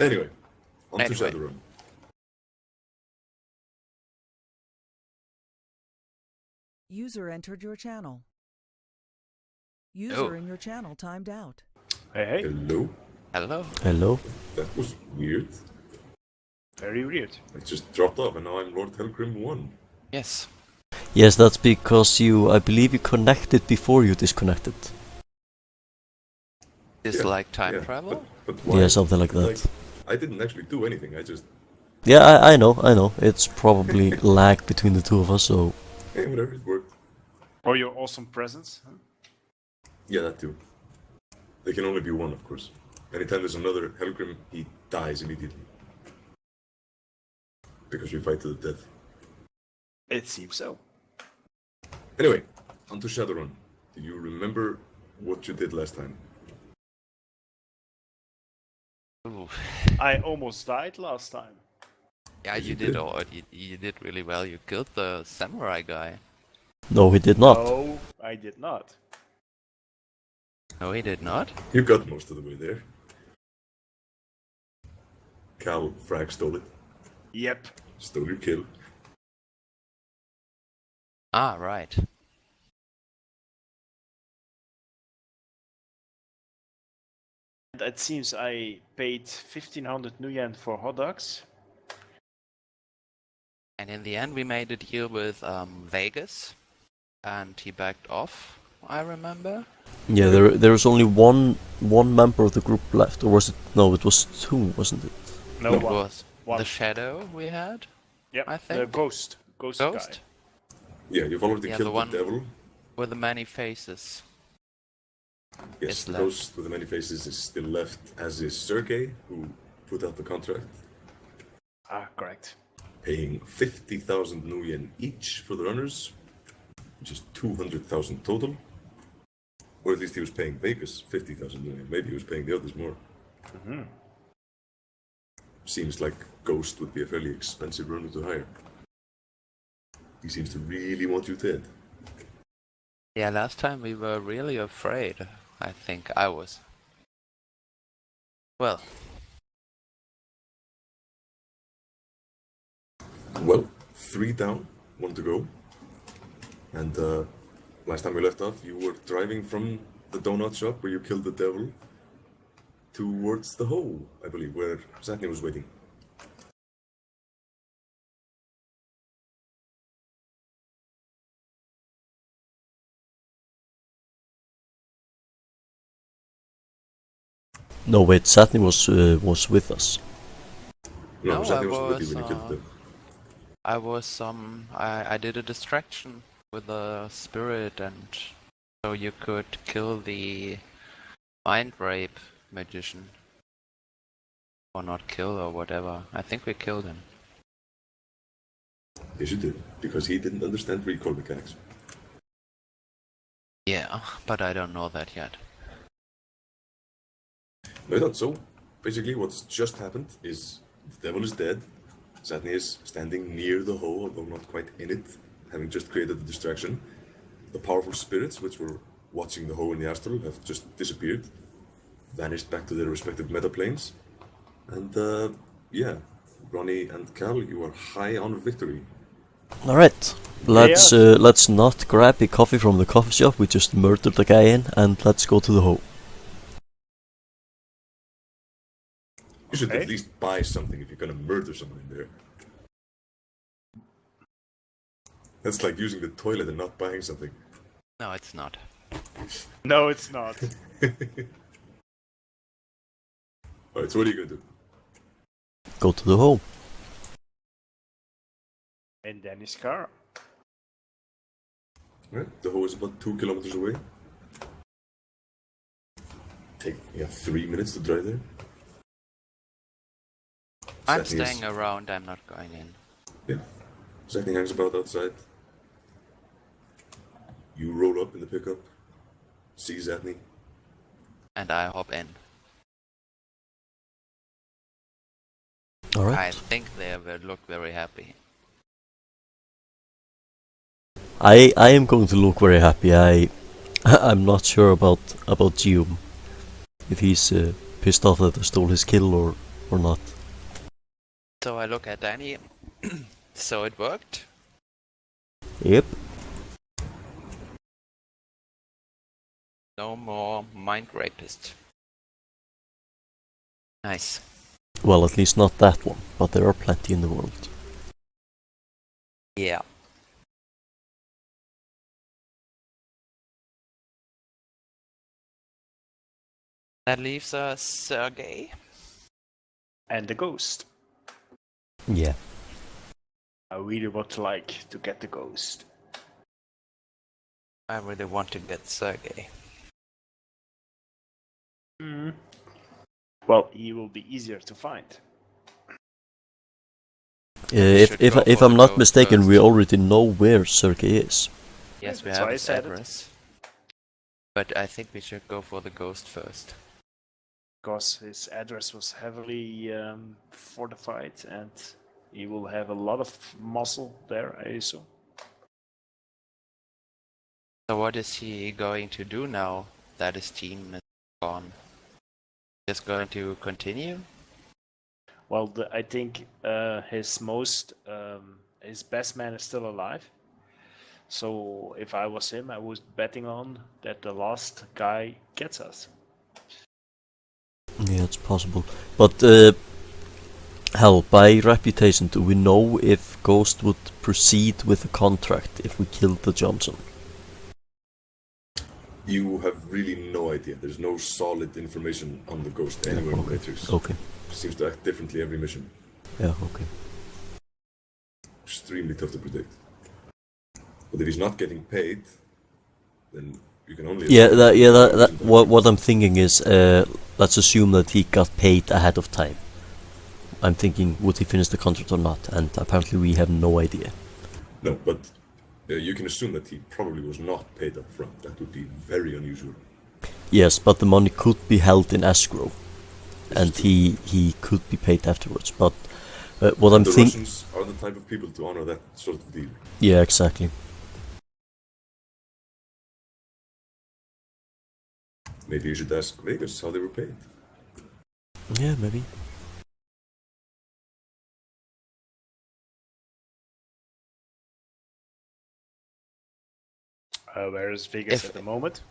Anyway, on to Anyway. Shadowrun. User entered your channel. User Oh. in your channel timed out. Hey, Hello? Hello. Hello. That was weird. very weird. I just dropped off and now I'm Lord Hellgrim 1. Yes. Yes, that's because I believe you connected before you disconnected. Is like time yeah, travel? But why? Yeah, something like that. I didn't actually do anything, I just... Yeah, I know. It's probably lag between the two of us, so... Hey, whatever, it worked. Or your awesome presence. Huh? Yeah, that too. There can only be one, of course. Anytime there's another Hellgrim, he dies immediately. Because we fight to the death. It seems so. Anyway, on to Shadowrun. Do you remember what you did last time? Ooh. I almost died last time. Yeah, Yes, you you did did. all. You did really well. You killed the samurai guy. No, he did not. No, I did not. No, he did not. You got most of the way there. Cal Frag stole it. Yep. Stole your kill. Ah, right. And it seems I paid 1500 nuyen for hot dogs. And in the end, we made a deal with Vegas, and he backed off. I remember. Yeah, there was only one member of the group left, or was it? No, it was two, wasn't it? No, No. It one. was One. the shadow we had. Yep, I the think. ghost Ghost guy. Yeah, you've already Yeah, killed the the one- devil. with the many faces. Yes, is the left. ghost with the many faces is still left, as is Sergei, who put out the contract, Ah, correct. paying 50,000 nuyen each for the runners, which is 200,000 total. Or at least he was paying Vegas 50,000 nuyen. Maybe he was paying the others more. Seems like Ghost would be a fairly expensive runner to hire. He seems to really want you dead. Yeah, last time we were really afraid. I think I was. Well, Well, 3 down, 1 to go. And last time we left off, you were driving from the donut shop where you killed the devil towards the hole, I believe, where Zatni was waiting. No, wait, Zatni was with us. No, No, Zatni I wasn't with you was, when you killed the devil. I did a distraction with the spirit, and so you could kill the mind rape magician. Or not kill, or whatever. I think we killed him. Yes, you did, because he didn't understand recall mechanics. Yeah, but I don't know that yet. No, you don't. So, basically, what's just happened is the devil is dead. Zatni is standing near the hole, although not quite in it, having just created the distraction. The powerful spirits, which were watching the hole in the astral, have just disappeared, vanished back to their respective meta planes. And, yeah, Ronnie and Cal, you are high on victory. All right, let's not grab a coffee from the coffee shop we just murdered the guy in, and let's go to the hole. You should Okay. at least buy something if you're gonna murder someone in there. That's like using the toilet and not buying something. No, it's not. No, it's not. Alright, so what are you gonna do? Go to the hole. In Danny's car. Right, the hole is about 2 kilometers away. You have 3 minutes to drive there. I'm Zatni is- staying around, I'm not going in. Yeah. Zatni hangs about outside. You roll up in the pickup. See Zatni. And I hop in. All I right. think they will look very happy. I am going to look very happy. I'm not sure about Gioom. If he's pissed off that I stole his kill, or or not? So I look at Dani. So it worked. Yep. No more mind rapist. Nice. Well, at least not that one, but there are plenty in the world. Yeah. That leaves us Sergey. And the ghost. Yeah. I really would like to get the ghost. I really want to get Sergey. Well, he will be easier to find. should go If for I'm the not ghost mistaken, first. we already know where Sergey is. Yes, we That's have why I his said it. address. But I think we should go for the ghost first. Because his address was heavily fortified and he will have a lot of muscle there, I assume. So what is he going to do now that his team is gone? Just going to continue? Well, I think his best man is still alive. So if I was him, I was betting on that the last guy gets us. Yeah, it's possible. But, hell, by reputation, do we know if Ghost would proceed with the contract if we killed the Johnson? You have really no idea. There's no solid information on the ghost anywhere in the Matrix. Okay. Seems to act differently every mission. Yeah, okay. Extremely tough to predict. But if he's not getting paid, then you can only... What I'm thinking is, let's assume that he got paid ahead of time. I'm thinking, would he finish the contract or not? And apparently we have no idea. No, but you can assume that he probably was not paid up front. That would be very unusual. Yes, but the money could be held in escrow. And he could be paid afterwards. But what I'm The thinking... Russians are the type of people to honor that sort of deal. Yeah, exactly. Maybe you should ask Vegas how they were paid. Yeah, maybe. Where is Vegas at the moment?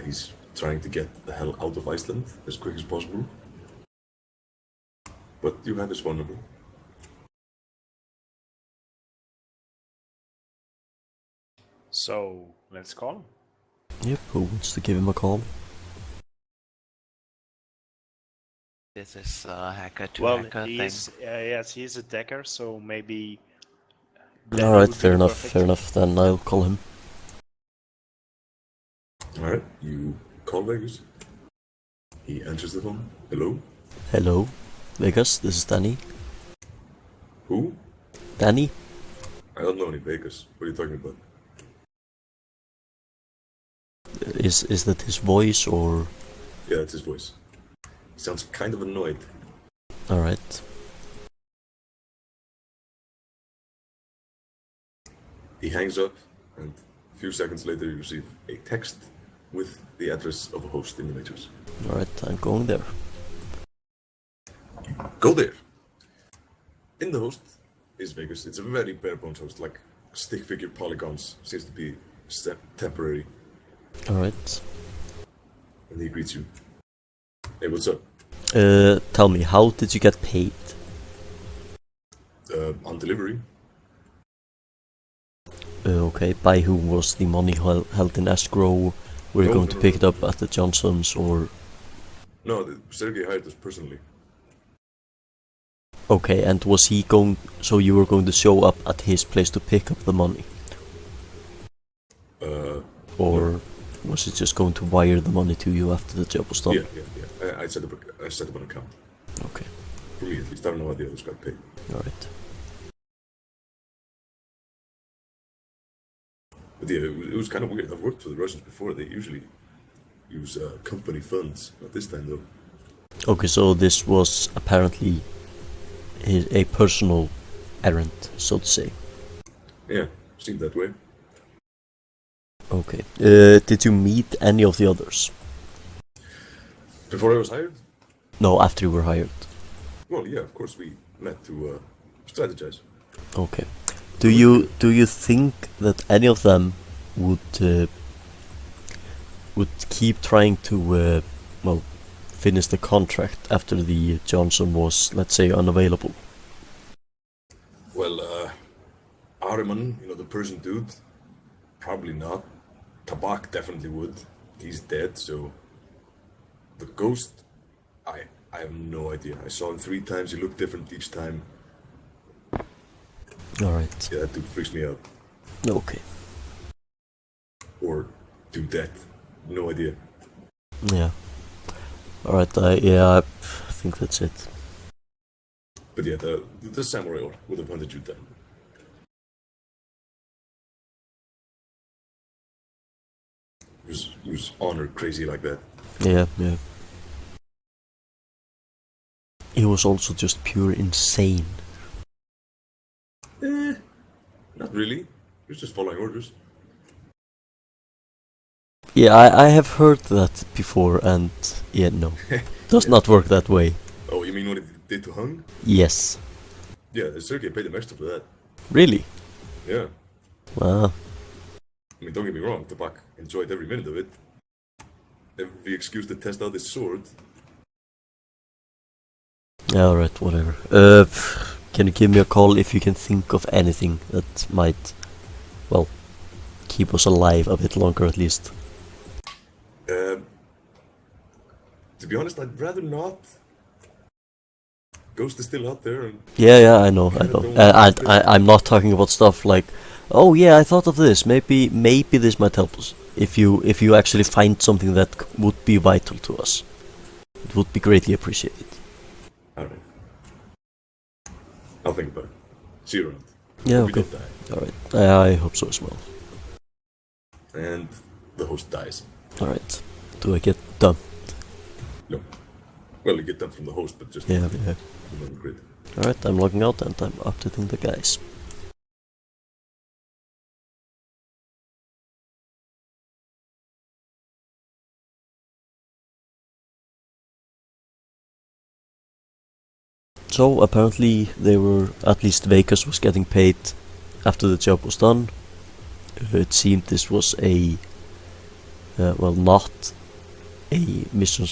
He's trying to get the hell out of Iceland as quick as possible. But you have his phone number. So let's call him. Yep, who wants to give him a call? This is a hacker to Well, hacker thing. yes, he's a decker, so maybe. Alright, fair enough, then I'll call him. Alright, you call Vegas. He answers the phone. Hello? Hello, Vegas, this is Dani. Who? Dani? I don't know any Vegas. What are you talking about? Is that his voice or... Yeah, that's his voice. He sounds kind of annoyed. Alright. He hangs up, and a few seconds later you receive a text with the address of a host in the Matrix. Alright, I'm going there. Go there! In the host is Vegas. It's a very bare-bones host, like stick figure polygons. Seems to be temporary. Alright. And he greets you. Hey, what's up? Tell me, how did you get paid? On delivery. Okay, by whom was the money held in escrow? Were you going to pick it up at the Johnsons or... No, Sergey hired us personally. Okay, and was he going... So you were going to show up at his place to pick up the money? Or no. was it just going to wire the money to you after the job was done? Yeah. I set up an account. Okay, For me at least. I don't know how the others got paid. alright. But yeah, it was kind of weird. I've worked for the Russians before. They usually use company funds. Not this time though. Okay, so this was apparently a personal errand, so to say. Yeah, seemed that way. Okay. Did you meet any of the others? Before I was hired? No, after you were hired. Well, yeah, of course, we met to strategize. Okay. Do you think that any of them would keep trying to well finish the contract after the Johnson was, let's say, unavailable? Well, Ahriman, the Persian dude, probably not. Tabak definitely would. He's dead, so the ghost, I have no idea. I saw him 3 times. He looked different each time. All right. Yeah, that dude freaks me out. Okay. Or to death. No idea. Yeah. All right. I think that's it. But yeah, the samurai would have hunted you down. He was honor crazy like that. Yeah. He was also just pure insane. Not really. He was just following orders. Yeah, I have heard that before, and yeah, no, does not work that way. Oh, you mean what he did to Hung? Yes. Yeah, Sergei paid him extra for that. Really? Yeah. Wow. I mean, don't get me wrong, Tabak enjoyed every minute of it. Every excuse to test out his sword. Yeah, alright, whatever. Can you give me a call if you can think of anything that might, well, keep us alive a bit longer at least? To be honest, I'd rather not. Ghost is still out there, and Yeah, I know. don't I'm not talking about stuff like, oh yeah, I thought of this. Maybe this might help us. If you actually find something that would be vital to us, it would be greatly appreciated. alright. I'll think about it. See you around. Yeah, Hope okay. you don't die. Alright, I hope so as well. And the host dies. Alright, do I get done? No. Well, you get that from the host, but just Yeah. on the grid. Alright, I'm logging out and I'm updating the guys. So apparently they were, at least Vegas was getting paid after the job was done. It seemed this was a not a mission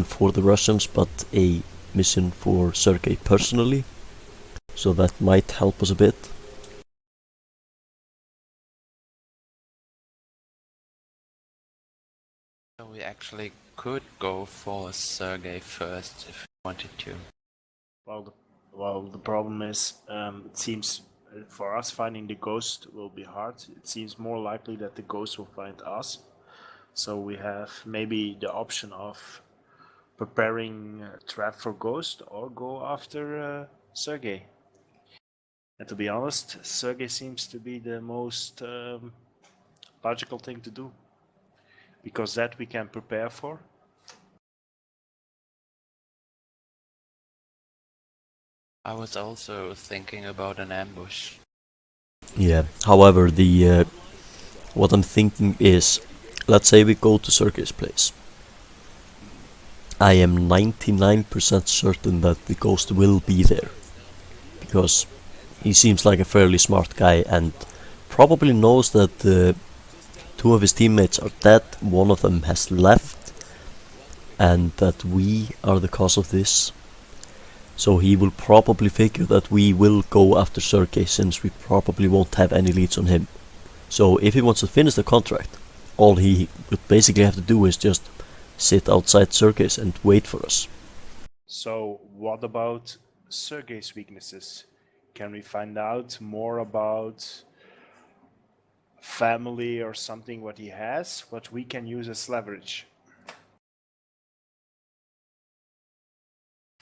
for the Russians, but a mission for Sergei personally. So that might help us a bit. So we actually could go for Sergei first if we wanted to. Well, the problem is, it seems for us finding the ghost will be hard. It seems more likely that the ghost will find us. So we have maybe the option of preparing a trap for ghost or go after Sergei. And to be honest, Sergei seems to be the most logical thing to do, because that we can prepare for. I was also thinking about an ambush. Yeah. However, the what I'm thinking is, let's say we go to Sergei's place. I am 99% certain that the ghost will be there, because he seems like a fairly smart guy and probably knows that two of his teammates are dead, one of them has left, and that we are the cause of this. So he will probably figure that we will go after Sergei, since we probably won't have any leads on him. So if he wants to finish the contract, all he would basically have to do is just sit outside Sergei's and wait for us. So what about Sergei's weaknesses? Can we find out more about family or something what he has, what we can use as leverage?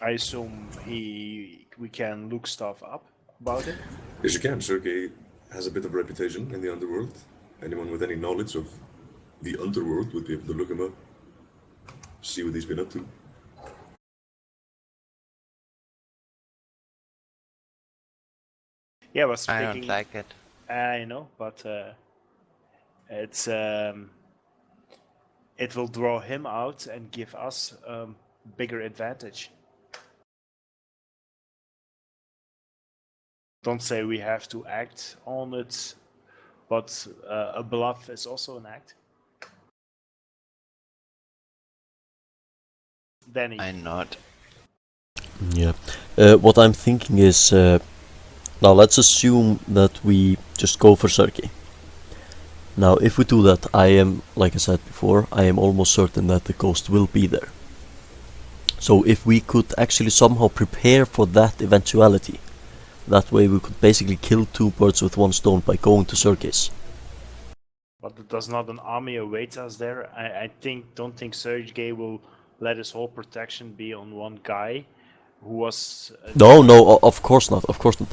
I assume we can look stuff up about it. Yes, you can. Sergei has a bit of a reputation in the underworld. Anyone with any knowledge of the underworld would be able to look him up, see what he's been up to. Yeah, I was I thinking. don't like it. I know, but it's it will draw him out and give us bigger advantage. Don't say we have to act on it, but a bluff is also an act. Dani. I nod. Yeah. What I'm thinking is, now let's assume that we just go for Sergei. Now, if we do that, I am, like I said before, I am almost certain that the ghost will be there. So if we could actually somehow prepare for that eventuality, that way we could basically kill two birds with one stone by going to Sergei's. But does not an army await us there? I don't think Sergei will let his whole protection be on one guy who was... No, of course not,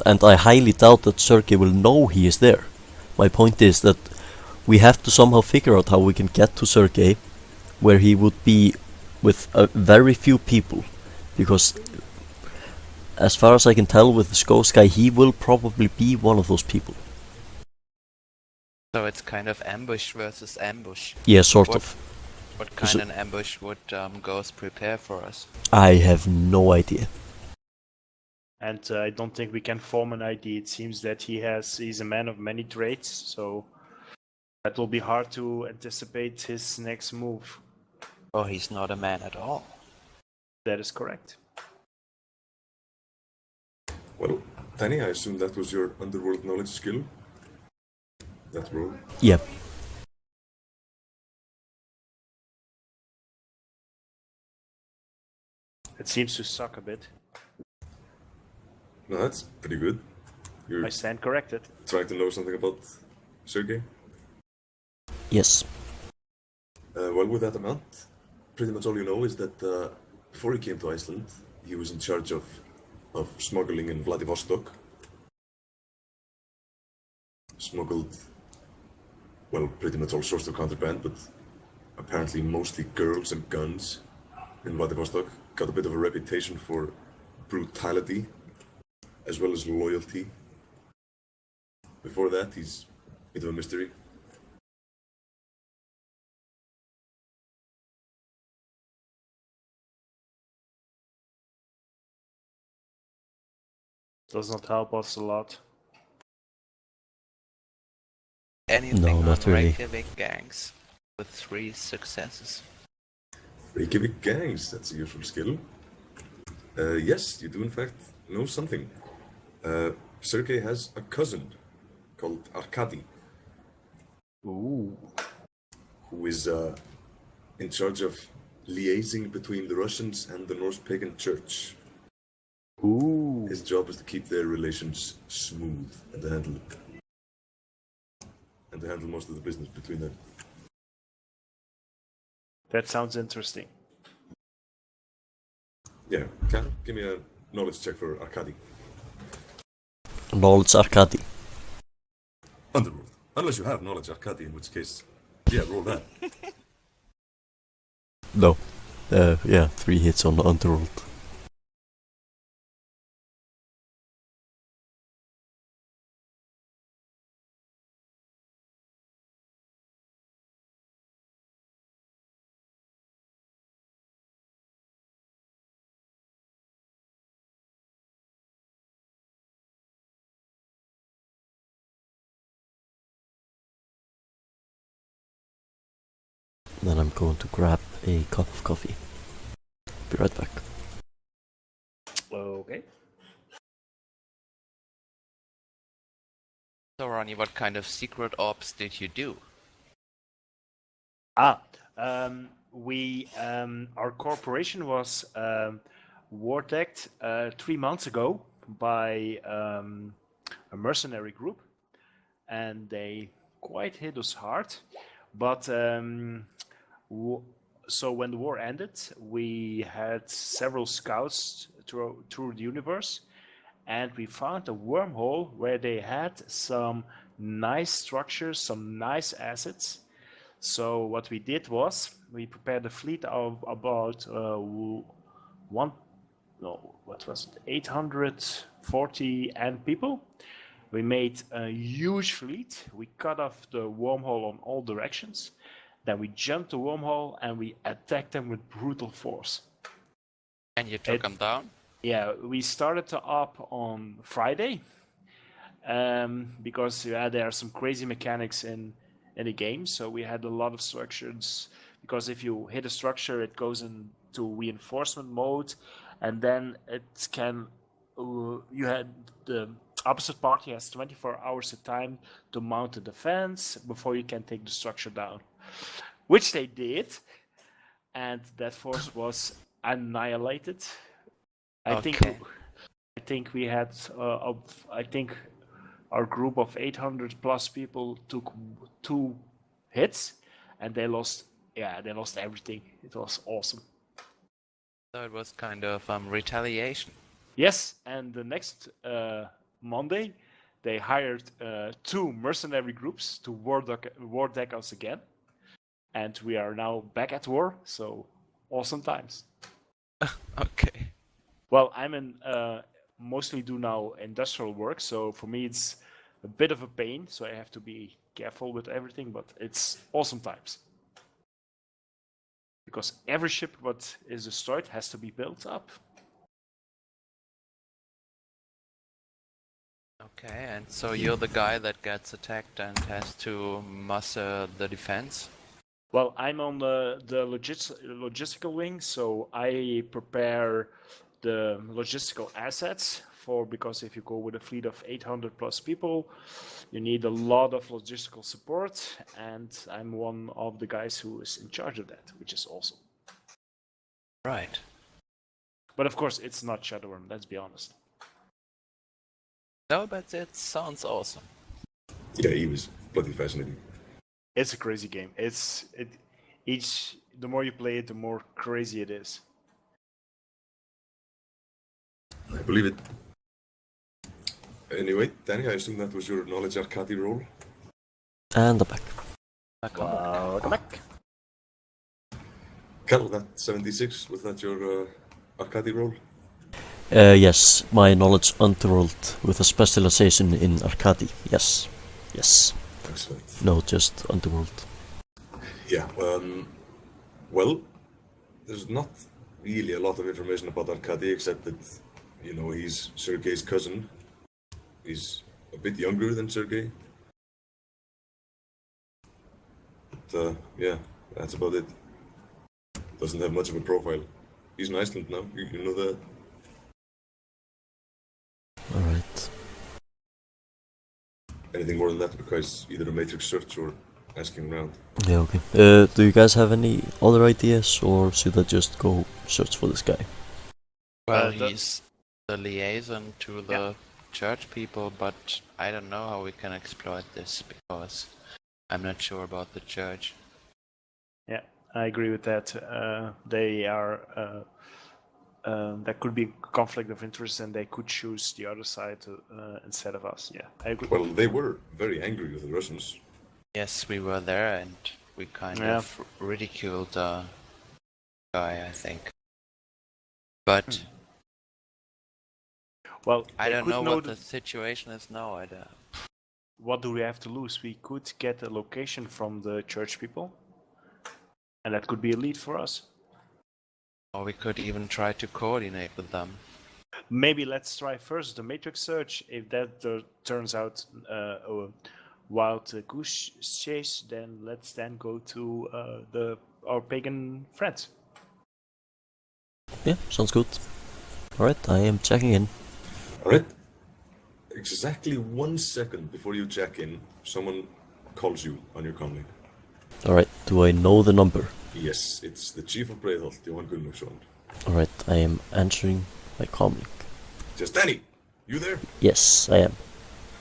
and I highly doubt that Sergei will know he is there. My point is that we have to somehow figure out how we can get to Sergei, where he would be with very few people, because as far as I can tell with the ghost guy, he will probably be one of those people. So it's kind of ambush versus ambush. Yeah, sort of. What kind of ambush would Ghost prepare for us? I have no idea. And I don't think we can form an idea. It seems that he's a man of many traits, so that will be hard to anticipate his next move. Oh, he's not a man at all. That is correct. Well, Dani, I assume that was your underworld knowledge skill? That roll? Yeah. It seems to suck a bit. No, that's pretty good. You're I stand corrected. trying to know something about Sergei? Yes. Well, with that amount, pretty much all you know is that before he came to Iceland, he was in charge of smuggling in Vladivostok. Smuggled, well, pretty much all sorts of contraband, but apparently mostly girls and guns in Vladivostok. Got a bit of a reputation for brutality as well as loyalty. Before that, he's a bit of a mystery. Does not help us a lot. Anything No, on not really. Reykjavík gangs with 3 successes. Reykjavík gangs, that's a useful skill. Yes, you do in fact know something. Sergei has a cousin called Arkady, Ooh. who is in charge of liaising between the Russians and the Norse pagan church. Ooh. His job is to keep their relations smooth and to handle most of the business between them. That sounds interesting. Yeah, give me a knowledge check for Arkady. Knowledge Arkady. Underworld. Unless you have knowledge Arkady, in which case, yeah, roll that. No. Yeah, 3 hits on the Underworld. Then I'm going to grab a cup of coffee. Be right back. Okay. So Ronnie, what kind of secret ops did you do? Our corporation was war-decked 3 months ago by a mercenary group, and they quite hit us hard. But so when the war ended, we had several scouts through the universe, and we found a wormhole where they had some nice structures, some nice assets. So what we did was we prepared a fleet of about 840 ant people. We made a huge fleet. We cut off the wormhole on all directions, Then we jumped the wormhole and we attacked them with brutal force. And you took them down? Yeah, we started the op on Friday because there are some crazy mechanics in the game. So we had a lot of structures because if you hit a structure, it goes into reinforcement mode, and then it can. You had the opposite party has 24 hours of time to mount a defense before you can take the structure down, which they did, and that force was annihilated. I think we had I think our group of 800 plus people took 2 hits, and they lost everything. It was awesome. So it was kind of retaliation. Yes, and the next Monday, they hired 2 mercenary groups to war deck us again, and we are now back at war. So awesome times. Okay. Well, I'm in mostly do now industrial work, so for me it's a bit of a pain. So I have to be careful with everything, but it's awesome times. Because every ship what is destroyed has to be built up. Okay, and so you're the guy that gets attacked and has to muster the defense? Well, I'm on the logistical wing, so I prepare the logistical assets because if you go with a fleet of 800 plus people, you need a lot of logistical support, and I'm one of the guys who is in charge of that, which is awesome. Right. But of course, it's not Shadowrun, let's be honest. No, but it sounds awesome. Yeah, he was bloody fascinating. It's a crazy game. The more you play it, the more crazy it is. I believe it. Anyway, Dani, I assume that was your knowledge Arcadi roll? And I'm back. Welcome back. Cal, that 76, was that your Arcadi roll? Yes, my knowledge Underworld with a specialization in Arcadi. Yes. Excellent. No, just Underworld. Yeah, well, there's not really a lot of information about Arcadi except that, he's Sergei's cousin. He's a bit younger than Sergei. But, yeah, that's about it. Doesn't have much of a profile. He's in Iceland now, you know that? Alright. Anything more than that requires either a matrix search or asking around. Yeah, okay. Do you guys have any other ideas, or should I just go search for this guy? Well, he's the liaison to the Yeah. church people, but I don't know how we can exploit this because I'm not sure about the church. Yeah, I agree with that. They are. There could be conflict of interest, and they could choose the other side instead of us. Yeah, I agree. Well, they were very angry with the Russians. Yes, we were there and we kind of ridiculed the guy, I think. But Well, I they don't could know know what the situation is now. what do we have to lose? We could get a location from the church people, and that could be a lead for us. Or we could even try to coordinate with them. Maybe let's try first the matrix search. If that turns out a wild goose chase, then let's go to our pagan friends. Yeah, sounds good. Alright, I am checking in. Alright. Exactly 1 second before you check in, someone calls you on your comlink. Alright, do I know the number? Yes, it's the chief of Breiðholt, Johan Gunnlaugsson. Alright, I am answering my comlink. Just Dani, you there? Yes, I am.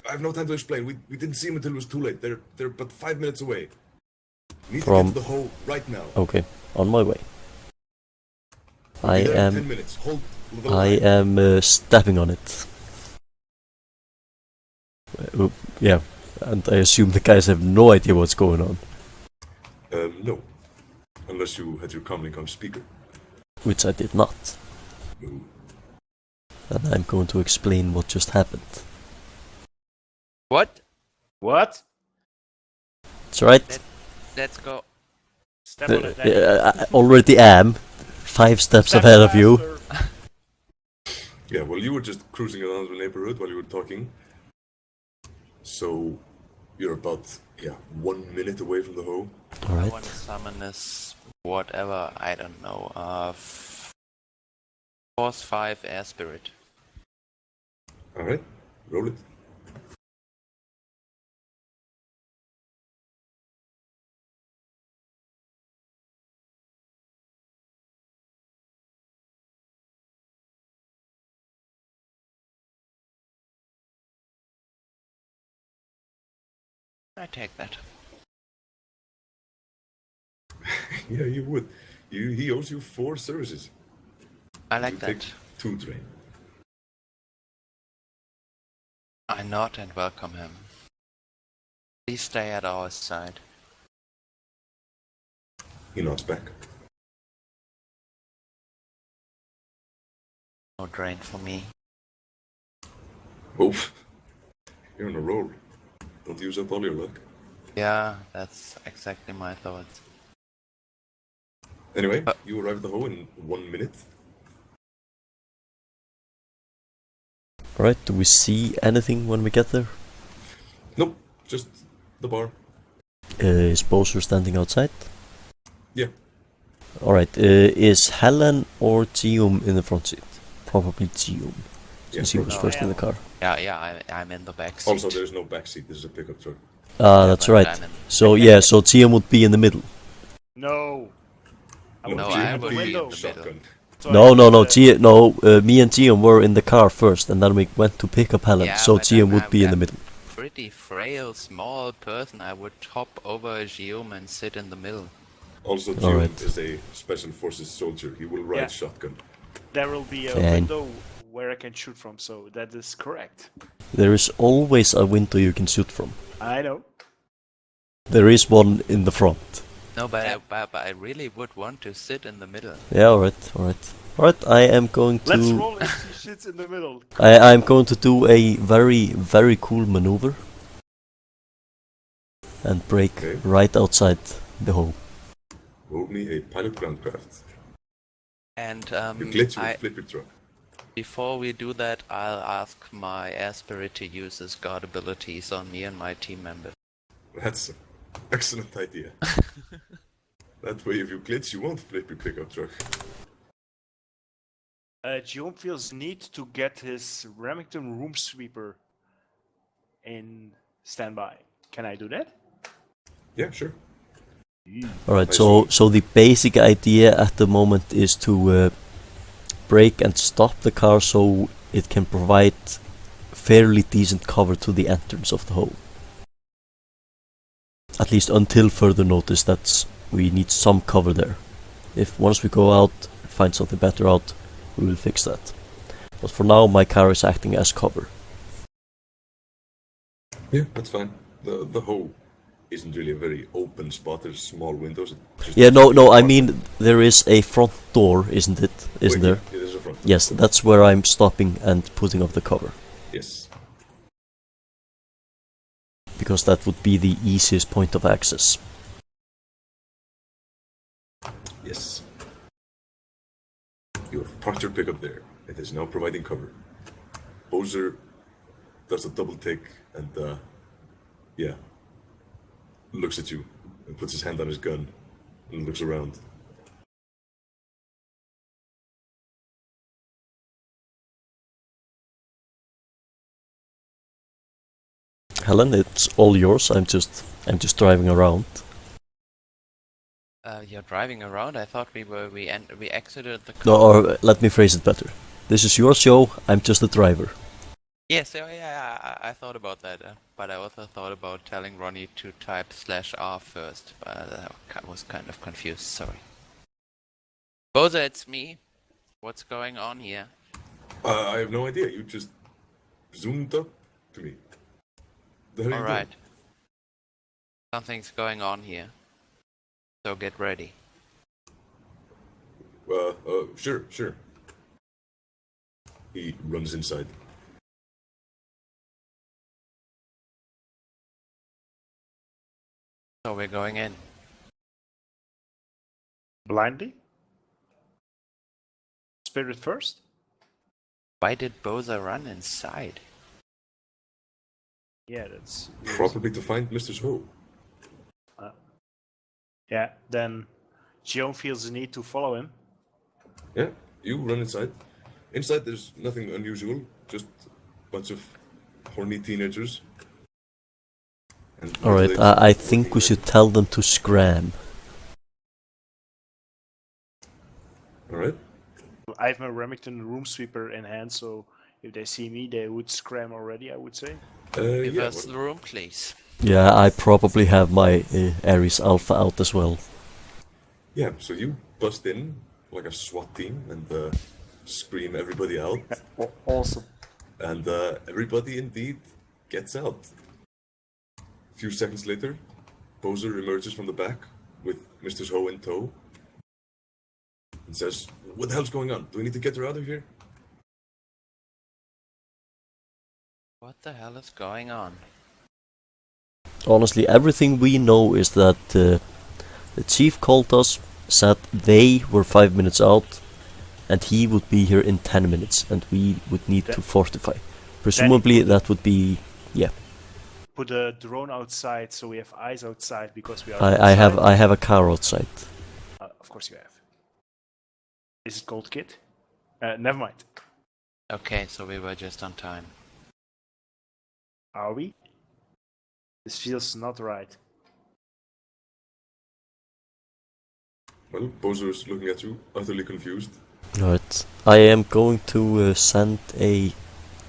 I have no time to explain. We didn't see him until it was too late. They're but 5 minutes away. Need to From- get to the hole right now. Okay, on my way. We'll I be there in 10 am minutes. Hold the I line. am stepping on it. Yeah, and I assume the guys have no idea what's going on. No. Unless you had your comlink on speaker. Which I did not. No. And I'm going to explain what just happened. What? What? That's right. Let's go. Step on it, Dani. I already am 5 steps Step ahead of you. faster. Yeah, well, you were just cruising around the neighborhood while you were talking. So, you're about, 1 minute away from the hoe. I Alright. want to summon this whatever, I don't know, Force 5 Air Spirit. Alright, roll it. I take that. Yeah, you would. He owes you 4 services. I like You that. take 2 drain. I nod and welcome him. Please stay at our side. He nods back. No drain for me. Oh, you're on a roll. Don't use up all your luck. Yeah, that's exactly my thoughts. Anyway, you arrive at the hoe in 1 minute. Alright, do we see anything when we get there? Nope, just the bar. Is Bowser standing outside? Yeah. Alright, is Helen or Gioom in the front seat? Probably Gioom, since he was probably. first in the car. Yeah, I'm in the back seat. Also, there's no backseat. This is a pickup truck. Ah, Yeah, that's but right. I'm in- So yeah, so Gioom would be in the middle. No. No, Jim I would would be be in window. the shotgun. middle. So No, I no, no, think, me and Gioom were in the car first, and then we went to pick up Helen, Yeah, so but Gioom I'm- would be in the I'm- middle. Pretty frail, small person. I would hop over Gioom and sit in the middle. Also, Jim Alright. is a special forces soldier. He will ride Yeah. shotgun. there will be a Fine. window where I can shoot from, so that is correct. There is always a window you can shoot from. I know. There is one in the front. No, but, Yeah. but I really would want to sit in the middle. Yeah, alright, alright. Alright, I am going to... Let's roll if he shits in the middle. I'm going to do a very, very cool maneuver. And break Okay. right outside the hole. Roll me a pilot groundcraft. And You glitch I, with flip your truck. before we do that, I'll ask my Air Spirit to use his guard abilities on me and my team members. That's an excellent idea. That way, if you glitch, you won't flip your pickup truck. Gioom feels need to get his Remington room sweeper in standby. Can I do that? Yeah, sure. Alright, I so the basic idea at the moment is to brake and stop the car so it can provide fairly decent cover to the entrance of the hole. At least until further notice that we need some cover there. If once we go out, find something better out, we will fix that. But for now, my car is acting as cover. Yeah, that's fine. The hole isn't really a very open spot. There's small windows. It just Yeah, needs to be no, I parked. mean there is a front door, isn't it? Isn't Wait, there? Yeah, there's a front. Yes, that's where I'm stopping and putting up the cover. Yes. Because that would be the easiest point of access. Yes. You have parked your pickup there. It is now providing cover. Bowser does a double take and, looks at you and puts his hand on his gun and looks around. Helen, it's all yours. I'm just driving around. You're driving around. I thought we exited the car. No, or let me phrase it better. This is your show. I'm just a driver. Yes, I thought about that, but I also thought about telling Ronnie to type /R first, but I was kind of confused. Sorry. Boza, it's me. What's going on here? I have no idea. You just zoomed up to me. The hell are you All doing? right. Something's going on here. So get ready. Sure. He runs inside. So we're going in. Blindly? Spirit first? Why did Boza run inside? Yeah, that's... Probably to find Mr. Ho. Yeah, then Gioom feels the need to follow him. Yeah, you run inside. Inside there's nothing unusual, just a bunch of horny teenagers. And Alright, middle-aged I think working we should men. tell them to scram. Alright. I have my Remington room sweeper in hand, so if they see me, they would scram already, I would say. Give Yeah, us the room, please. Yeah, I probably have my Ares Alpha out as well. yeah, so you bust in like a SWAT team and scream everybody out. Awesome. And everybody indeed gets out. A few seconds later, Bowser emerges from the back with Mr. Ho in tow and says, "What the hell's going on? Do we need to get her out of here?" What the hell is going on? Honestly, everything we know is that the chief called us, said they were 5 minutes out, and he would be here in 10 minutes, and we would need to fortify. Presumably that would be, yeah. Put a drone outside, so we have eyes outside, because we are I outside. have a car outside. Of course you have. Is it called Kit? Never mind. Okay, so we were just on time. Are we? This feels not right. Well, Bowser is looking at you, utterly confused. Right, I am going to send a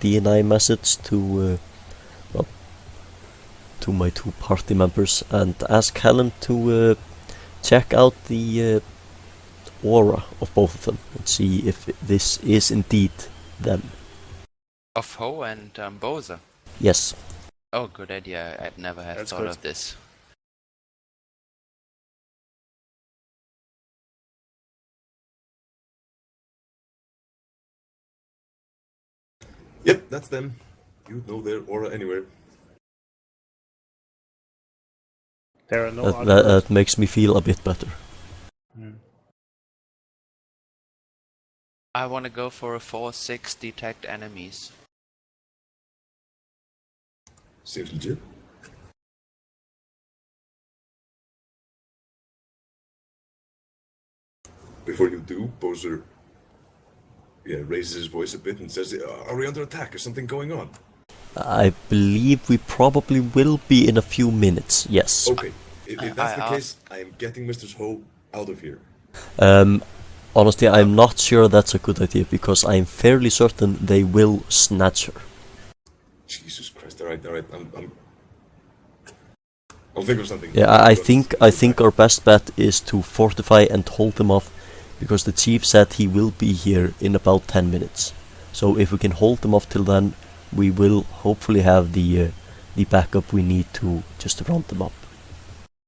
DNI message to well, to my two party members and ask Helen to check out the aura of both of them and see if this is indeed them. Of Ho and Boza. Yes. Oh, good idea. I'd never have That's thought good. of this. Yep, that's them. You'd know their aura anywhere. There are no That, other... that makes me feel a bit better. I want to go for a 4-6 detect enemies. Seems legit. Before you do, Bowser raises his voice a bit and says, "Are we under attack? Is something going on?" I believe we probably will be in a few minutes, yes. Okay, if that's the I case, I am getting Mr. Ho out of here. Honestly, I'm not sure that's a good idea because I'm fairly certain they will snatch her. Jesus Christ! All right. I'll think of something. Yeah, I think our best bet is to fortify and hold them off, because the chief said he will be here in about 10 minutes. So if we can hold them off till then, we will hopefully have the backup we need to just round them up.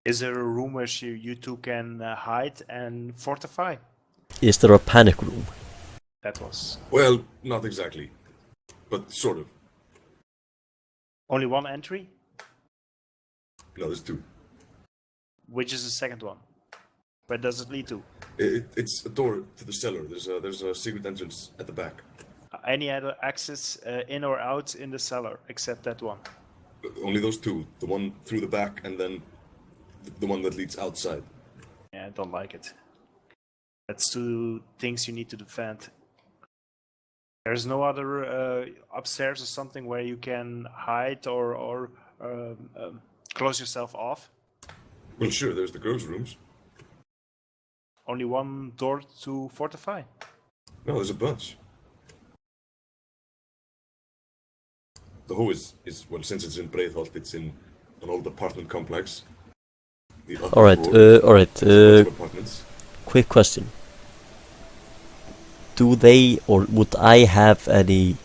Is there a room where you two can hide and fortify? Is there a panic room? That was... Well, not exactly, but sort of. Only one entry? No, there's two. Which is the second one? Where does it lead to? It's a door to the cellar. There's a secret entrance at the back. Any other access in or out in the cellar except that one? Only those two. The one through the back and then the one that leads outside. Yeah, I don't like it. That's two things you need to defend. There's no other upstairs or something where you can hide or close yourself off? Well, sure, there's the girls' rooms. Only one door to fortify? No, there's a bunch. The Ho is well, since it's in Breiðholt, it's in an old apartment complex. The upper floor is a bunch of apartments. Quick question. Do they, or would I have any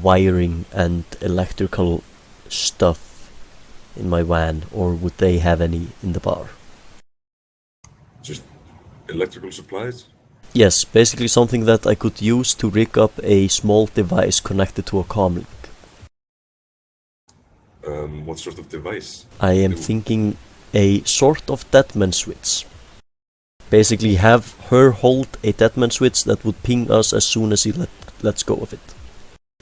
wiring and electrical stuff in my van, or would they have any in the bar? Just electrical supplies. Yes, basically something that I could use to rig up a small device connected to a comlink. What sort of device? I am thinking a sort of deadman switch. basically have her hold a deadman switch that would ping us as soon as he lets go of it.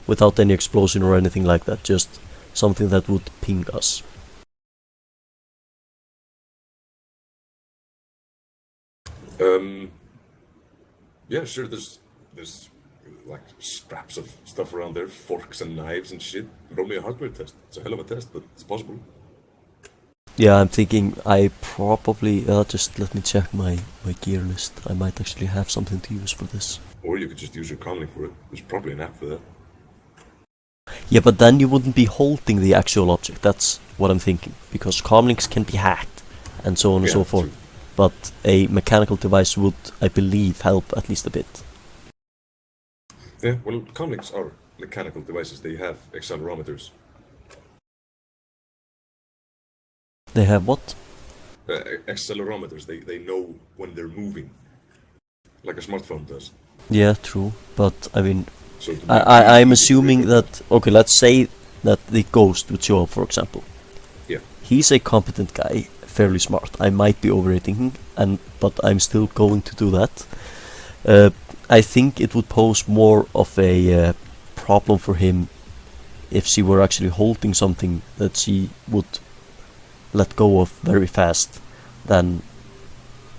Without any explosion or anything like that, just something that would ping us. Yeah, sure. There's like scraps of stuff around there, forks and knives and shit. Roll me a hardware test. It's a hell of a test, but it's possible. Yeah, I'm thinking I probably... just let me check my gear list. I might actually have something to use for this. Or you could just use your comlink for it. There's probably an app for that. Yeah, but then you wouldn't be holding the actual object. That's what I'm thinking. Because comlinks can be hacked, and so on and so forth. True. But a mechanical device would, I believe, help at least a bit. Yeah, well, comlinks are mechanical devices. They have accelerometers. They have what? Accelerometers. They know when they're moving, like a smartphone does. Yeah, true. But, I mean, So I'm assuming that... Okay, let's say that the ghost would show up, for example. Yeah. He's a competent guy, fairly smart. I might be overrating him, but I'm still going to do that. I think it would pose more of a problem for him if she were actually holding something that she would let go of very fast than,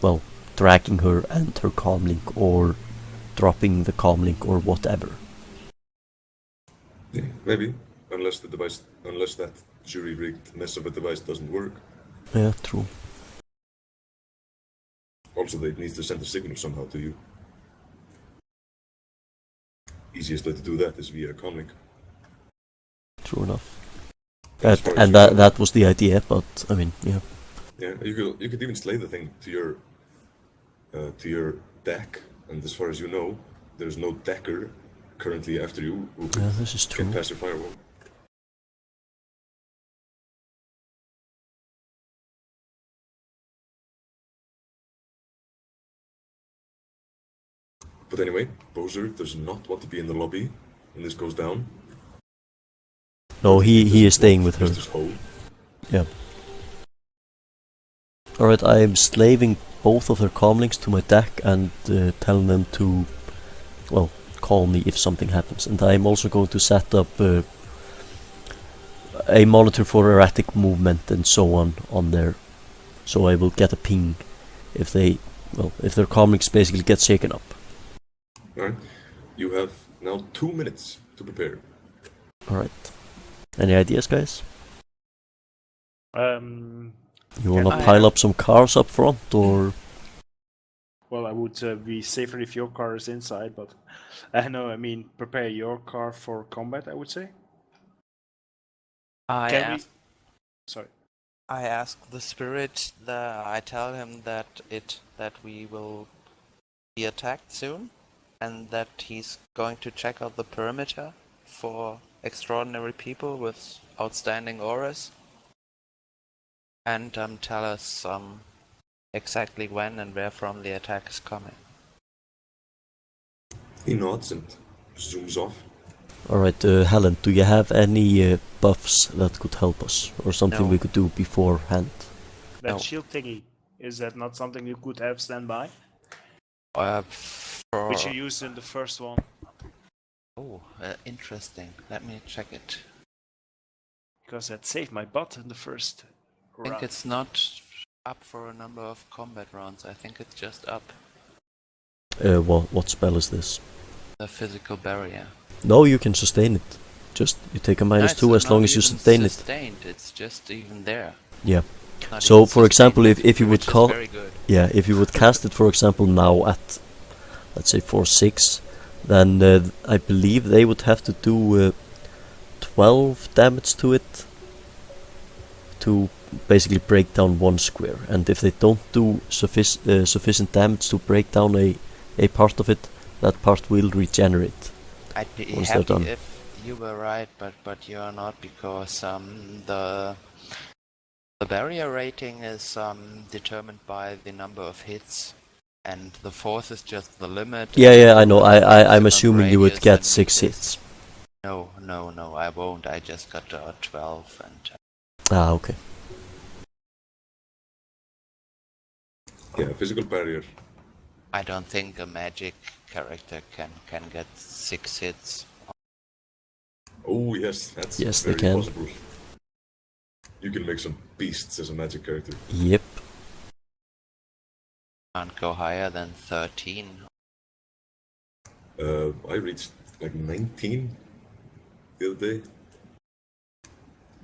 well, dragging her and her comlink or dropping the comlink or whatever. Yeah, maybe. Unless that jury-rigged mess of a device doesn't work. Yeah, true. Also, they need to send a signal somehow to you. Easiest way to do that is via a comlink. True enough. As far as And you know. that was the idea, but I mean, yeah. Yeah, you could even slay the thing to your deck, and as far as you know, there's no decker currently after you who Yeah, this is can true. pass your firewall. But anyway, Bowser does not want to be in the lobby when this goes down. No, he doesn't is staying want with her. Mr. Hole. Yeah. Alright, I am slaving both of their comlinks to my deck and telling them to, well, call me if something happens. And I am also going to set up a monitor for erratic movement and so on there. So I will get a ping if their comlinks basically get shaken up. Alright, you have now 2 minutes to prepare. Alright. Any ideas, guys? You wanna I pile have- up some cars up front, or... Well, I would be safer if your car is inside, but I mean, prepare your car for combat, I would say. I Sorry. ask the spirit. I tell him that we will be attacked soon, and that he's going to check out the perimeter for extraordinary people with outstanding auras, and tell us exactly when and where from the attack is coming. He nods and zooms off. Alright, Helen, do you have any buffs that could help us? Or something No. we could do beforehand? That No. shield thingy, is that not something you could have standby? For... Which you used in the first one. Oh, interesting. Let me check it. Because that saved my butt in the first I think round. it's not up for a number of combat rounds. I think it's just up. What spell is this? The physical barrier. No, you can sustain it. Just, you take a No, -2 it's as not long as you even sustain it. sustained. It's just even there. Yeah. Not So, even for example, sustained, if you would which is call... very good. Yeah, if you would cast it, for example, now at, let's say, 4-6, then I believe they would have to do 12 damage to it to basically break down one square. And if they don't do sufficient damage to break down a part of it, that part will regenerate. I'd be Once they're happy done. if you were right, but you are not, because the barrier rating is determined by the number of hits, and the fourth is just the limit. Yeah, I know. I'm Maximum assuming you would radius get and 6 meters. hits. No, I won't. I just got 12, and Ah, okay. Yeah, physical barrier. I don't think a magic character can get 6 hits. Oh yes, that's Yes, they very can. possible. You can make some beasts as a magic character. Yep. Can't go higher than 13. I reached like 19 the other day.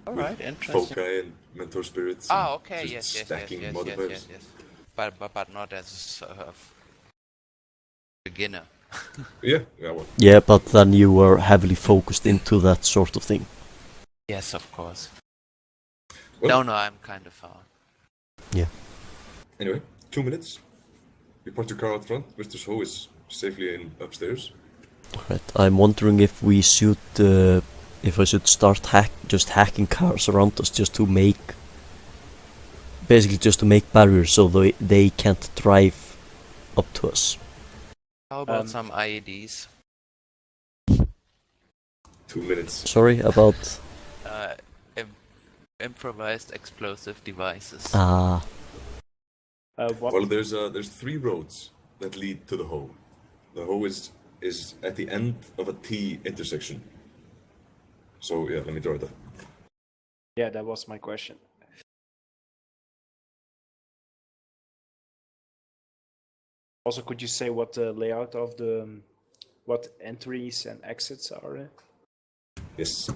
Alright, with interesting. Foci and mentor spirits. Ah, and okay, just yes, stacking modifiers. yes. But not as a beginner. Yeah, well, Yeah, but then you were heavily focused into that sort of thing. Yes, of course. well, No, I'm kind of far. Anyway, 2 minutes. You park your car out front. Mr. Ho is safely in upstairs. Right. I'm wondering if we should, if I should start just hacking cars around us, just to make, basically just to make barriers so they can't drive up to us. How about some IEDs? 2 minutes. Sorry about. Improvised explosive devices. What? Well, there's 3 roads that lead to the Ho. The Ho is at the end of a T intersection. So yeah, let me draw it up. Yeah, that was my question. Also, could you say what the layout of the what entries and exits are? Yes.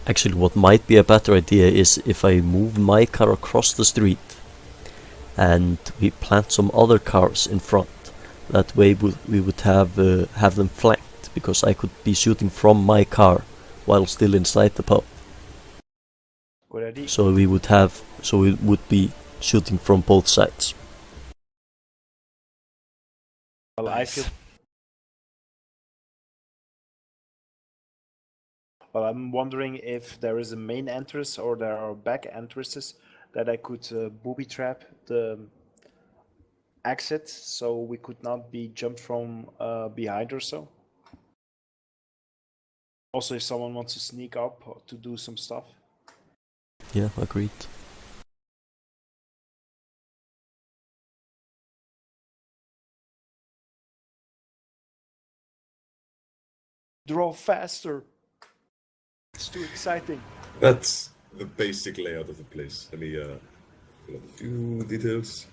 Actually, what might be a better idea is if I move my car across the street and we plant some other cars in front. That way we would have them flanked, because I could be shooting from my car while still inside the pub. Good idea. So we would be shooting from both sides. Well, I feel. Well, I'm wondering if there is a main entrance or there are back entrances that I could booby trap the exit, so we could not be jumped from behind or so. Also, if someone wants to sneak up or to do some stuff. Yeah, agreed. Draw faster. It's too exciting. That's the basic layout of the place. Let me fill out a few details.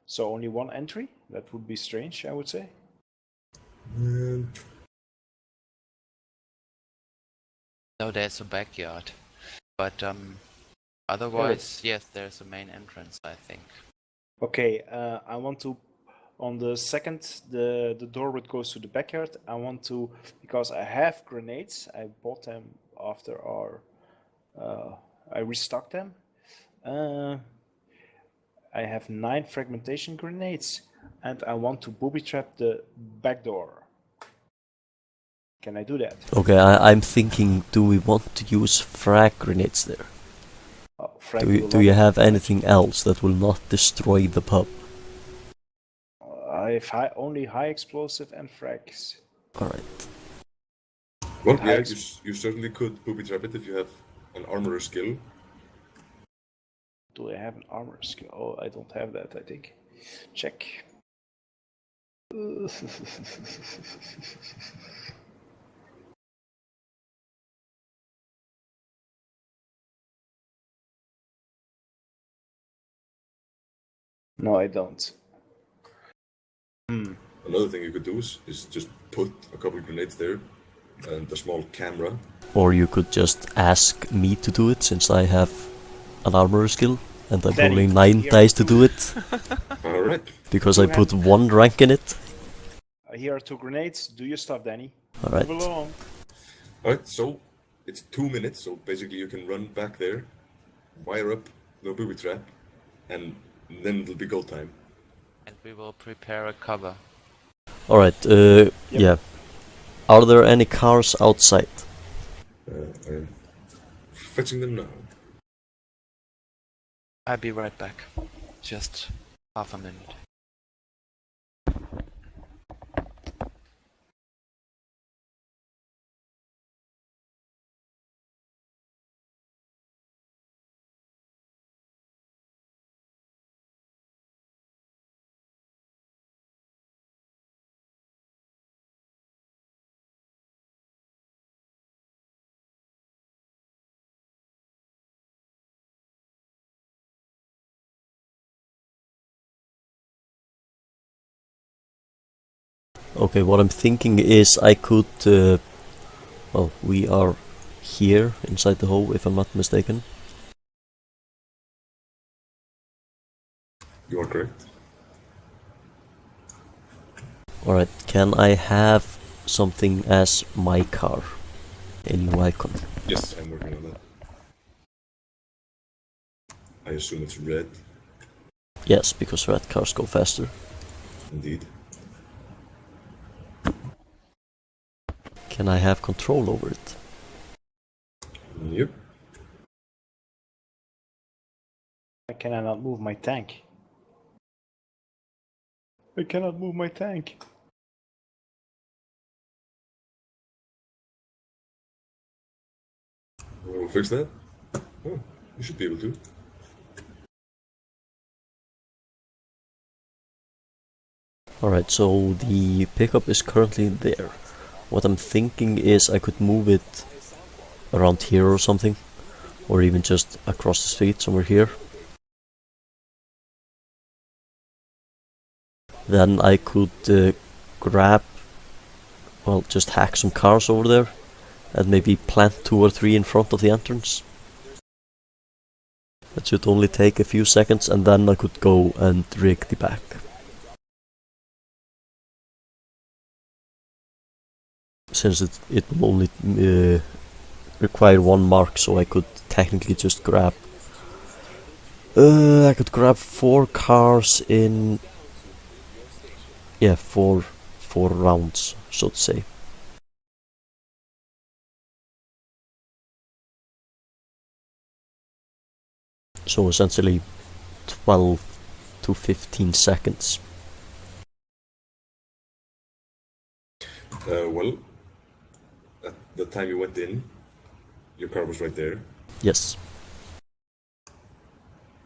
So only one entry? That would be strange, I would say. And No, there's a backyard. But otherwise, yes, there's a main entrance, I think. Okay, I want to, on the second, the door which goes to the backyard, I want to, because I have grenades, I bought them after our, I restocked them. I have 9 fragmentation grenades, and I want to booby trap the back door. Can I do that? Okay, I'm thinking, do we want to use frag grenades there? Oh, frag Do you have anything else that will not destroy the pub? I have only high explosive and frags. Alright. well, yeah, you certainly could booby trap it if you have an armorer skill. Do I have an armor skill? Oh, I don't have that, I think. Check. No, I don't. Another thing you could do is just put a couple of grenades there and a small camera. Or you could just ask me to do it, since I have an armor skill and I'm Dani, rolling 9 here dice are to do it, All right. because You I put 1 rank in it. Here are 2 grenades. Do your stuff, Danny. Alright. Move along. All right. So it's 2 minutes. So basically, you can run back there, wire up the booby trap, and then it'll be go time. And we will prepare a cover. Alright, yeah. Are there any cars outside? I'm fetching them now. I'll be right back. Just half a minute. Okay, what I'm thinking is I could... well, we are here inside the hole, if I'm not mistaken. You are correct. Alright, can I have something as my car? A new icon. Yes, I'm working on that. I assume it's red, Yes, because red cars go faster. indeed. Can I have control over it? Yep. Why can I not move my tank? I cannot move my tank. We'll fix that. Oh, you should be able to. Alright, so the pickup is currently there. What I'm thinking is I could move it around here or something. Or even just across the street somewhere here. Then I could grab... well, just hack some cars over there. And maybe plant 2 or 3 in front of the entrance. That should only take a few seconds, and then I could go and rig the back. Since it will only require 1 mark, so I could technically just grab... I could grab 4 cars in... yeah, 4 rounds, so to say. So essentially 12 to 15 seconds. Well, at the time you went in, your car was right there. Yes.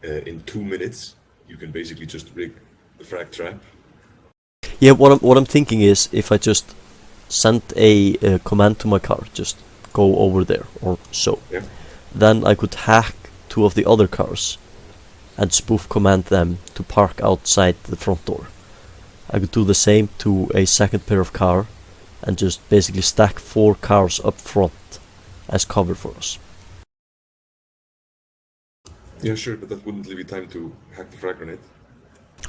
In 2 minutes, you can basically just rig the frag trap. Yeah, what I'm thinking is if I just sent a command to my car, just go over there or so. Yeah. Then I could hack 2 of the other cars and spoof command them to park outside the front door. I could do the same to a second pair of car and just basically stack 4 cars up front as cover for us. Yeah, sure, but that wouldn't leave you time to hack the frag grenade.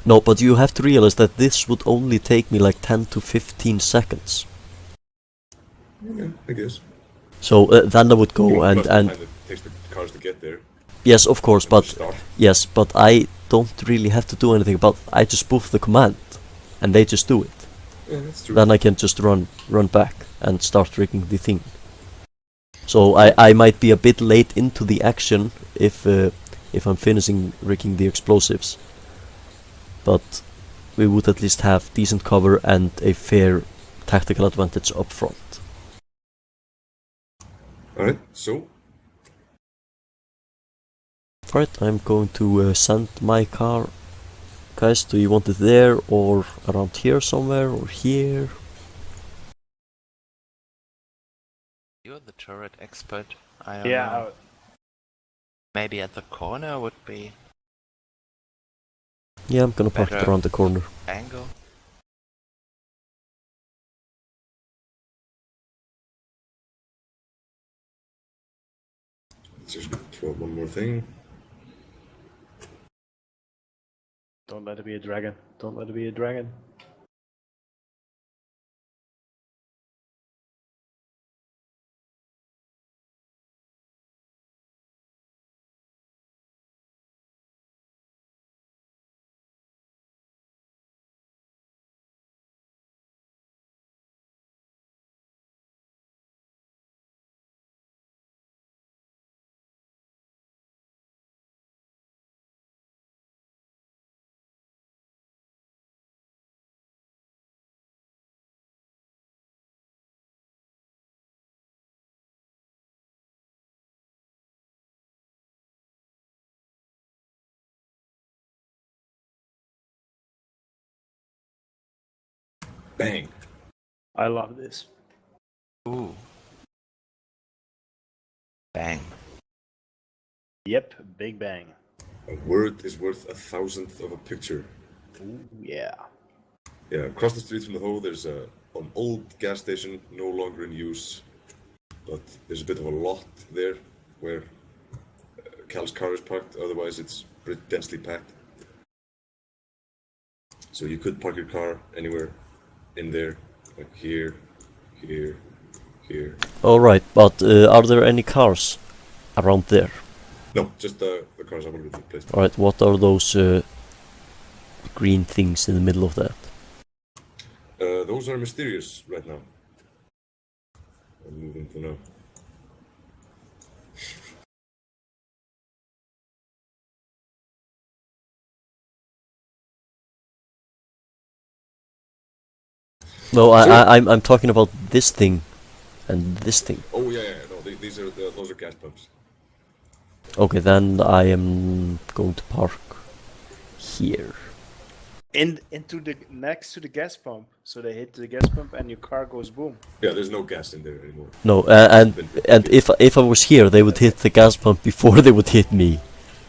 No, but you have to realize that this would only take me like 10 to 15 seconds. Yeah, I guess. So then I would go Plus the and time it takes the cars to get there. yes, of course, and but start. yes, but I don't really have to do anything about. I just spoof the command, and they just do it. Yeah, that's true. Then I can just run back and start rigging the thing. So I might be a bit late into the action if I'm finishing rigging the explosives, but we would at least have decent cover and a fair tactical advantage up front. Alright, so Alright, I'm going to send my car. Guys, do you want it there or around here somewhere or here? You're the turret expert. I don't Yeah, know. Maybe at the corner would be Yeah, I'm gonna park it Better. around the corner. angle. let's just throw out one more thing. don't let it be a dragon. Don't let it be a dragon. Bang. I love this. Ooh. Bang. Yep, big bang. A word is worth 1,000th of a picture. Ooh, yeah. Yeah, across the street from the hole, there's an old gas station, no longer in use. But there's a bit of a lot there where Cal's car is parked, otherwise it's pretty densely packed. So you could park your car anywhere in there, like here, here, here. Alright, but are there any cars around there? No, just the cars I've already placed. Alright, what are those green things in the middle of that? Those are mysterious right now. I'm moving for now. No, I'm talking about this thing and this thing. Oh yeah. No, these are those are gas pumps. Okay, then I am going to park here. Into the next to the gas pump, so they hit the gas pump and your car goes boom. Yeah, there's no gas in there anymore. No, and if I was here, they would hit the gas pump before they would hit me.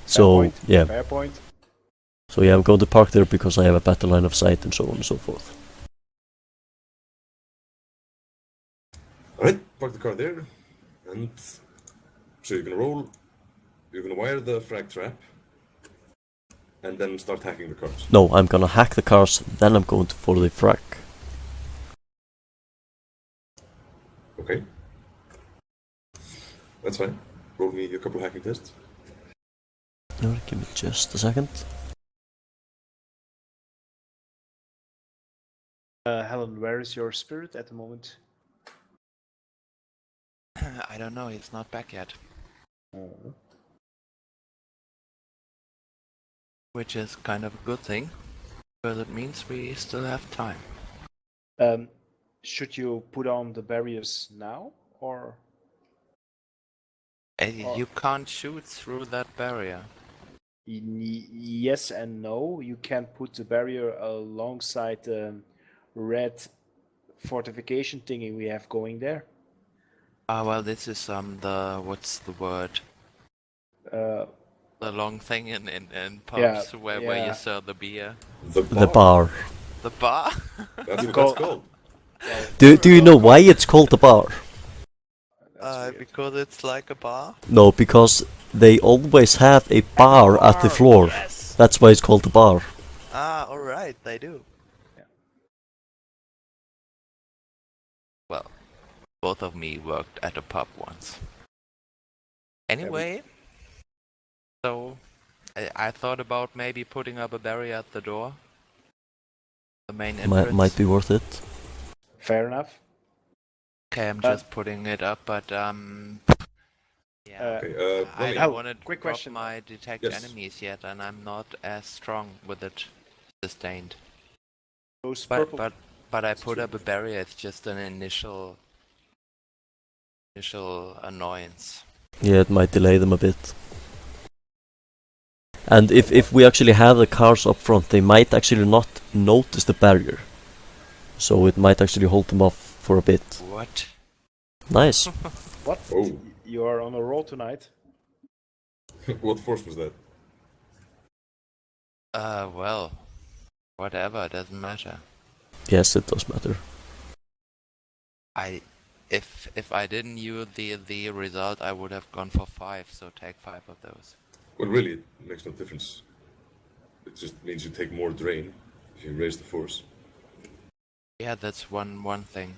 So yeah. Fair point. So yeah, I'm going to park there because I have a better line of sight and so on and so forth. Alright, park the car there, and so you're gonna roll, you're gonna wire the frag trap, and then start hacking the cars. No, I'm gonna hack the cars, then I'm going for the frack. Okay. That's fine. Roll me a couple hacking tests. Alright, give me just a second. Helen, where is your spirit at the moment? I don't know, he's not back yet. Oh. Which is kind of a good thing, because it means we still have time. Should you put on the barriers now, or? You can't shoot through that barrier. Yes and no. You can put the barrier alongside the red fortification thingy we have going there. Well, this is what's the word? The long thing in pubs where you sell the beer. The bar. The bar? That's what that's called. Do you know why it's called the bar? Because it's like a bar? No, because they always have a bar at the floor. Yes. That's why it's called the bar. Ah, alright, they do. Yeah. Well, both of me worked at a pub once. Anyway, so I thought about maybe putting up a barrier at the door. The main entrance. Might be worth it. Fair enough. Okay, I'm just putting it up, but yeah. Okay, I Ronnie, don't want to quick drop question. my detect Yes. enemies yet, and I'm not as strong with it sustained. Those But purple. but I put up a barrier. It's just an initial annoyance. Yeah, it might delay them a bit. And if we actually have the cars up front, they might actually not notice the barrier. So it might actually hold them off for a bit. What? Nice. What? Oh. You are on a roll tonight. what force was that? Well, whatever. Doesn't matter. Yes, it does matter. If I didn't use the result, I would have gone for 5. So take 5 of those. Well, really, it makes no difference. It just means you take more drain if you raise the force. Yeah, that's one thing.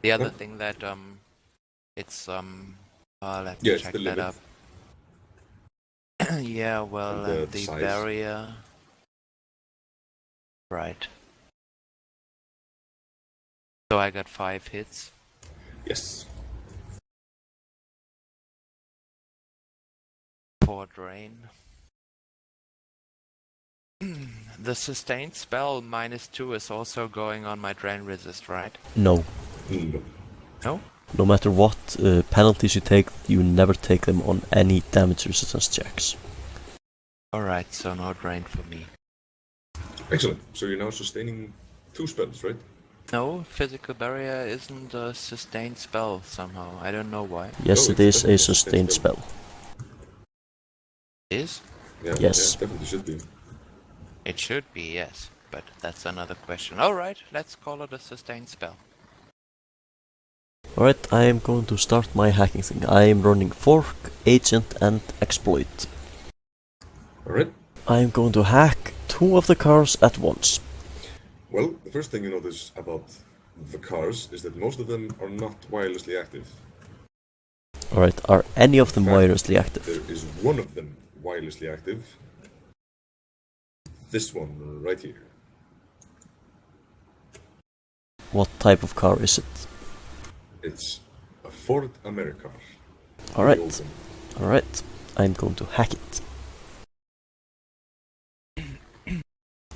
The other Oh. thing that it's let me Yeah, it's check the that limit. up. Yeah, well, And the the size. barrier. Right. So I got 5 hits. Yes. 4 drain. The sustained spell -2 is also going on my drain resist, right? No. No. No? No matter what penalties you take, you never take them on any damage resistance checks. Alright, so no drain for me. Excellent. So you're now sustaining 2 spells, right? No, physical barrier isn't a sustained spell somehow. I don't know why. Yes, No, it it's is a definitely sustained spell. Is? Yeah, Yes. yeah, definitely should be. It should be, yes. But that's another question. Alright, let's call it a sustained spell. Alright, I am going to start my hacking thing. I am running Fork, Agent and Exploit. Alright. I am going to hack 2 of the cars at once. Well, the first thing you notice about the cars is that most of them are not wirelessly active. Alright, are any of them In fact, wirelessly active? There is one of them wirelessly active. This one right here. What type of car is it? It's a Ford America. Alright, The old one. alright. I'm going to hack it.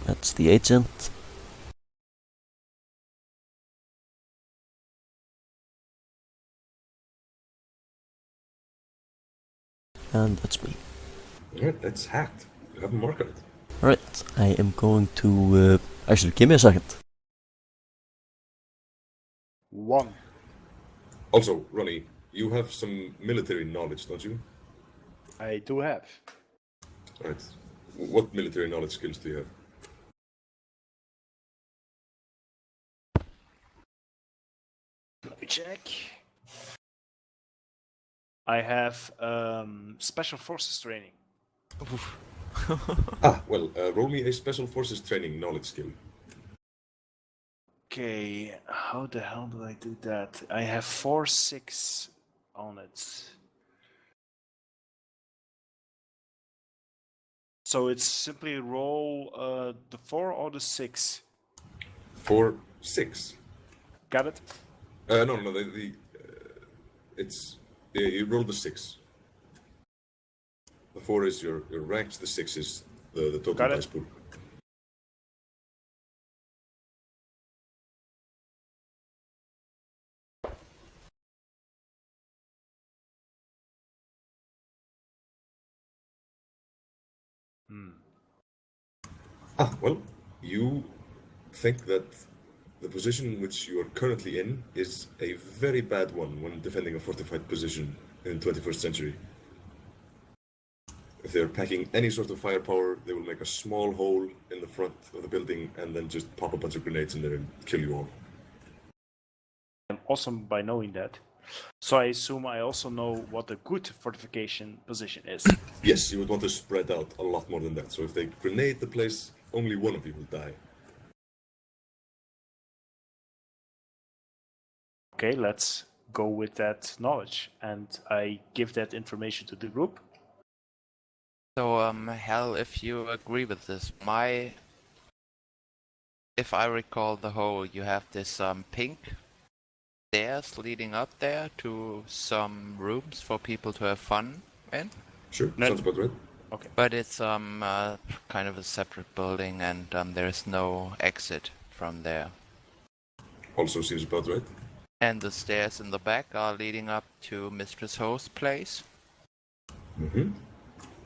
That's the agent. And that's me. Alright, that's hacked. You have a mark on it. Alright, I am going to... actually, give me a second. 1. Also, Ronnie, you have some military knowledge, don't you? I do have. Right. What military knowledge skills do you have? Let me check. I have special forces training. Well, roll me a special forces training knowledge skill. Okay, how the hell do I do that? I have 4/6 on it. So it's simply roll the 4 or the 6. 4, 6. Got it? No, it's you roll the 6. The 4 is your ranks. The 6 is the total Got it. dice pool. Well, you think that the position which you are currently in is a very bad one when defending a fortified position in the 21st century. If they're packing any sort of firepower, they will make a small hole in the front of the building and then just pop a bunch of grenades in there and kill you all. I'm awesome by knowing that. So I assume I also know what a good fortification position is. Yes, you would want to spread out a lot more than that. So if they grenade the place, only one of you will die. Okay, let's go with that knowledge, and I give that information to the group. So, Hal, if you agree with this, if I recall the whole, you have this pink stairs leading up there to some rooms for people to have fun in. Sure, No. sounds about right. Okay. But it's kind of a separate building, and there's no exit from there. Also seems about right. And the stairs in the back are leading up to Mistress Ho's place. Mm-hmm.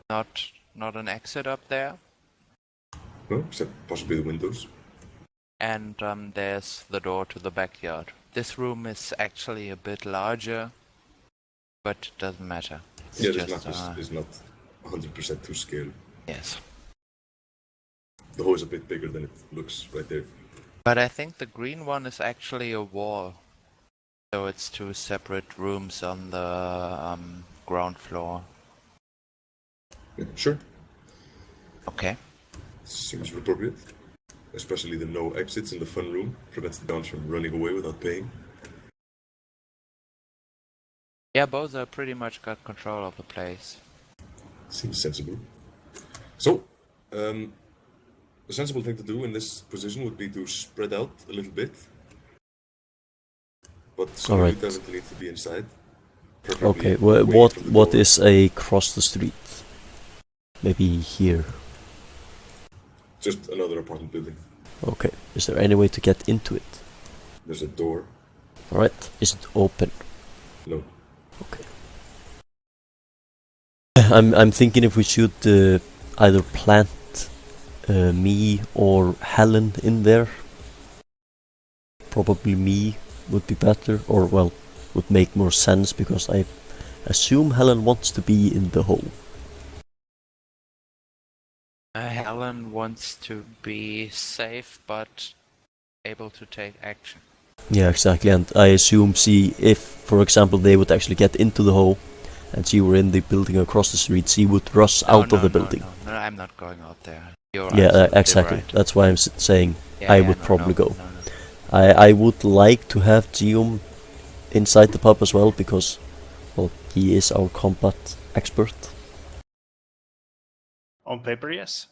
Not an exit up there. No, except possibly the windows. And there's the door to the backyard. This room is actually a bit larger, but it doesn't matter. It's Yeah, this just, map is not 100% to scale. Yes. The hole is a bit bigger than it looks right there. But I think the green one is actually a wall. So it's 2 separate rooms on the ground floor. Yeah, sure, Okay. seems appropriate. Especially the no exits in the fun room prevents the guns from running away without paying. Yeah, both are pretty much got control of the place. Seems sensible. So, the sensible thing to do in this position would be to spread out a little bit. But some of you definitely need to be inside. Okay, away what from the what door. is across the street? Maybe here. Just another apartment building. Okay, is there any way to get into it? There's a door. Alright, is it open? No. Okay. I'm thinking if we should either plant me or Helen in there. probably me would be better, or well, would make more sense because I assume Helen wants to be in the hole. Helen wants to be safe but able to take action. Yeah, exactly, and I assume if, for example, they would actually get into the hole and she were in the building across the street, she would rush out of the building. No, I'm not going out there. You're Yeah, absolutely exactly. right. That's why I'm saying Yeah, I yeah, would no, probably no, go. no, no. I would like to have Gioom inside the pub as well because, well, he is our combat expert. On paper, yes.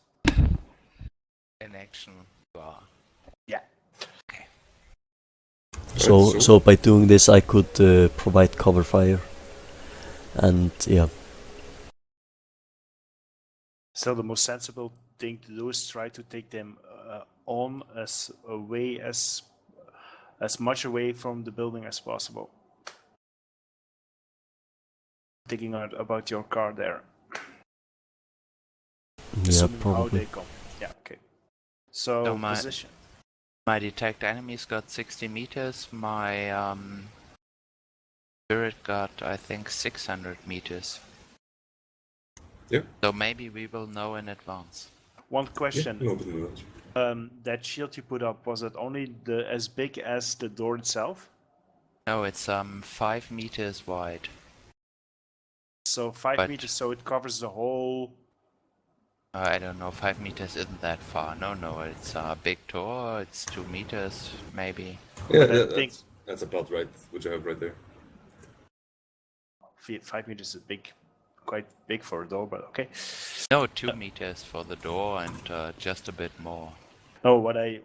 In action, you are. Yeah. Okay. So by doing this, I could provide cover fire, and yeah. Still, the most sensible thing to do is try to take them on as much away from the building as possible. Thinking about your car there. Yeah, Assuming how probably. they come. Yeah, okay. So position. My detect enemies got 60 meters. My spirit got, I think, 600 meters. Yeah. So maybe we will know in advance. One question. Yeah, no, but no, that's- That shield you put up, was it only as big as the door itself? No, it's 5 meters wide. So 5 meters, so it covers the whole. I don't know, 5 meters isn't that far. No, it's a big door. It's 2 meters, maybe. Yeah, But I think that's about right, which I have right there. 5 meters is quite big for a door, but okay. No, 2 meters for the door and just a bit more. No, what I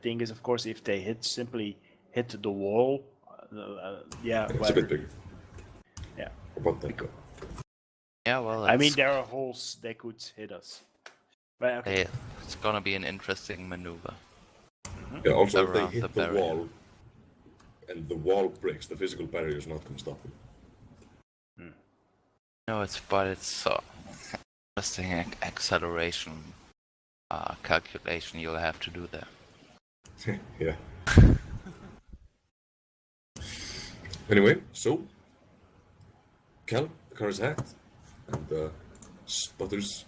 think is, of course, if they simply hit the wall, yeah. It's a bit bigger. Yeah. About that. Though. Yeah, well, I mean, there are holes they could hit us. But okay. It's gonna be an interesting maneuver. Yeah, also if Around they hit the the barrier. wall and the wall breaks, the physical barrier is not going to stop them. No, it's interesting acceleration calculation you'll have to do there. Yeah. Anyway, so Cal, the car is hacked, and sputters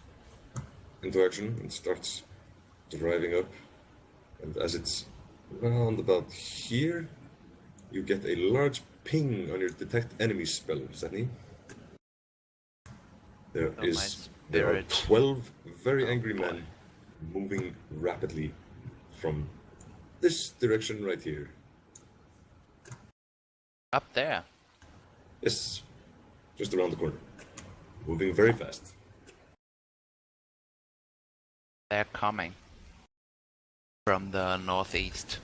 into action and starts driving up. And as it's around about here, you get a large ping on your detect enemy spell, Zatni. There are 12 very angry men moving rapidly from this direction right here. Up there. Yes, just around the corner. Moving very fast. They're coming from the northeast.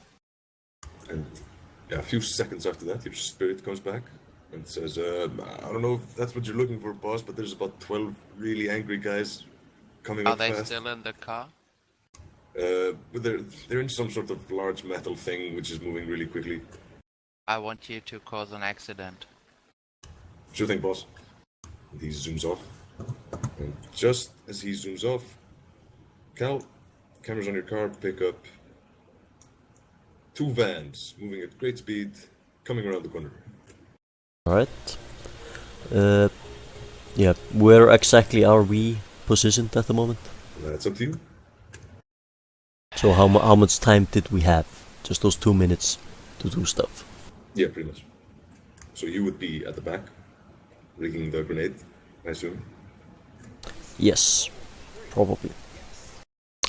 And yeah, a few seconds after that, your spirit comes back and says, I don't know if that's what you're looking for, boss, but there's about 12 really angry guys coming Are up they fast. still in the car? But they're in some sort of large metal thing which is moving really quickly. I want you to cause an accident. Sure thing, boss. And he zooms off. And just as he zooms off, Cal, cameras on your car pick up 2 vans moving at great speed, coming around the corner. Alright. Yeah, where exactly are we positioned at the moment? That's up to you. So how much time did we have? Just those 2 minutes to do stuff. Yeah, pretty much. So you would be at the back, rigging the grenade, I assume? Yes, probably.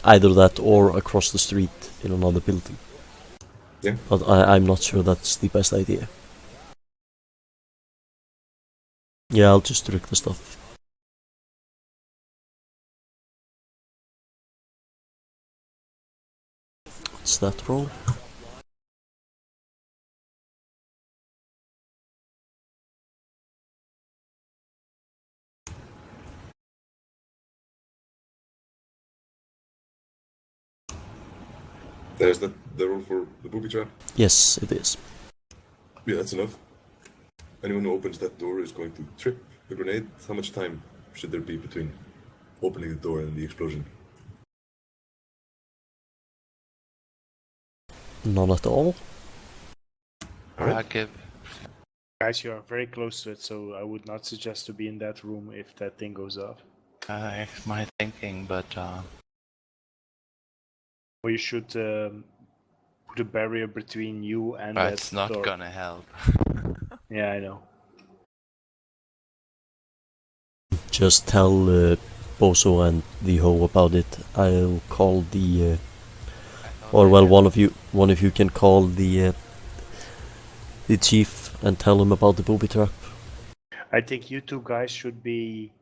Either that or across the street in another building. Yeah. But I'm not sure that's the best idea. Yeah, I'll just rig the stuff. What's that roll? There's the roll for the booby trap. Yes, it is. Yeah, that's enough. Anyone who opens that door is going to trip the grenade. How much time should there be between opening the door and the explosion? None at all. Alright. give. Guys, you are very close to it, so I would not suggest to be in that room if that thing goes off. My thinking, but Or you should put a barrier between you and that it's not door. gonna help. Yeah, I know. Just tell Boso and the Ho about it. I'll call the or well, one of you can call the chief and tell him about the booby trap. I think you two guys should be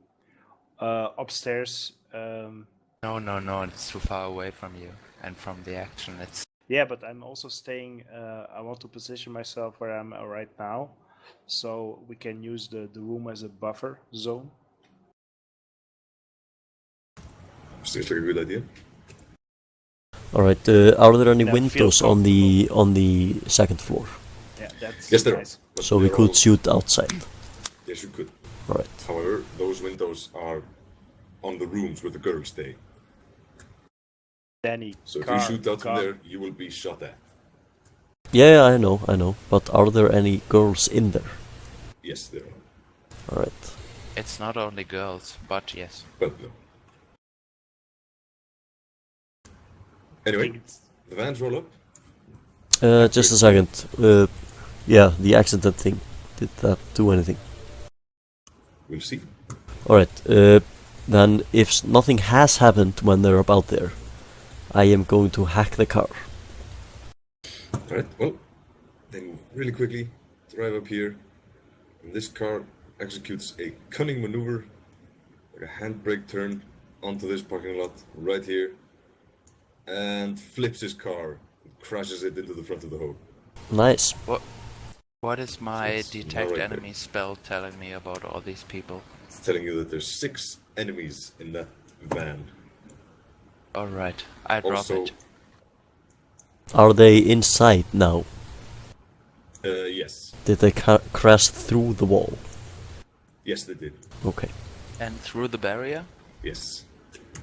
upstairs. No, it's too far away from you and from the action. It's Yeah, but I'm also staying. I want to position myself where I'm right now, so we can use the room as a buffer zone. Seems like a good idea. All right. Are there any That windows feels on the second floor? Yeah, that's Yes, there are. nice. But So we they're could all- shoot outside. Yes, you could. All right. However, those windows are on the rooms where the girls stay. Danny, So if car, you shoot out from gun. there, you will be shot at. Yeah, I know. But are there any girls in there? Yes, there are. All right. it's not only girls, but yes. But no. I Anyway, think it's- the vans roll up. Just a second. Yeah, the accident thing. Did that do anything? We'll see. All right. Then if nothing has happened when they're about there, I am going to hack the car. Alright, well, they move really quickly, drive up here, and this car executes a cunning maneuver, like a handbrake turn onto this parking lot right here, and flips his car, and crashes it into the front of the hole. Nice. What is my It's not detect right there. enemy spell telling me about all these people? It's telling you that there's 6 enemies in that van. Alright, I drop Also, it. Are they inside now? yes. Did they crash through the wall? Yes, they did. Okay. And through the barrier? Yes.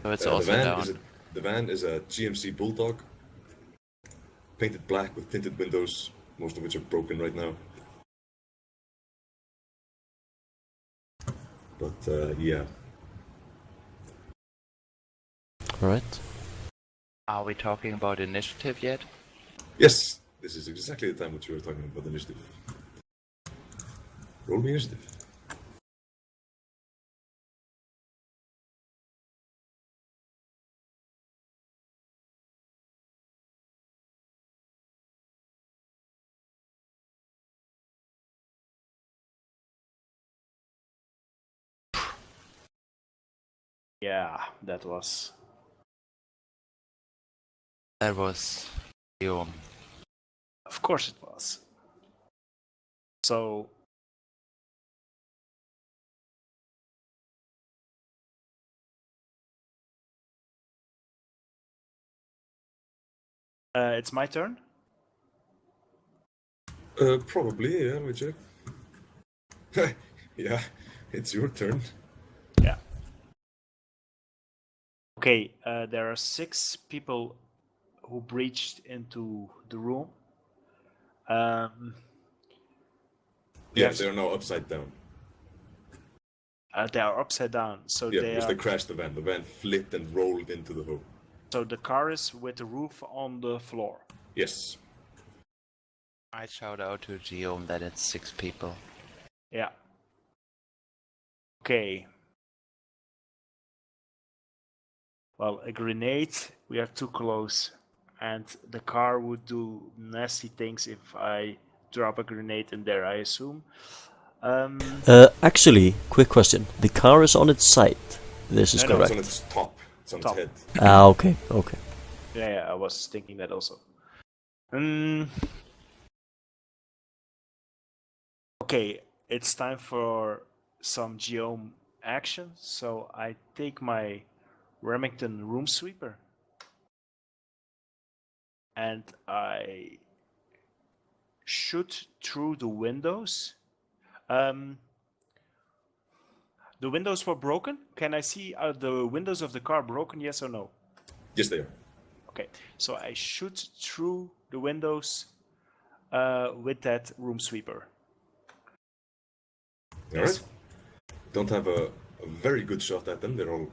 So it's The also van down. the van is a GMC Bulldog, painted black with tinted windows, most of which are broken right now. But yeah, All right. Are we talking about initiative yet? yes, this is exactly the time that you were talking about initiative. Roll me initiative. yeah, that was. That was Gioom. Of course, it was. So. It's my turn. Probably, yeah, let me check. Yeah, it's your turn. Yeah. Okay, there are 6 people who breached into the room. Yeah, Yes. they're now upside down. They are upside down, so Yeah, they because are. they crashed the van. The van flipped and rolled into the hole. So the car is with the roof on the floor. Yes. I shout out to Gioom that it's 6 people. Yeah. Okay. Well, a grenade, we are too close. And the car would do nasty things if I drop a grenade in there, I assume. Actually, quick question. The car is on its side. This is No, No, it's correct. on its top. It's on Top. its head. Ah, okay. Yeah, I was thinking that also. Okay, it's time for some Gioom action. So I take my Remington room sweeper and I shoot through the windows. The windows were broken. Can I see are the windows of the car broken? Yes or no? Yes, they are. Okay, so I shoot through the windows with that room sweeper. All right. Don't have a very good shot at them. They're all.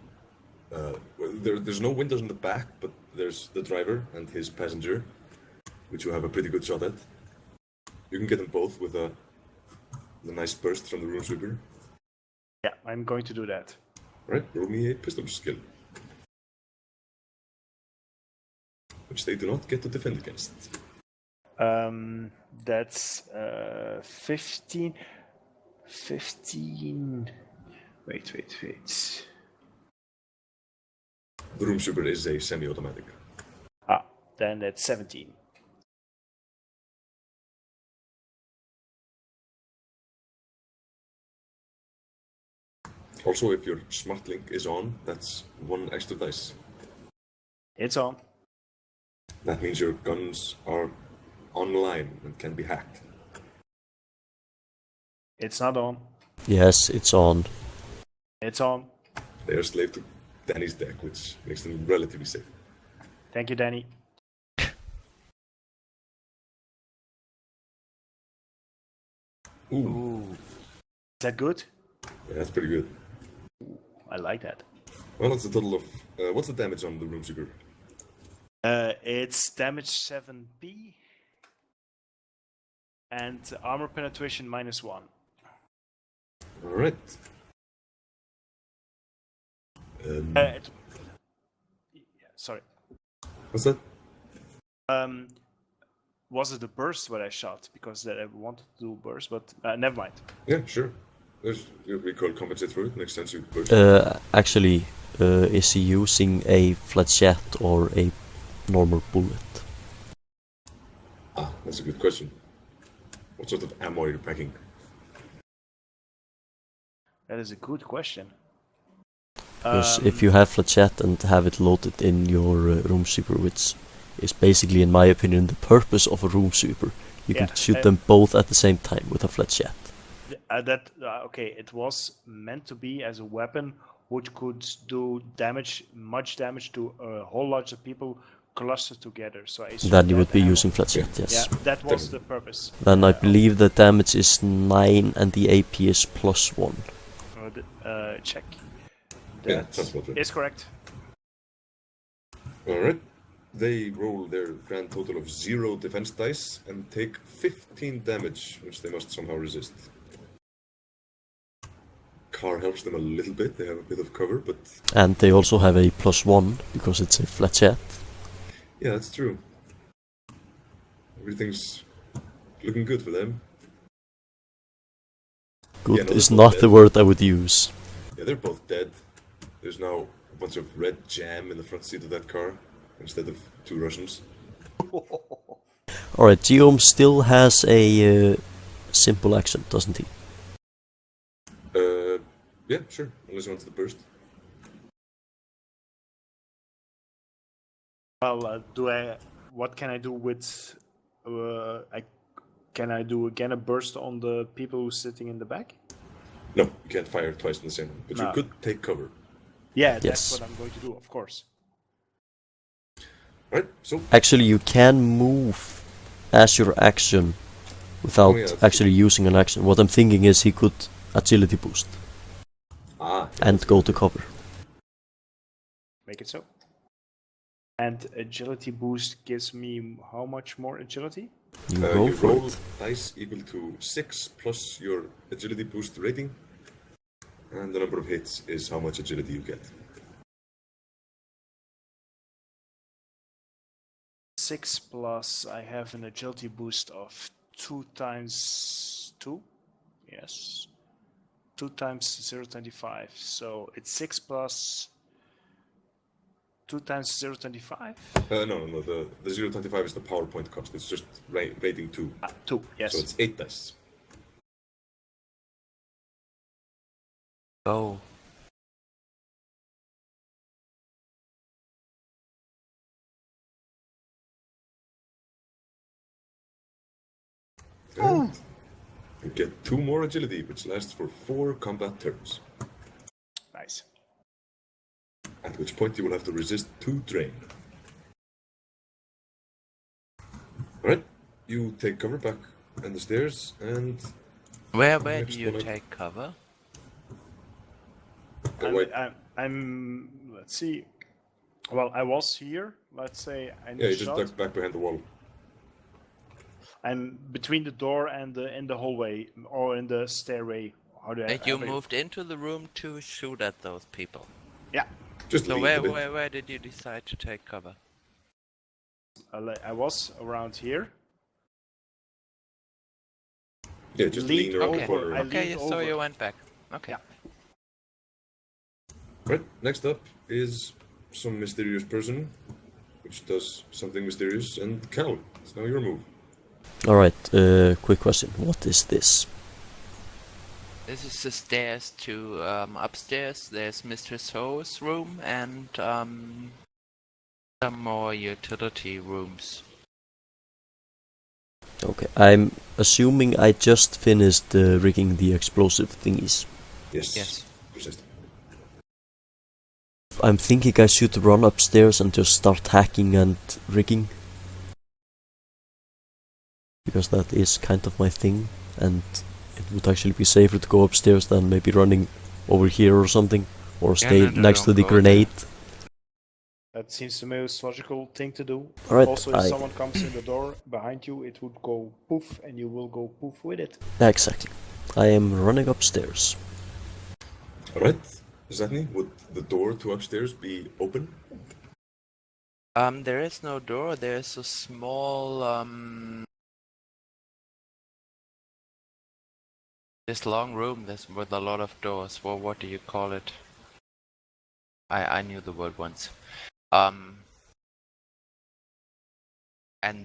There's no windows in the back, but there's the driver and his passenger, which you have a pretty good shot at. You can get them both with the nice burst from the room sweeper. Yeah, I'm going to do that. Right, roll me a pistol skill, which they do not get to defend against. That's 15. 15. Wait. The room sweeper is a semi-automatic. Then that's 17. Also, if your smart link is on, that's 1 extra dice. It's on. That means your guns are online and can be hacked. It's not on. Yes, it's on. It's on. They are slave to Dani's deck, which makes them relatively safe. Thank you, Dani. Ooh. Is that good? Yeah, that's pretty good. I like that. Well, that's a total of... what's the damage on the room sweeper? It's damage 7p and armor penetration -1. Alright. Sorry. What's that? Was it a burst what I shot? Because I wanted to do burst, but never mind. Yeah, sure. There's your recoil compensate for it. Makes sense. You burst. Actually, is he using a flechette or a normal bullet? That's a good question. What sort of ammo are you packing? That is a good question. Because if you have flechette and have it loaded in your room sweeper, which is basically, in my opinion, the purpose of a room sweeper, you can shoot them both at the same time with a flechette. Okay, it was meant to be as a weapon which could do much damage to a whole lot of people clustered together. So then you would be using flechette, yes. Yeah, that was the purpose. Then I believe the damage is 9 and the AP is +1. Check. Yeah, that's what it is correct. Alright. They roll their grand total of 0 defense dice and take 15 damage, which they must somehow resist. Car helps them a little bit, they have a bit of cover, but... And they also have a +1, because it's a flechette. Yeah, that's true. Everything's looking good for them. Good is not the word I would use. Yeah, they're both dead. There's now a bunch of red jam in the front seat of that car, instead of 2 Russians. Alright, Gioom still has a simple action, doesn't he? Yeah, sure, unless he wants to burst. Well, what can I do with... can I do again a burst on the people who's sitting in the back? No, you can't fire twice in the same one, but you could take cover. Yeah, that's what I'm going to do, of course. Right, so... Actually, you can move as your action without actually using an action. What I'm thinking is he could agility boost. And go to cover. Make it so. And agility boost gives me how much more agility? You roll dice equal to 6 plus your agility boost rating. And the number of hits is how much agility you get. 6 plus, I have an agility boost of 2 times 2. Yes. 2 times 0.25. So it's 6 plus 2 times 0.25? No. The 0.25 is the PowerPoint cost. It's just rating 2. 2, yes. So it's 8 dice. Oh. And you get 2 more agility, which lasts for 4 combat turns. Nice. At which point you will have to resist 2 drain. You take cover back on the stairs, and Where next do you one up. take cover? Wait. I'm. Let's see. Well, I was here. Let's say in Yeah, the you just shot. duck back behind the wall. I'm between the door and in the hallway or in the stairway. How do I? You moved into the room to shoot at those people. Yeah. Just So lean a bit. where did you decide to take cover? I was around here. Yeah, just Lean lean around the Okay, corner. okay, leaned so over. you went back. Okay. Yeah. Right, next up is some mysterious person, which does something mysterious, and Cal, it's now your move. Alright, quick question. What is this? This is the stairs to upstairs. There's Mistress Ho's room and some more utility rooms. Okay, I'm assuming I just finished rigging the explosive thingies. Yes. Yes. Precisely. I'm thinking I should run upstairs and just start hacking and rigging. Because that is kind of my thing, and it would actually be safer to go upstairs than maybe running over here or something, or stay no, next to don't the go there. grenade. That seems to me a logical thing to do. Alright, Also, if someone comes in the door behind you, it would go poof, and you will go poof with it. Exactly. I am running upstairs. Alright, Zatni, would the door to upstairs be open? There is no door. There's a small this long room. This with a lot of doors. Well, what do you call it? I knew the word once. And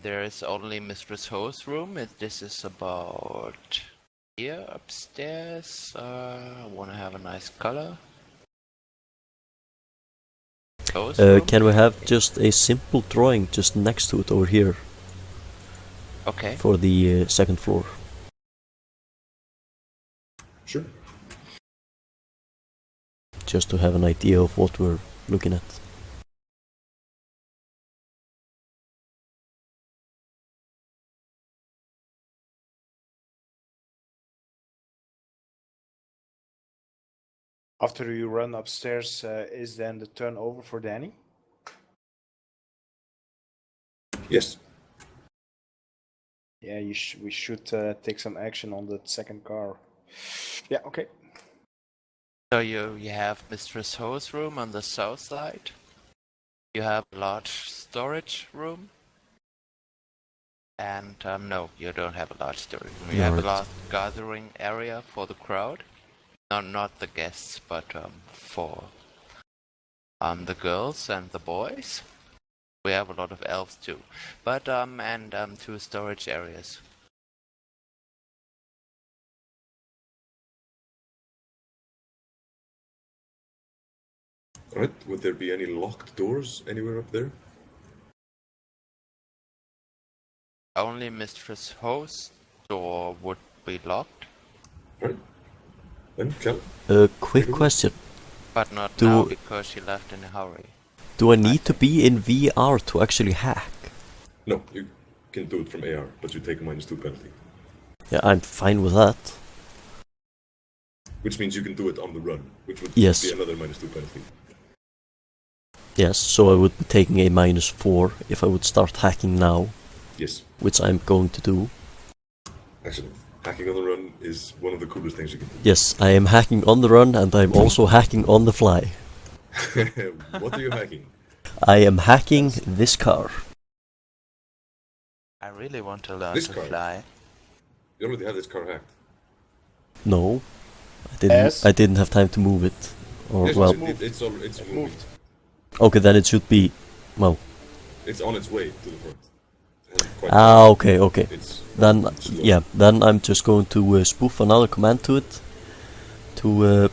there is only Mistress Ho's room. This is about here upstairs. I wanna have a nice color. Ho's room? Can we have just a simple drawing just next to it over here Okay. for the second floor? Sure. Just to have an idea of what we're looking at. After you run upstairs, is then the turn over for Dani? Yes. Yeah, we should take some action on the second car. Yeah, okay. So you have Mistress Ho's room on the south side. You have a large storage room. And no, you don't have a large storage room. You have a Alright. large gathering area for the crowd. Not the guests, but for the girls and the boys. We have a lot of elves too. But and two storage areas. Alright, would there be any locked doors anywhere up there? Only Mistress Ho's door would be locked, Alright. Then, Cal, Quick question. but not Do- now because she left in a hurry. Do I need to be in VR to actually hack? no, you can do it from AR, but you take a -2 penalty. Yeah, I'm fine with that. Which means you can do it on the run, which would Yes. be another -2 penalty. Yes, so I would be taking a -4 if I would start hacking now, Yes. which I'm going to do. Excellent. Hacking on the run is one of the coolest things you can Yes, I am hacking on the run and I'm also hacking on the fly. do. What are you hacking? I am hacking this car. I really want to learn This to car? fly. You already have this car hacked. No, I didn't have time to move it. Or Yes, well, it's moving. moved. okay, then it should be, well, It's on its way to the front. It hasn't quite okay. It's Then, slow. yeah, then I'm just going to spoof another command to it to,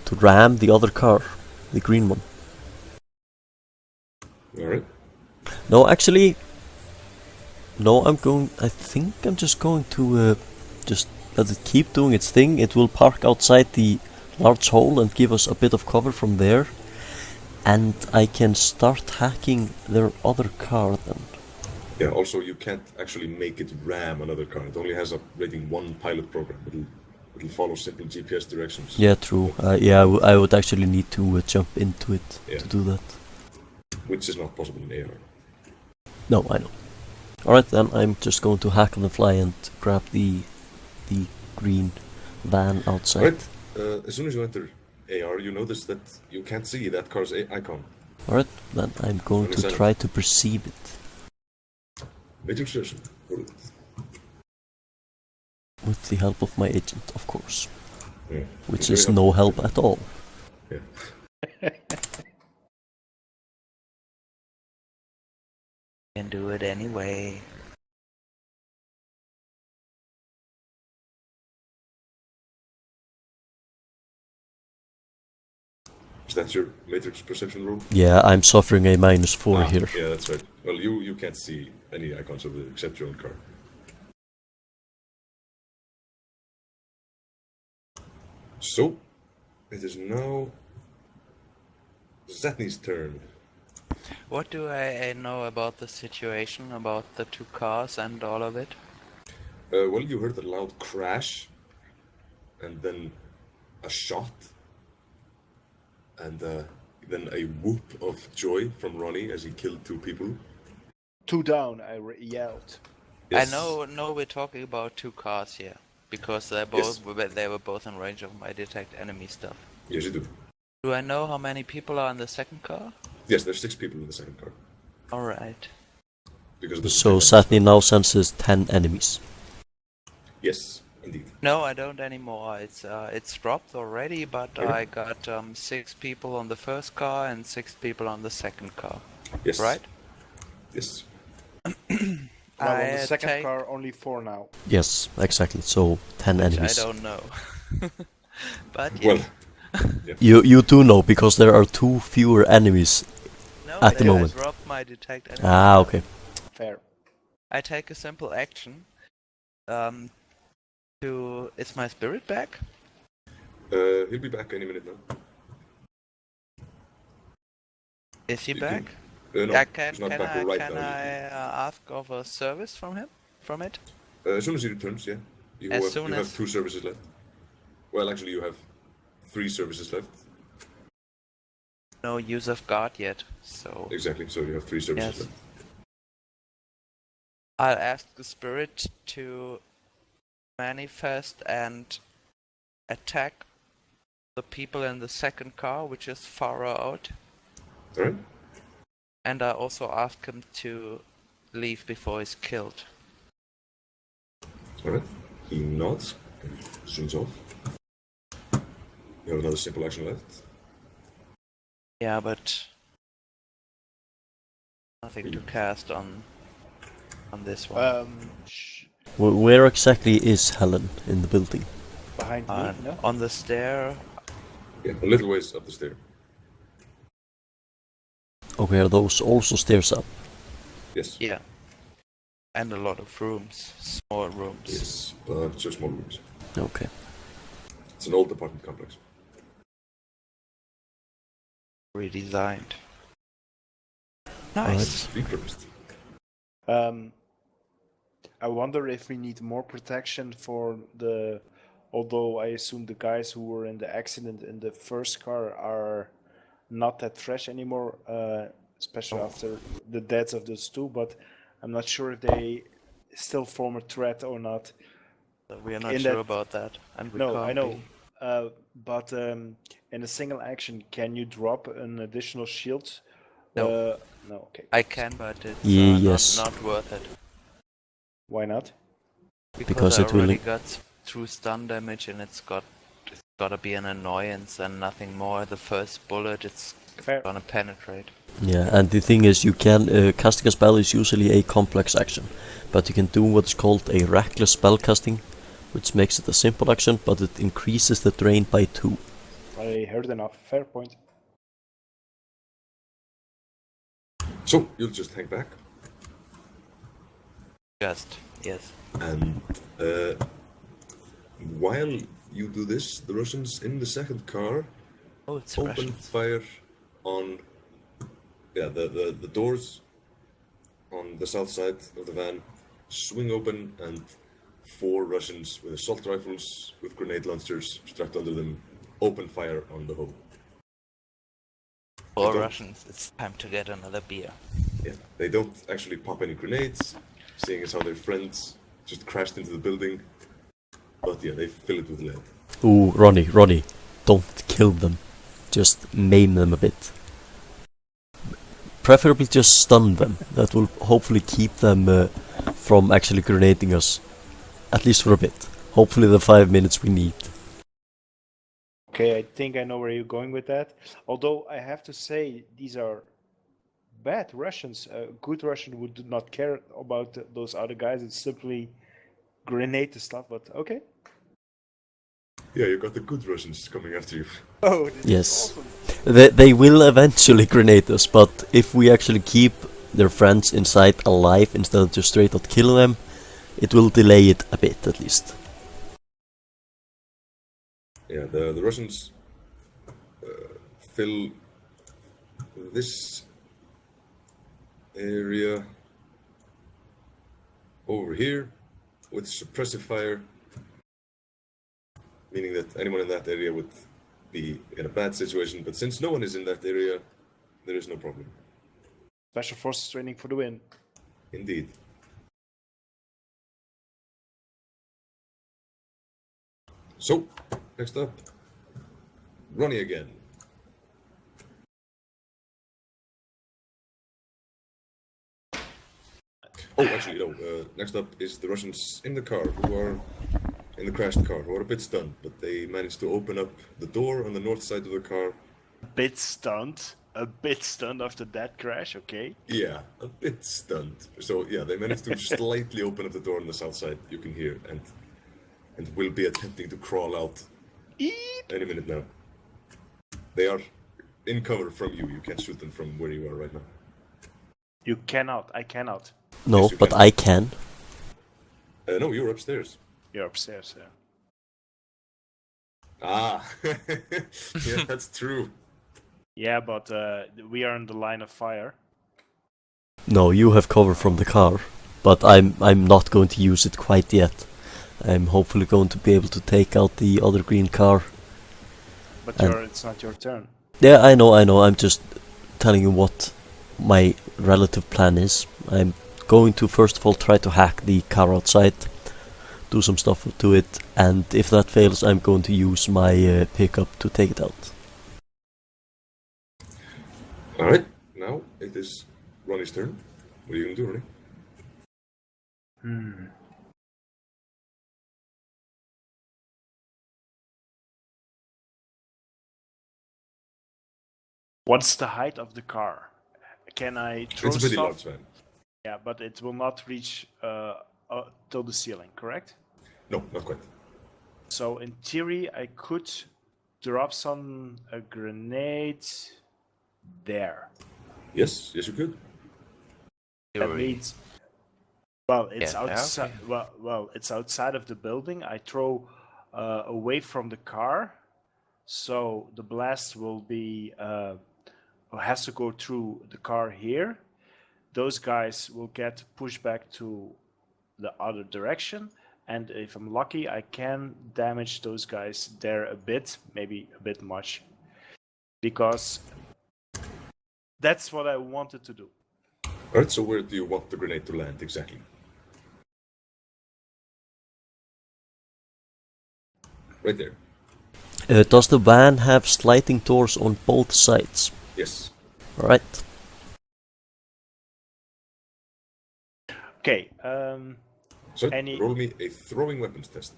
to ram the other car, the green one. Alright. No, actually, no, I think I'm just going to just let it keep doing its thing. It will park outside the large hole and give us a bit of cover from there. And I can start hacking their other car then. Yeah, also you can't actually make it ram another car. It only has a rating 1 pilot program. It'll follow simple GPS directions. Yeah, true. Yeah, I would actually need to jump into it to do that. Which is not possible in AR. No, I know. Alright, then I'm just going to hack on the fly and grab the green van outside. Right. As soon as you enter AR, you notice that you can't see that car's icon. Alright, then I'm going to try to perceive it. Matrix version. With the help of my agent, of course. Yeah. Which is no help at all. Yeah. Can do it anyway. Is that your matrix perception roll? Yeah, I'm suffering a -4 here. Yeah, that's right. Well, you can't see any icons of it except your own car. So, it is now Zatni's turn. What do I know about the situation, about the 2 cars and all of it? Well, you heard a loud crash, and then a shot, and then a whoop of joy from Ronnie as he killed 2 people. 2 down, I yelled. Yes. I know we're talking about 2 cars here, because they were both in range of my detect enemy stuff. Yes, you do. Do I know how many people are in the second car? Yes, there's 6 people in the second car. Alright. Because of the So Zatni now senses 10 enemies. Yes, indeed. No, I don't anymore. It's dropped already, but Okay. I got 6 people on the first car and 6 people on the second car. Yes. Right? Yes. Well, on the second take- car, only 4 now. Yes, exactly. So 10 Which enemies. I don't know. But yeah. Well, You do know because there are 2 fewer enemies. No, at the I moment. dropped my detect enemy. Ah, okay. Fair. I take a simple action. Is my spirit back? he'll be back any minute now. Is he You back? No, Can he's not I back right now. ask of a service from it? As soon as he returns, yeah. You have 2 services left. Well, actually, you have 3 services left. No use of guard yet, so Exactly, so you have 3 services Yes. left. I'll ask the spirit to manifest and attack the people in the second car, which is far out. Alright? And I also ask him to leave before he's killed. Alright. He nods and zooms off. You have another simple action left. Yeah, but nothing to cast on this one. Where exactly is Helen in the building? Behind me, no? On the stair. Yeah, a little ways up the stair. Okay, are those also stairs up? Yes. Yeah. And a lot of rooms, small rooms. Yes, but just small rooms. Okay. It's an old apartment complex. Redesigned. Nice. Repurposed. I wonder if we need more protection for the... Although I assume the guys who were in the accident in the first car are not that fresh anymore, especially after the deaths of those 2, but I'm not sure if they still form a threat or not. We are not In sure that- about that. And we No, can't I know. be. But in a single action, can you drop an additional shield? No. No, okay. I can, but it's Yes. not worth it. Why not? Because I it will- already got through stun damage, and it's gotta be an annoyance and nothing more. The first bullet, it's Fair. gonna penetrate. Yeah, and the thing is, you can casting a spell is usually a complex action, but you can do what's called a reckless spell casting, which makes it a simple action, but it increases the drain by 2. I heard enough. Fair point. So, you'll just hang back. Yes. And while you do this, the Russians in the second car Oh, it's open Russian. fire on the doors on the south side of the van swing open, and 4 Russians with assault rifles with grenade launchers strapped under them open fire on the hoe. For don't- Russians, it's time to get another beer. Yeah, they don't actually pop any grenades, seeing as how their friends just crashed into the building. But yeah, they fill it with lead. Ooh, Ronnie, don't kill them. Just maim them a bit. Preferably just stun them. That will hopefully keep them from actually grenading us. At least for a bit. Hopefully the 5 minutes we need. Okay, I think I know where you're going with that. Although I have to say, these are bad Russians. A good Russian would not care about those other guys. It's simply grenade the stuff, but okay. Yeah, you got the good Russians coming after you. Oh, this Yes. is awesome. They will eventually grenade us, but if we actually keep their friends inside alive instead of just straight out killing them, it will delay it a bit at least. Yeah, the Russians fill this area over here with suppressive fire, meaning that anyone in that area would be in a bad situation, but since no one is in that area, there is no problem. Special forces training for the win. Indeed. So, next up, Ronni again. Oh, actually, no. Next up is the Russians in the car, who are in the crashed car, who are a bit stunned, but they managed to open up the door on the north side of the car. A bit stunned after that crash, okay. Yeah, a bit stunned. So yeah, they managed to slightly open up the door on the south side. You can hear, and will be attempting to crawl out any minute now. They are in cover from you. You can't shoot them from where you are right now. You cannot, I cannot. No, Yes, you but can. I can. No, you're upstairs. You're upstairs, yeah. Ah, yeah, that's true. Yeah, but we are in the line of fire. No, you have cover from the car, but I'm not going to use it quite yet. I'm hopefully going to be able to take out the other green car. But And- it's not your turn. Yeah, I know. I'm just telling you what my relative plan is. I'm going to first of all try to hack the car outside, do some stuff to it, and if that fails, I'm going to use my pickup to take it out. All right, now it is Ronnie's turn. What are you gonna do, Ronnie? What's the height of the car? Can I throw It's a pretty stuff? large van. Yeah, but it will not reach till the ceiling, correct? No, not quite. So in theory, I could drop a grenade there. Yes, you could. That Theory. means, well, it's Yeah, outside. okay. Well, it's outside of the building. I throw away from the car, so the blast will be has to go through the car here. Those guys will get pushed back to the other direction, and if I'm lucky, I can damage those guys there a bit, maybe a bit much, because that's what I wanted to do. All right, so where do you want the grenade to land exactly? Right there. Does the van have sliding doors on both sides? Yes. Alright. Okay, So Any- roll me a throwing weapons test.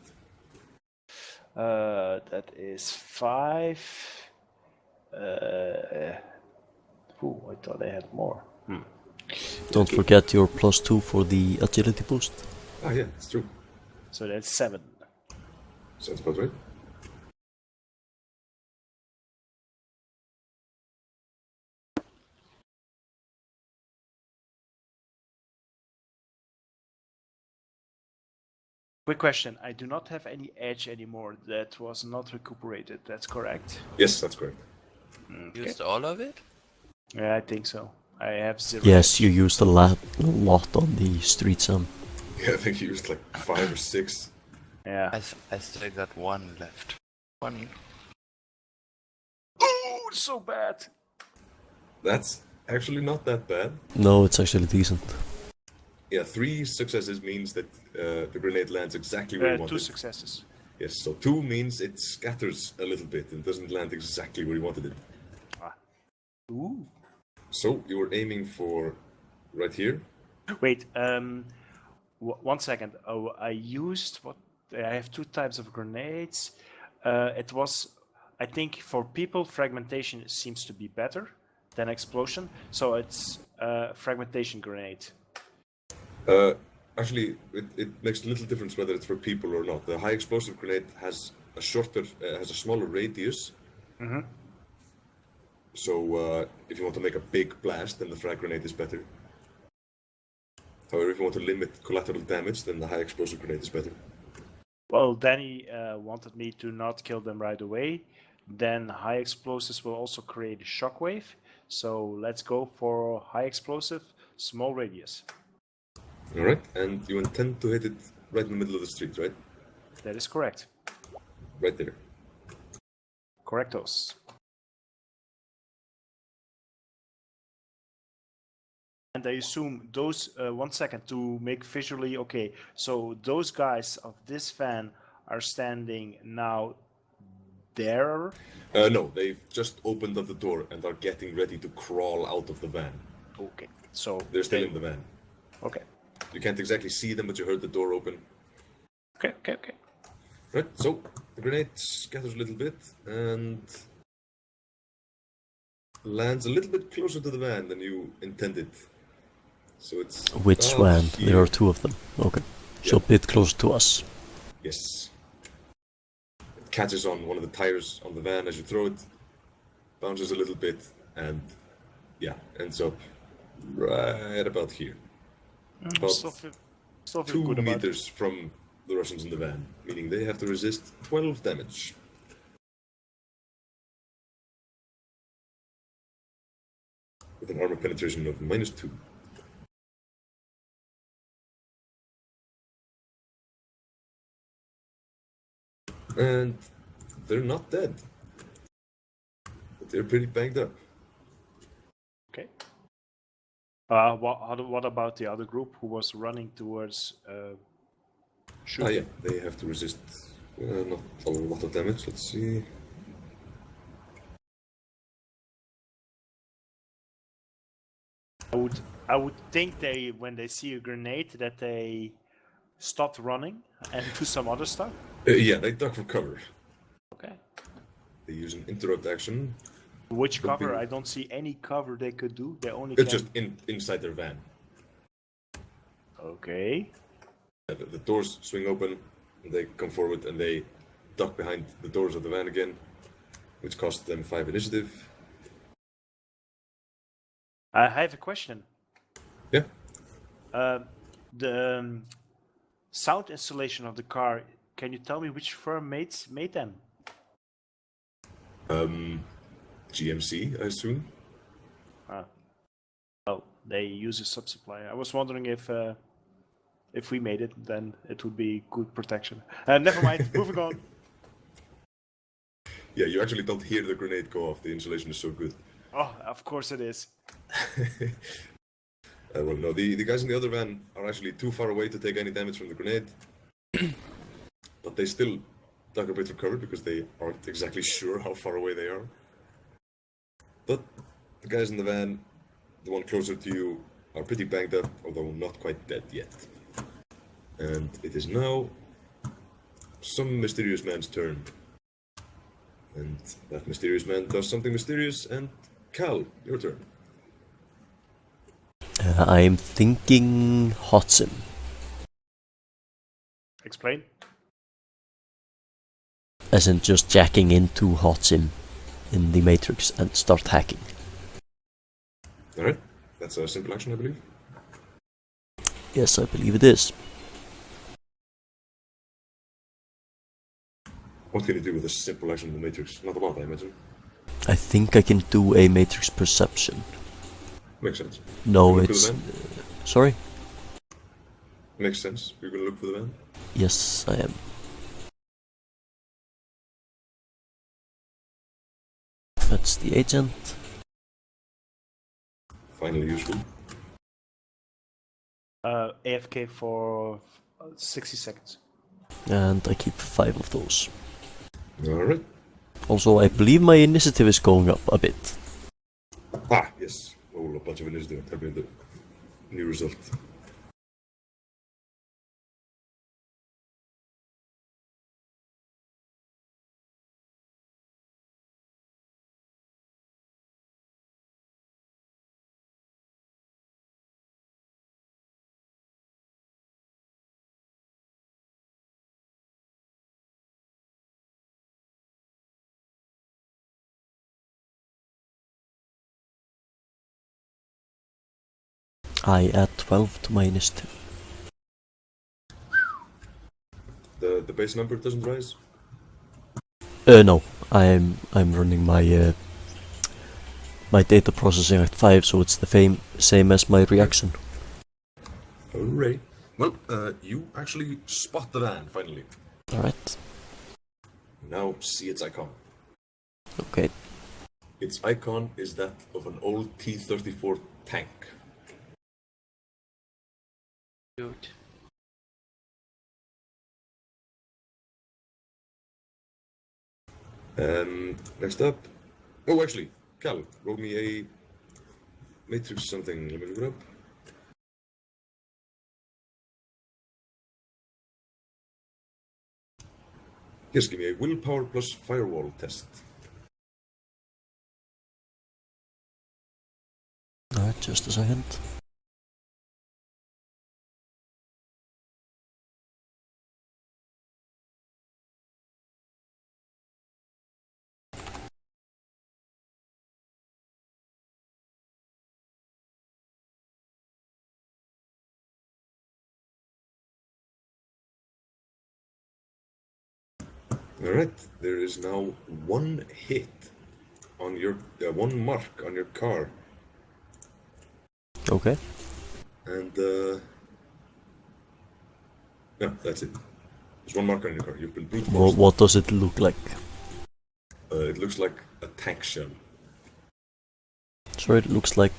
that is 5. I thought I had more. Don't forget your +2 for the agility boost. Ah, yeah, it's true. So that's 7. Sounds about right. Quick question: I do not have any edge anymore. That was not recuperated. That's correct. Yes, that's correct. Used all of it? Yeah, I think so. I have 0. Yes, you used a lot on the street, Sam. Yeah, I think he used like 5 or 6. Yeah. I still got 1 left. 1. Oh, so bad. That's actually not that bad. No, it's actually decent. Yeah, 3 successes means that the grenade lands exactly where you want 2 it. successes. Yes, so 2 means it scatters a little bit and doesn't land exactly where you wanted it. Ooh. So you were aiming for right here. Wait, 1 second. Oh, I used what? I have 2 types of grenades. It was, I think, for people, fragmentation seems to be better than explosion. So it's fragmentation grenade. Actually, it makes little difference whether it's for people or not. The high explosive grenade has a smaller radius. Mm-hmm. So if you want to make a big blast, then the frag grenade is better. However, if you want to limit collateral damage, then the high explosive grenade is better. Well, Dani wanted me to not kill them right away. Then high explosives will also create a shockwave. So let's go for high explosive, small radius. Alright, and you intend to hit it right in the middle of the street, right? That is correct. Right there. Correctos. And I assume those, 1 second to make visually okay. So those guys of this van are standing now there. No, they've just opened up the door and are getting ready to crawl out of the van. Okay, so They're still in the van. Okay, You can't exactly see them, but you heard the door open. okay. Right, so the grenade scatters a little bit and lands a little bit closer to the van than you intended. So it's Which about van? here. There are 2 of them. Okay. So a bit closer to us. Yes. It catches on one of the tires on the van as you throw it, bounces a little bit, and yeah, ends up right about here. About Still feel 2 good about it. meters from the Russians in the van, meaning they have to resist 12 damage. With an armor penetration of -2. And they're not dead. But they're pretty banged up. Okay. What about the other group who was running towards shoot? Yeah, they have to resist not a lot of damage. Let's see. I would think they, when they see a grenade, that they stopped running and do some other stuff. Yeah, they duck for cover. Okay. They use an interrupt action. Which Could cover? be- I don't see any cover they could do. They only It's can... just inside their van. Okay. The doors swing open, and they come forward, and they duck behind the doors of the van again, which costs them 5 initiative. I have a question. Yeah. The sound installation of the car. Can you tell me which firm made them? GMC, I assume. Oh, they use a sub-supplier. I was wondering if we made it, then it would be good protection. Never mind. Moving on. Yeah, you actually don't hear the grenade go off. The insulation is so good. Oh, of course it is. Well, no, the guys in the other van are actually too far away to take any damage from the grenade. But they still duck a bit for cover because they aren't exactly sure how far away they are. But the guys in the van, the one closer to you, are pretty banged up, although not quite dead yet. And it is now some mysterious man's turn. And that mysterious man does something mysterious, and Cal, your turn. I am thinking hot sim. Explain. As in just jacking into hot sim in the Matrix and start hacking. Alright, that's a simple action, I believe. Yes, I believe it is. What can you do with a simple action in the Matrix? Not a lot, I imagine. I think I can do a Matrix perception. Makes sense. No, Look for it's... the van? Sorry? Makes sense. You're gonna look for the van? Yes, I am. That's the agent. Finally useful. AFK for 60 seconds. And I keep 5 of those. Alright. Also, I believe my initiative is going up a bit. Ah, yes. Oh, a bunch of initiative. Tell me the new result. I add 12 to my initiative. The base number doesn't rise? No, I'm running my my data processing at 5, so it's the same as my reaction. Alright. Well, you actually spot the van, finally. Alright, Now see its icon. okay. Its icon is that of an old T-34 tank. Cute. Next up. Oh, actually, Cal, roll me a matrix something. Let me look it up. Yes, give me a willpower plus firewall test. Alright, just a second. Alright, there is now one hit on your, one mark on your car. Okay. And, yeah, that's it. There's one mark on your car. You've been brute forced. What does it look like? It looks like a tank shell. Sorry, it looks like...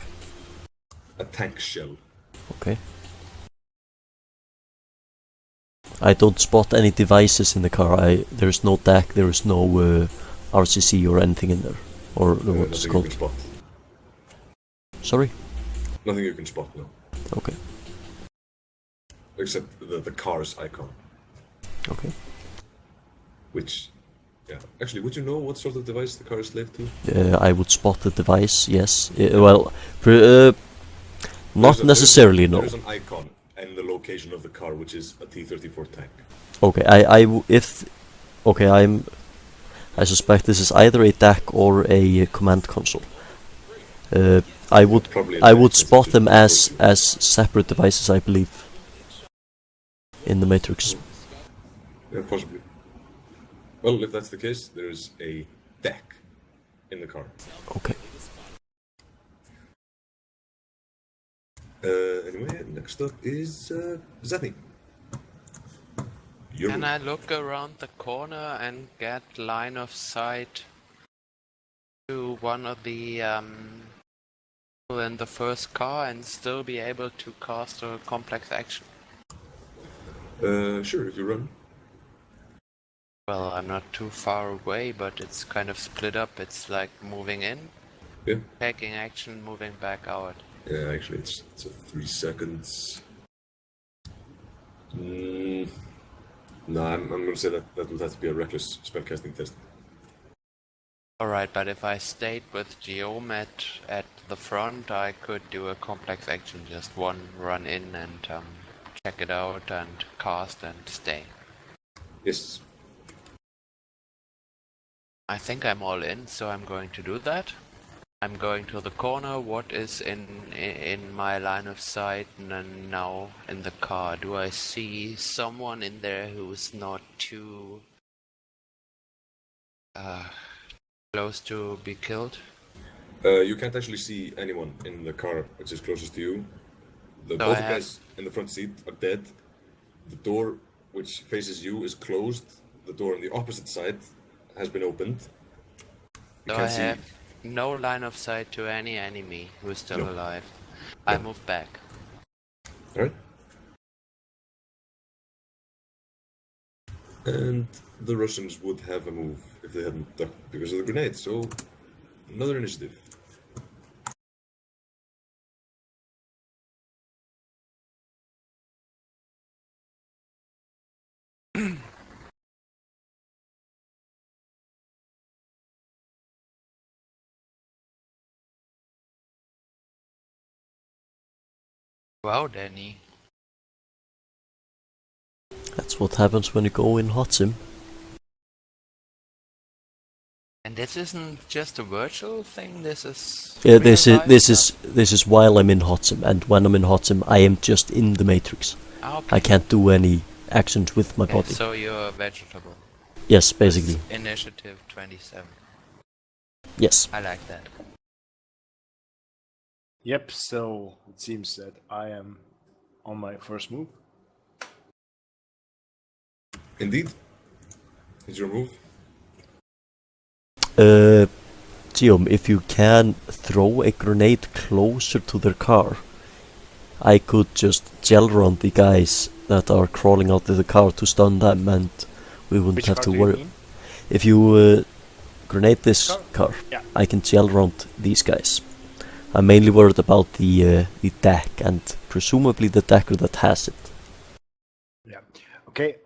A tank shell. Okay. I don't spot any devices in the car. There's no DAC, there is no RCC or anything in there. Or what's it Nothing you called? can spot. Sorry? Nothing you can spot, no. Okay. Except the car's icon. Okay. Which, yeah. Actually, would you know what sort of device the car is slave to? I would spot the device, yes. Not necessarily, no. There's an icon and the location of the car, which is a T-34 tank. Okay, I suspect this is either a DAC or a command console. I would spot them as separate devices, I believe, in the Matrix. Yeah, possibly. Well, if that's the case, there's a deck in the car. Okay. Anyway, next up is Zatni. Can I look around the corner and get line of sight to one of the people in the first car and still be able to cast a complex action? Sure, if you run. Well, I'm not too far away, but it's kind of split up. It's like moving in, Yeah. taking action, moving back out. Yeah, actually, it's a 3 seconds. No, I'm gonna say that would have to be a reckless spellcasting test. Alright, but if I stayed with Gioom at the front, I could do a complex action, just one run in and check it out and cast and stay. Yes. I think I'm all in, so I'm going to do that. I'm going to the corner. What is in my line of sight now in the car? Do I see someone in there who's not too close to be killed? You can't actually see anyone in the car which is closest to you. So Both I the guys in the front seat are dead. The door which faces you is closed. The door on the opposite side has been opened. You So I can't see. have no line of sight to any enemy who is still No. alive. I No. move back. Alright. And the Russians would have a move if they hadn't ducked because of the grenade, so another initiative. Wow, Danny. That's what happens when you go in hot sim. And this isn't just a virtual thing, this is Yeah, real life this is while I'm in hot sim, and when I'm in hot sim, I am just in the matrix. Okay. I can't do any actions with my Okay, body. so you're a vegetable. Yes, basically. That's initiative 27. Yes. I like that. Yep, so it seems that I am on my first move. Indeed. It's your move. Gioom, if you can throw a grenade closer to their car, I could just gel around the guys that are crawling out of the car to stun them, and we wouldn't Which have car to do you worry. mean? If you grenade this car, Yeah. I can gel around these guys. I'm mainly worried about the deck, and presumably the decker that has it. Yeah. Okay.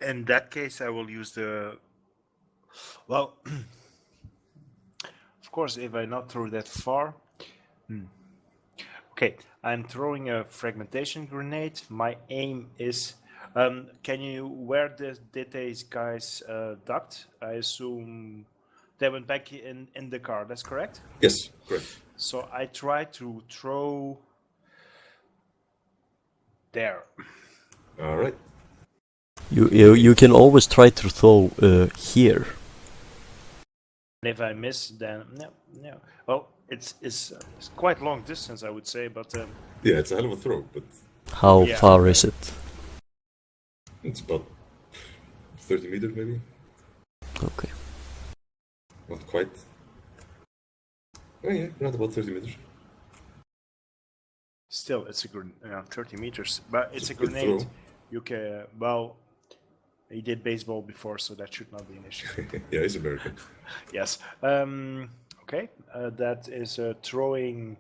In that case, I will use the. Well, of course, if I not throw that far. Okay, I'm throwing a fragmentation grenade. My aim is. Can you where did these guys ducked? I assume they went back in the car. That's correct. Yes, correct. So I try to throw there. Alright. You can always try to throw here. And if I miss, then no. Well, it's quite long distance, I would say, but Yeah, it's a hell of a throw, but How Yeah. far is it? it's about 30 meters maybe. Okay. Not quite. Oh yeah, around about 30 meters. still, it's a 30 meters. But it's a Good grenade. throw. You can well. He did baseball before, so that should not be an issue. Yeah, he's American. Yes. Okay. That is throwing.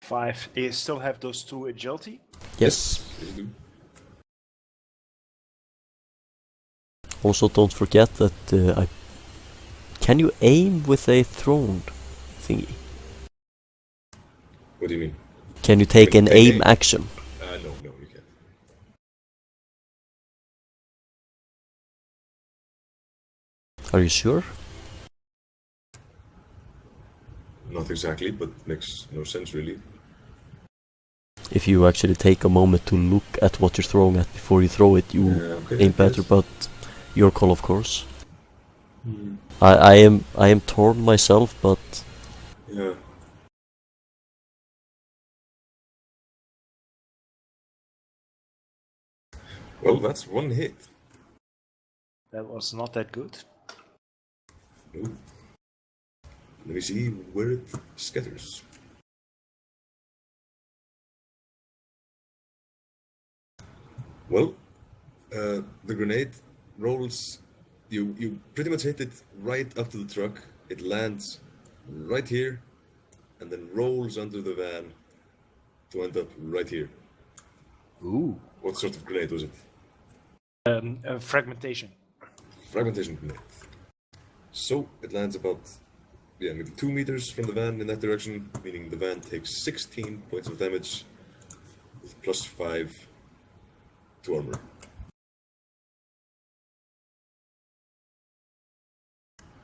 Five. You still have those two agility. Yes. Yes, you do. Also, don't forget that can you aim with a thrown thingy? What do you mean? Can you take Can an you take aim aim? action? No, you can't. Are you sure? Not exactly, but makes no sense really. If you actually take a moment to look at what you're throwing at before you throw it, you Okay, aim better. yes. But your call, of course. I am torn myself, but Yeah. Well, that's one hit. That was not that good. Ooh. Let me see where it scatters. Well, the grenade rolls. You pretty much hit it right up to the truck. It lands right here, and then rolls under the van to end up right here. Ooh. What sort of grenade was it? Fragmentation. Fragmentation grenade. So it lands about, maybe 2 meters from the van in that direction, meaning the van takes 16 points of damage with +5 to armor.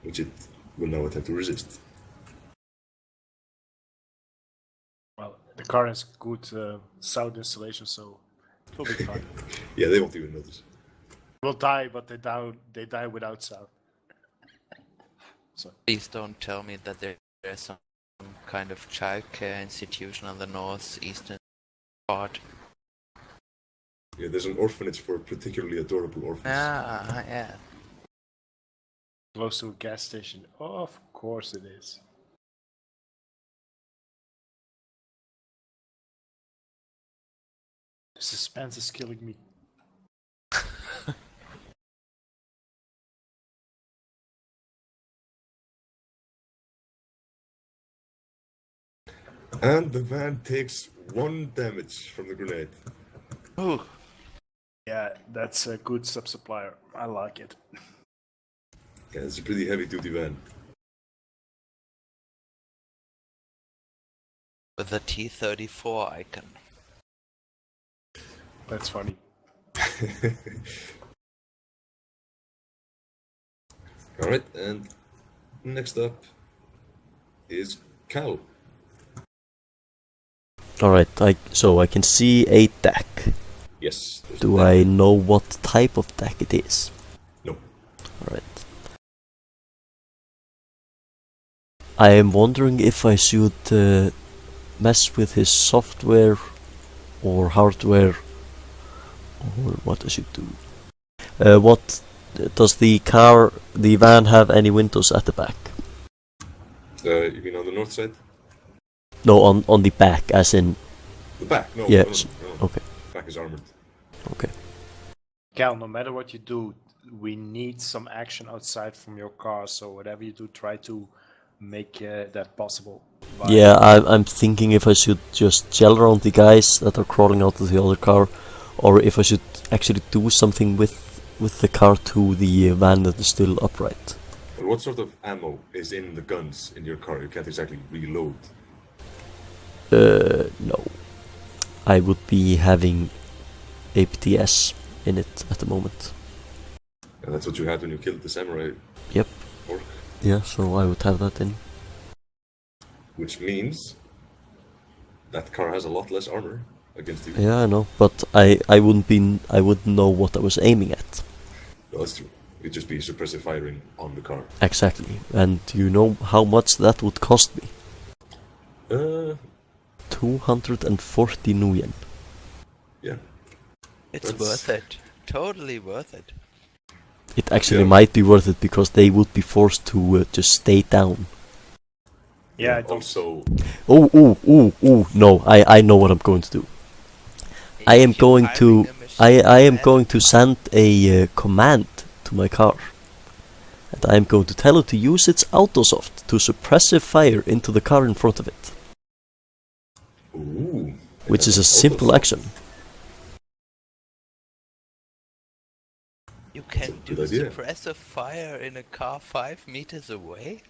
Which it will now attempt to resist. Well, the car has good sound installation, so it will be fine. Yeah, they won't even notice. Will die, but they die without sound. So Please don't tell me that there's some kind of childcare institution on the northeastern part. Yeah, there's an orphanage for particularly adorable orphans. Ah, yeah. close to a gas station. Oh, of course it is. The suspense is killing me. And the van takes 1 damage from the grenade. Ooh. Yeah, that's a good sub-supplier. I like it. Yeah, it's a pretty heavy-duty van. With the T-34 icon. That's funny. Alright, and next up is Cal. Alright, so I can see a deck. Yes. Do I know what type of deck it is? No. Alright. I am wondering if I should mess with his software or hardware, or what I should do. What does the van have any windows at the back? You mean on the north side? No, on the back, as in. The back? No. Yeah. No. Okay. Back is armored. Okay. Cal, no matter what you do, we need some action outside from your car. So whatever you do, try to make that possible. Yeah, I'm thinking if I should just yell around the guys that are crawling out of the other car, or if I should actually do something with the car to the van that is still upright. But what sort of ammo is in the guns in your car? You can't exactly reload. No. I would be having APTS in it at the moment. And that's what you had when you killed the samurai. Yep. Orc. Yeah, so I would have that in. Which means that car has a lot less armor against you. Yeah, I know, but I wouldn't know what I was aiming at. No, that's true. It'd just be suppressive firing on the car. Exactly, and you know how much that would cost me? 240 nuyen. Yeah. It's That's- worth it. Totally worth it. It actually Yeah. might be worth it because they would be forced to just stay down. Yeah, I don't. Also, No, I know what I'm going to do. I am If you're going to firing a machine I am gun, going to send a command to my car, and I am going to tell it to use its autosoft to suppressive fire into the car in front of it, ooh, which is a simple autosoft. action. You can do good idea. suppressive fire in a car 5 meters away?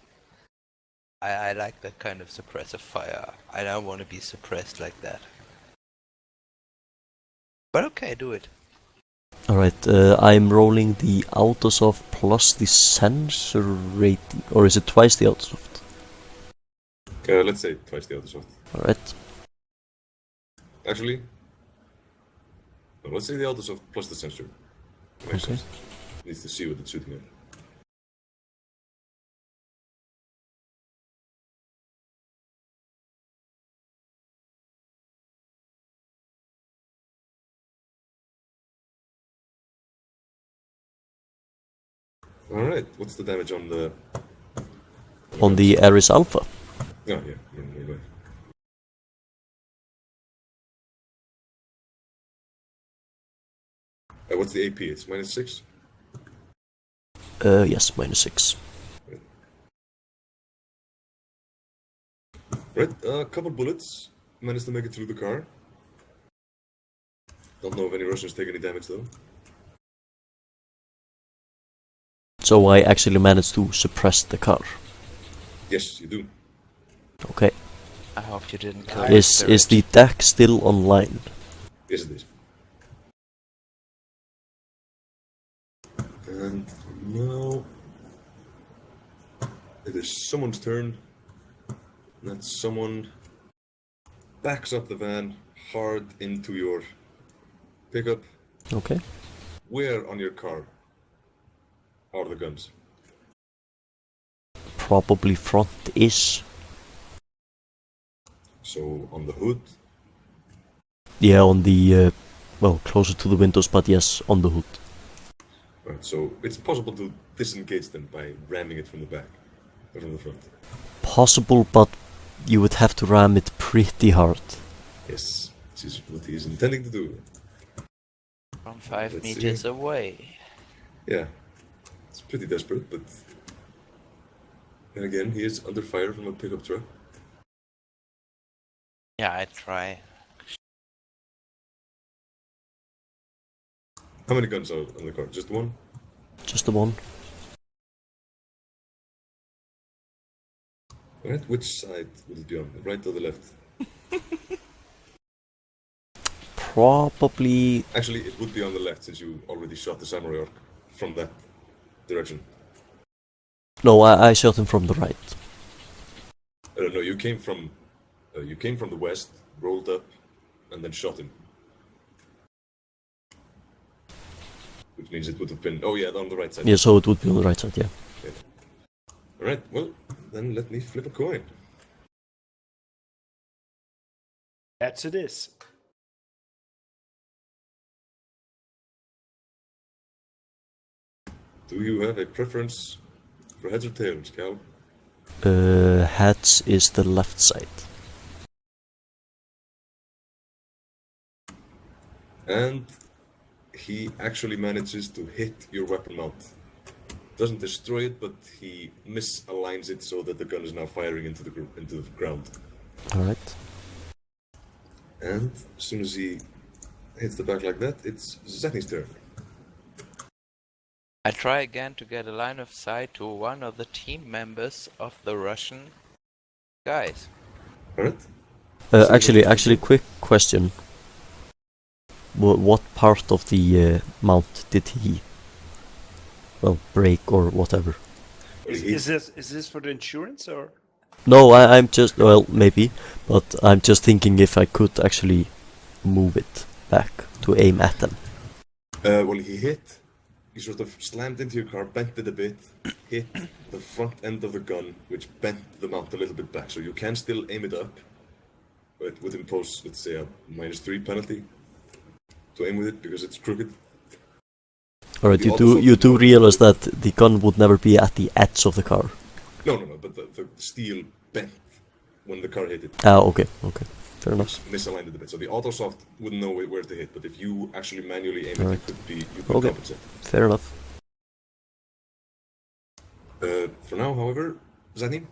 I like that kind of suppressive fire. I don't want to be suppressed like that. But okay, do it. Alright, I'm rolling the autosoft plus the sensor rating, or is it twice the autosoft? Let's say twice the autosoft. Alright, Actually, no, let's say the autosoft plus the sensor. Makes Okay. sense. Needs to see what it's shooting at. Alright, what's the damage on the... on the Ares Alpha. Oh, yeah, you're right. What's the AP? It's -6? Yes, -6. Right, a couple bullets. Managed to make it through the car. Don't know if any Russians take any damage though. So I actually managed to suppress the car. Yes, you do. Okay. I hope you didn't kill Is the deck still online? Yes, it is. And now it is someone's turn. That someone backs up the van hard into your pickup. Okay. Where on your car are the guns? Probably front-ish. So on the hood. Yeah, on the, well, closer to the windows, but yes, on the hood. Right, so it's possible to disengage them by ramming it from the back, or from the front. Possible, but you would have to ram it pretty hard. Yes, this is what he is intending to do. From 5 Let's see. meters away. Yeah, it's pretty desperate, but then again, he is under fire from a pickup truck. Yeah, I try. How many guns are on the car? Just one? Just the one. Alright, which side would it be on? The right or the left? Probably... Actually, it would be on the left since you already shot the samurai orc from that direction. No, I shot him from the right. No, you came from the west, rolled up, and then shot him. Which means it would have been, oh yeah, on the right side. Yeah, so it would be on the right side, yeah. Alright, well, then let me flip a coin. That's it is. Do you have a preference for heads or tails, Cal? Heads is the left side. And he actually manages to hit your weapon mount. Doesn't destroy it, but he misaligns it so that the gun is now firing into the ground. Alright. And as soon as he hits the back like that, it's Zatni's turn. I try again to get a line of sight to one of the team members of the Russian guys. Alright? Actually, quick question. What part of the mount did he, well, break or whatever? Is this for the insurance or? No, I'm just, well, maybe, but I'm just thinking if I could actually move it back to aim at them. Well, he sort of slammed into your car, bent it a bit, hit the front end of the gun, which bent the mount a little bit back. So you can still aim it up, but it would impose, let's say, a -3 penalty to aim with it because it's crooked. Alright, you do realize that the gun would never be at the edge of the car. No, but the steel bent when the car hit it. Ah, okay, fair enough. Misaligned it a bit. So the autosoft wouldn't know where to hit, but if you actually manually aim it, Alright. you could Okay. compensate. Fair enough. For now, however, Zatni,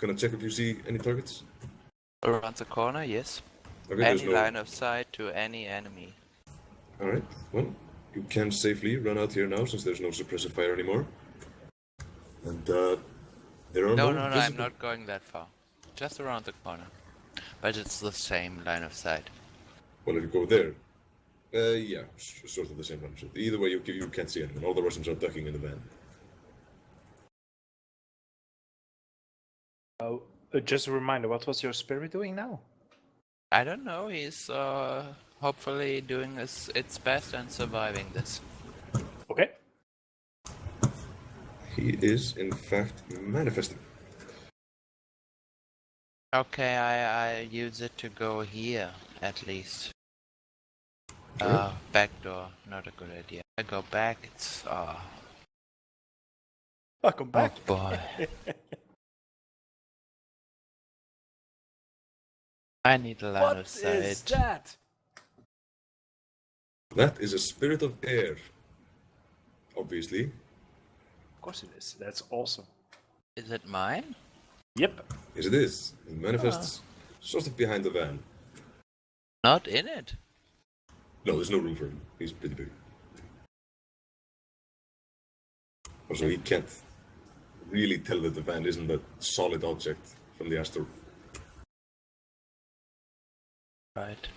gonna check if you see any targets. Around the corner, yes. Okay, Any there's no. line of sight to any enemy. Alright, well, you can safely run out here now since there's no suppressive fire anymore. And there are No, no I'm not going that far. Just around the corner. But it's the same line of sight. Well, if you go there, yeah, sort of the same run. Either way, you can't see anyone. All the Russians are ducking in the van. Just a reminder, what was your spirit doing now? I don't know, he's hopefully doing its best and surviving this. Okay. He is, in fact, manifesting. Okay, I use it to go here, at least. Alright. Back door, not a good idea. I go back, it's Welcome back. oh boy. I need a line What of is sight. that? That is a spirit of air. Obviously. Of course it is. That's awesome. Is it mine? Yep. Yes, it is. He manifests sort of behind the van. Not in it. No, there's no room for him. He's pretty big. Also, he can't really tell that the van isn't a solid object from the astral. Right.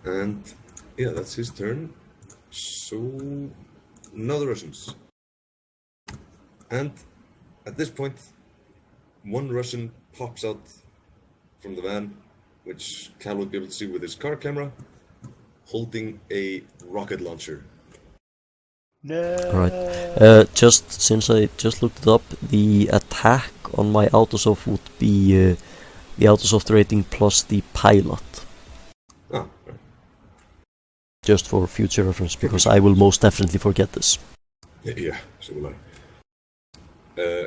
And yeah, that's his turn. So now the Russians. And at this point, one Russian pops out from the van which Cal would be able to see with his car camera, holding a rocket launcher. No. Alright. Just since I just looked it up, the attack on my Autosoft would be the Autosoft rating plus the pilot. Ah, right. Just for future reference, because I will most definitely forget this. Yeah, so will I.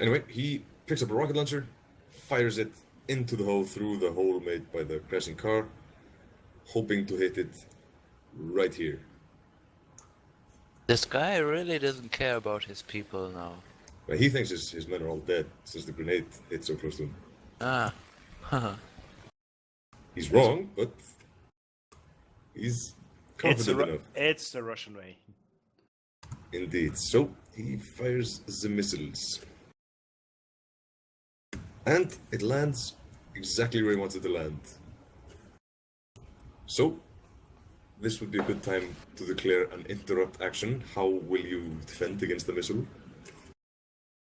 Anyway, he picks up a rocket launcher, fires it into the hole through the hole made by the crashing car, hoping to hit it right here. This guy really doesn't care about his people now. He thinks his men are all dead since the grenade hit so close to him. Ah. He's wrong, but he's confident enough. It's the Russian way. Indeed. So he fires the missiles. And it lands exactly where he wants it to land. So, this would be a good time to declare an interrupt action. How will you defend against the missile?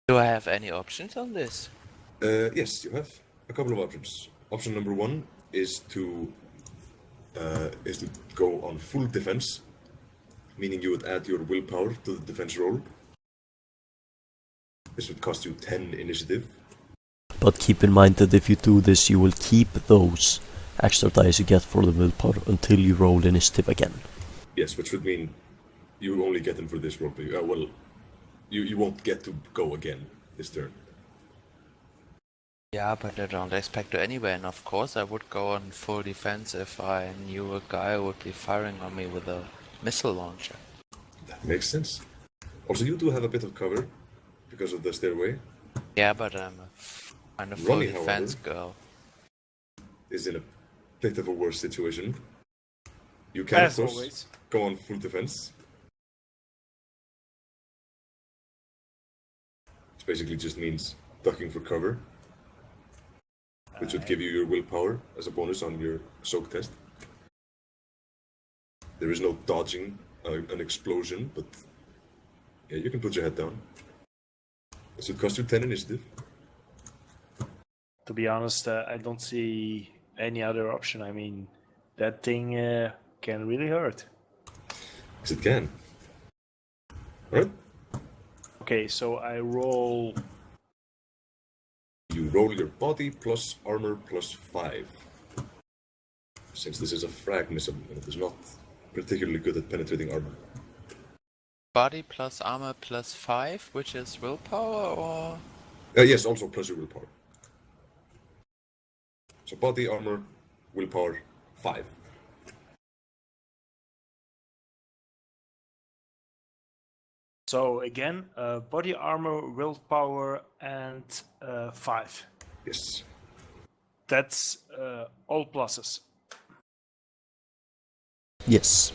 Do I have any options on this? Yes, you have a couple of options. Option number one is to go on full defense, meaning you would add your willpower to the defense roll. This would cost you 10 initiative. But keep in mind that if you do this, you will keep those extra dice you get for the willpower until you roll initiative again. Yes, which would mean you only get them for this roll. You won't get to go again this turn. Yeah, but I don't expect to anyway, and of course I would go on full defense if I knew a guy would be firing on me with a missile launcher. That makes sense. Also, you do have a bit of cover because of the stairway. Yeah, but I'm a full Ronni, defense however, girl. is in a bit of a worse situation. You can, As of course, always. go on full defense. Which basically just means ducking for cover, which would give you your willpower as a bonus on your soak test. There is no dodging an explosion, but yeah, you can put your head down. This would cost you 10 initiative. To be honest, I don't see any other option. I mean, that thing can really hurt. Yes, it can. Alright? Okay, so I roll. You roll your body plus armor plus 5. Since this is a frag missile, and it is not particularly good at penetrating armor. Body plus armor plus 5, which is willpower, or? Yes, also plus your willpower. So body, armor, willpower, 5. So again, body armor, willpower, and 5. Yes. That's all pluses. Yes.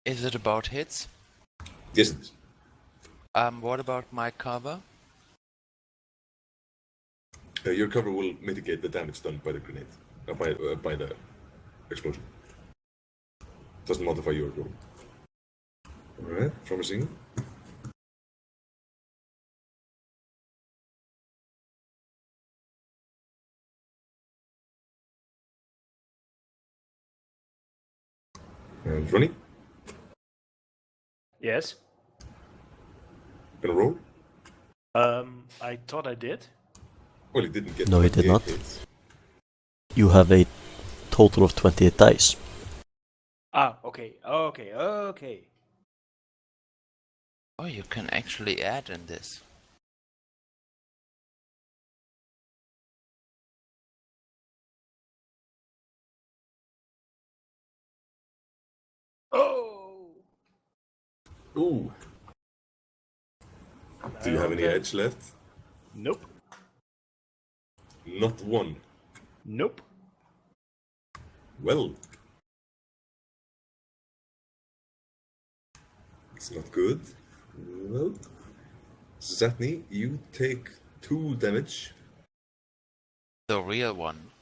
Is it about hits? Yes, it is. What about my cover? Your cover will mitigate the damage done by the grenade, by the explosion. Doesn't modify your roll. Alright, promising. And Ronnie, Yes. gonna roll? I thought I did. Well, he didn't get No, he did 28 not. hits. You have a total of 28 dice. Ah, okay. Okay. Oh, you can actually add in this. Oh! Ooh. Do you have any Okay. edge left? Nope. Not one. Nope. Well. It's not good. Well. Zatni, you take 2 damage. The real one.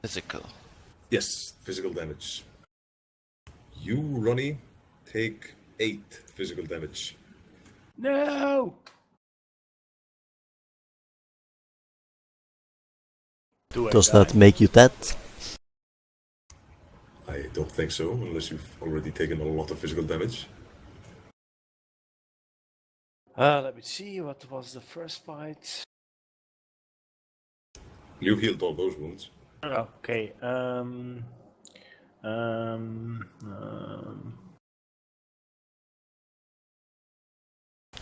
Physical. Yes, physical damage. You, Ronnie, take 8 physical damage. No! Do I Does die? that make you dead? I don't think so, unless you've already taken a lot of physical damage. Let me see, what was the first fight? You've healed all those wounds. Okay,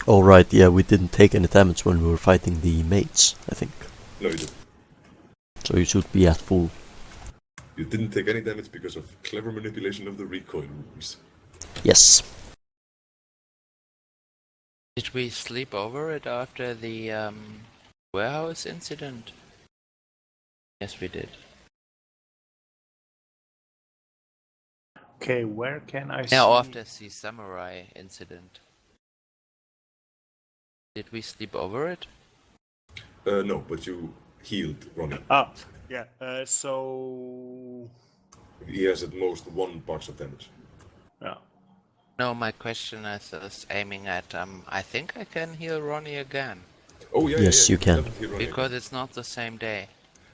Oh right, yeah, we didn't take any damage when we were fighting the mates, I think. No, you didn't. So you should be at full. You didn't take any damage because of clever manipulation of the recoil rules. Yes. Did we sleep over it after the warehouse incident? Yes, we did. okay, where can I see? Now after the samurai incident. Did we sleep over it? No, but you healed Ronnie. Ah, yeah, so... He has at most 1 box of damage. Yeah. No, my question is aiming at I think I can heal Ronnie again. Oh yeah, Yes, yeah, you can. definitely heal Ronnie. Because it's not the same day.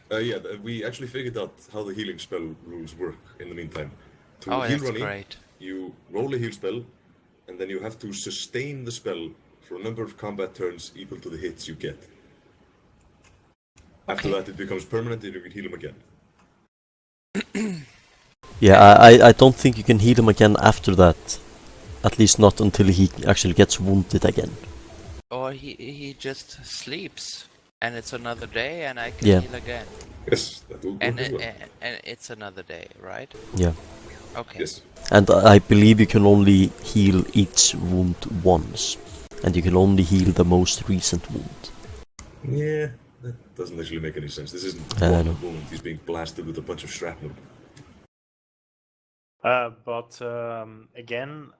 Yeah, we actually figured out how the healing spell rules work in the meantime. To Oh, heal that's Ronnie, great. you roll a heal spell, and then you have to sustain the spell for a number of combat turns equal to the hits you get. After that, it becomes permanent and you can heal him again. Yeah, I don't think you can heal him again after that. At least not until he actually gets wounded again. Or he just sleeps, and it's another day, and I can Yeah. heal again. Yes, that will work And as well. and it's another day, right? Yeah. Okay. Yes. And I believe you can only heal each wound once. And you can only heal the most recent wound. Yeah, that doesn't actually make any sense. This isn't I one know. wound. He's being blasted with a bunch of shrapnel. But again,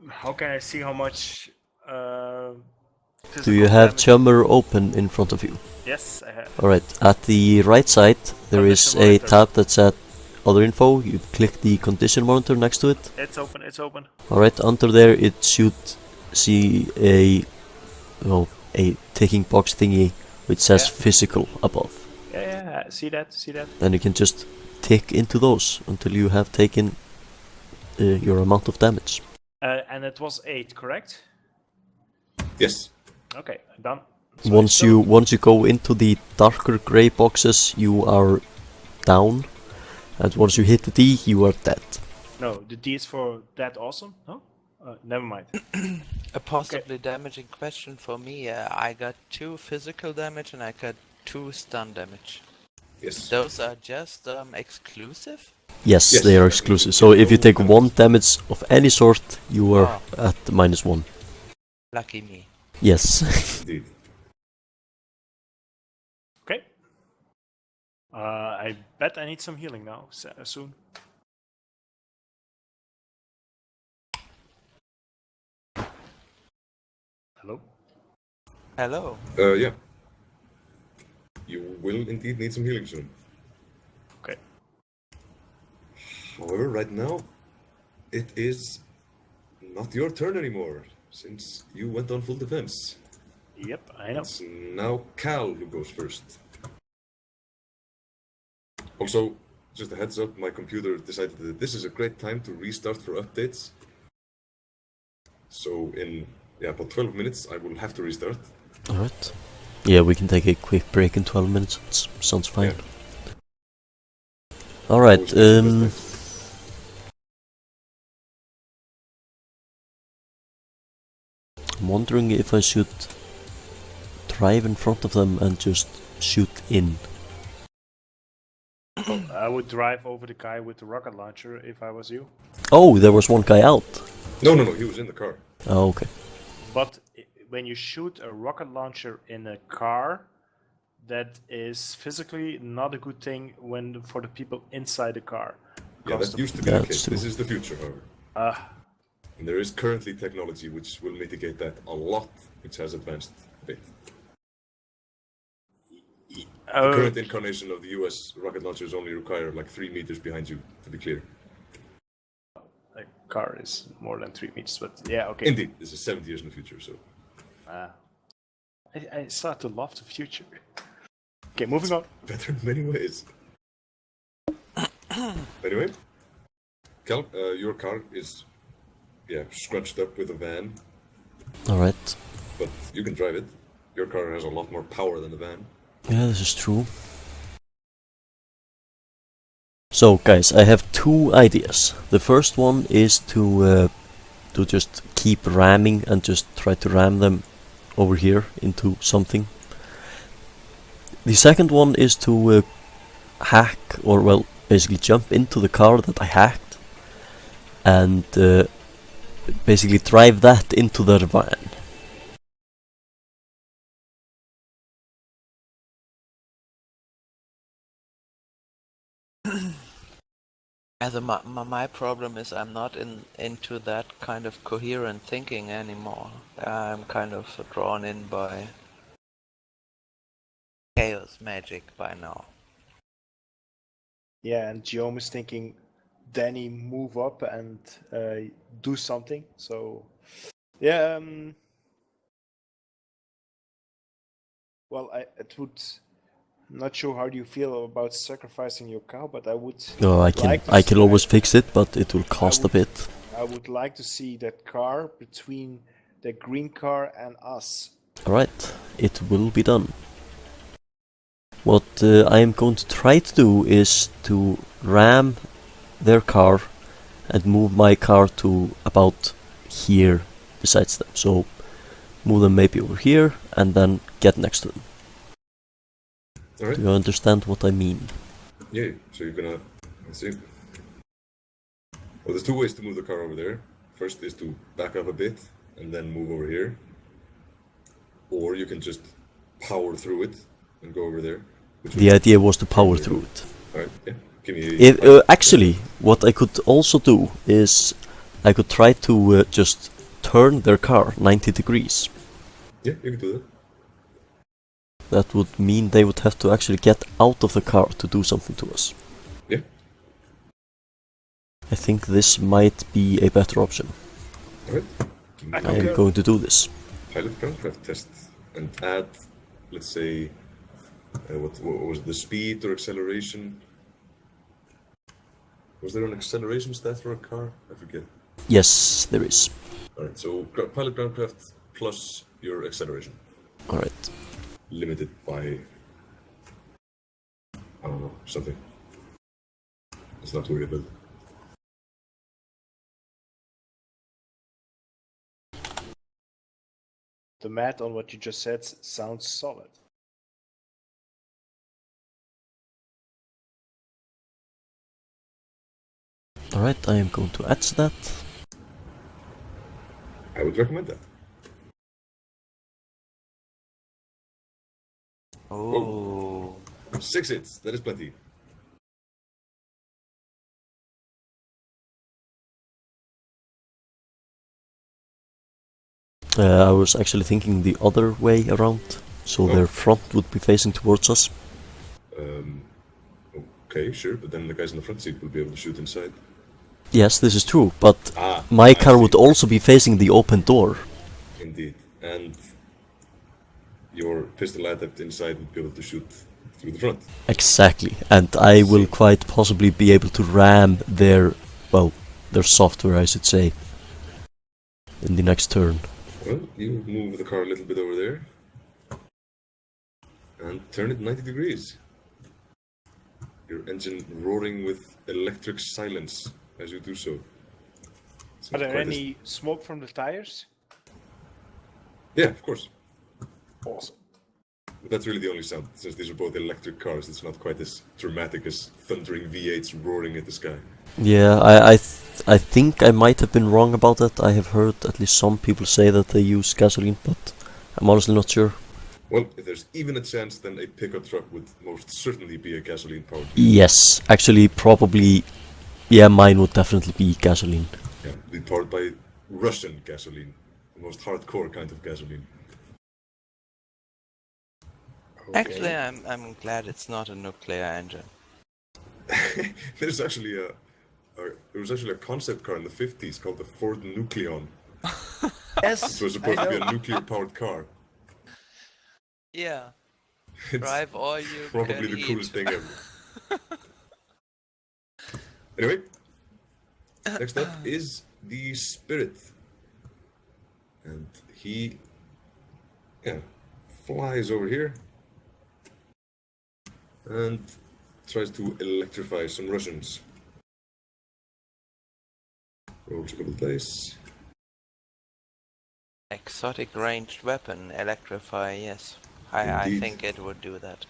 how can I see how much? Do you have Chummer open in front of you? Yes, I have. Alright, at the right side there is Condition a monitor. tab that said Other Info. You click the condition monitor next to it. It's open. It's open. Alright, under there it should see a ticking box thingy which says Yeah. physical above. Yeah. See that? See that? Then you can just tick into those until you have taken your amount of damage. And it was 8, correct? Yes. Okay, done. So Once it's you go into the darker grey boxes, you are down, and once you hit the D, you are dead. No, the D is for that awesome. No, never mind. A possibly damaging question for me. I got 2 physical damage and I got 2 stun damage. Yes. Those are just exclusive? Yes, Yes, they are you exclusive. can So if you roll take damage. 1 damage of any sort, you are at -1. Lucky me. Yes. Indeed. Okay. I bet I need some healing now soon. Hello. Hello. Yeah. You will indeed need some healing soon. Okay. However, right now, it is not your turn anymore, since you went on full defense. Yep, I know. It's now Cal who goes first. Also, just a heads up, my computer decided that this is a great time to restart for updates. So in about 12 minutes, I will have to restart. Alright. Yeah, we can take a quick break in 12 minutes. Sounds fine. Yeah. Alright, Always makes the best I'm wondering if I should drive in front of them and just shoot in. I would drive over the guy with the rocket launcher if I was you. Oh, there was one guy out. No, he was in the car. Oh, okay. But when you shoot a rocket launcher in a car, that is physically not a good thing for the people inside the car. Yeah, Because that the- used to be the That's case. true. This is the future, however. And there is currently technology which will mitigate that a lot, which has advanced a bit. The current incarnation of the US rocket launchers only require like 3 meters behind you, to be clear. A car is more than 3 meters, but yeah, okay. Indeed, this is 70 years in the future, so. I start to love the future. Okay, moving on. Better in many ways. Anyway, Cal, your car is, scrunched up with a van, Alright. but you can drive it. Your car has a lot more power than the van. Yeah, this is true. So, guys, I have 2 ideas. The first one is to just keep ramming and just try to ram them over here into something. The second one is to hack, or well, basically jump into the car that I hacked and basically drive that into their van. My problem is I'm not into that kind of coherent thinking anymore. I'm kind of drawn in by chaos magic by now. Yeah, and Gioom is thinking, Dani, move up and do something. So, yeah. Well, it would. I'm not sure how do you feel about sacrificing your cow, but I would. No, I can always fix it, but it will cost a bit. I would like to see that car between the green car and us. Alright, it will be done. What I am going to try to do is to ram their car and move my car to about here besides them. So move them maybe over here and then get next to them. Alright. Do you understand what I mean? Yeah, so you're gonna, let's see. Well, there's 2 ways to move the car over there. First is to back up a bit and then move over here. Or you can just power through it and go over there. The idea was to power through it. Alright, yeah. Give me Actually, what I could also do is I could try to just turn their car 90 degrees. Yeah, you can do that. That would mean they would have to actually get out of the car to do something to us. Yeah. I think this might be a better option. Alright. I am going to do this. Pilot groundcraft test and add, let's say, what was it, the speed or acceleration? Was there an acceleration stat for a car? I forget. Yes, there is. Alright, so pilot groundcraft plus your acceleration. Alright. Limited by, I don't know, something. Let's not worry about it. The math on what you just said sounds solid. Alright, I am going to add that. I would recommend that. Oh. 6 hits, that is plenty. I was actually thinking the other way around, so their front would be facing towards us. Okay, sure, but then the guys in the front seat will be able to shoot inside. Yes, this is true, but I car would see. also be facing the open door. Indeed, and your pistol adept inside would be able to shoot through the front. Exactly, and I will quite possibly be able to ram their software, I should say, in the next turn. Well, you move the car a little bit over there and turn it 90 degrees. Your engine roaring with electric silence as you do so. Are there any smoke from the tires? Yeah, of course. Awesome. But that's really the only sound. Since these are both electric cars, it's not quite as dramatic as thundering V8s roaring at the sky. Yeah, I think I might have been wrong about that. I have heard at least some people say that they use gasoline, but I'm honestly not sure. Well, if there's even a chance, then a pickup truck would most certainly be a gasoline-powered vehicle. Yes, actually, probably, yeah, mine would definitely be gasoline. Yeah, be powered by Russian gasoline, the most hardcore kind of gasoline. Actually, I'm glad it's not a nuclear engine. There's actually there was actually a concept car in the 50s called the Ford Nucleon, Yes, which was supposed to be a nuclear-powered car. Yeah. It's Drive all you probably can the eat. coolest thing ever. Anyway, next up is the spirit. And he, flies over here and tries to electrify some Russians. Rolls a couple dice. Exotic ranged weapon, electrify, yes. I Indeed. think it would do that.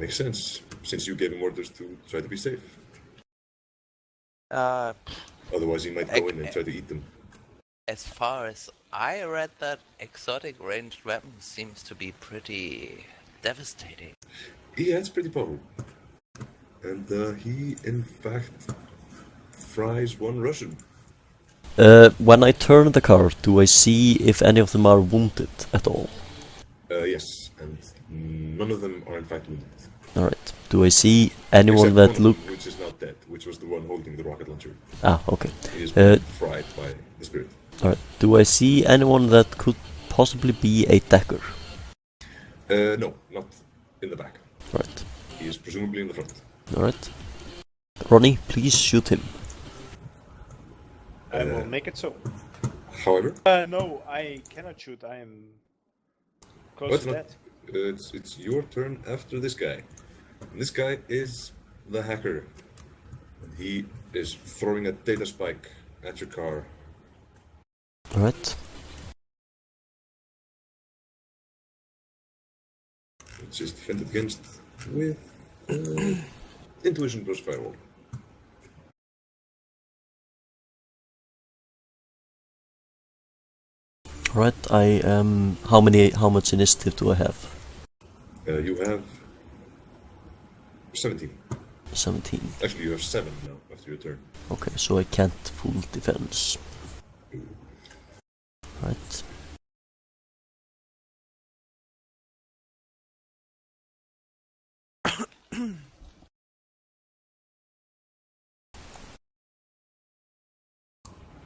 Makes sense, since you gave him orders to try to be safe. Otherwise he might go in and try to eat them. As far as I read that, exotic ranged weapon seems to be pretty devastating. Yeah, it's pretty powerful. And he, in fact, fries one Russian. When I turn the car, do I see if any of them are wounded at all? Yes, and none of them are in fact wounded. Alright. Do I see anyone Except that one of look... them, which is not dead, which was the one holding the rocket launcher. Ah, okay. He is being fried by the spirit. Alright. Do I see anyone that could possibly be a dagger? No, not in the back. Alright. He is presumably in the front. Alright. Ronnie, please shoot him. I will make it so. However, No, I cannot shoot. I am close What's to not- that. it's your turn after this guy. And this guy is the hacker. And he is throwing a data spike at your car. Alright. Which is defended against with intuition plus firewall. Alright, I am... How much initiative do I have? You have 17. 17. Actually, you have 7 now after your turn. Okay, so I can't full defense. Right.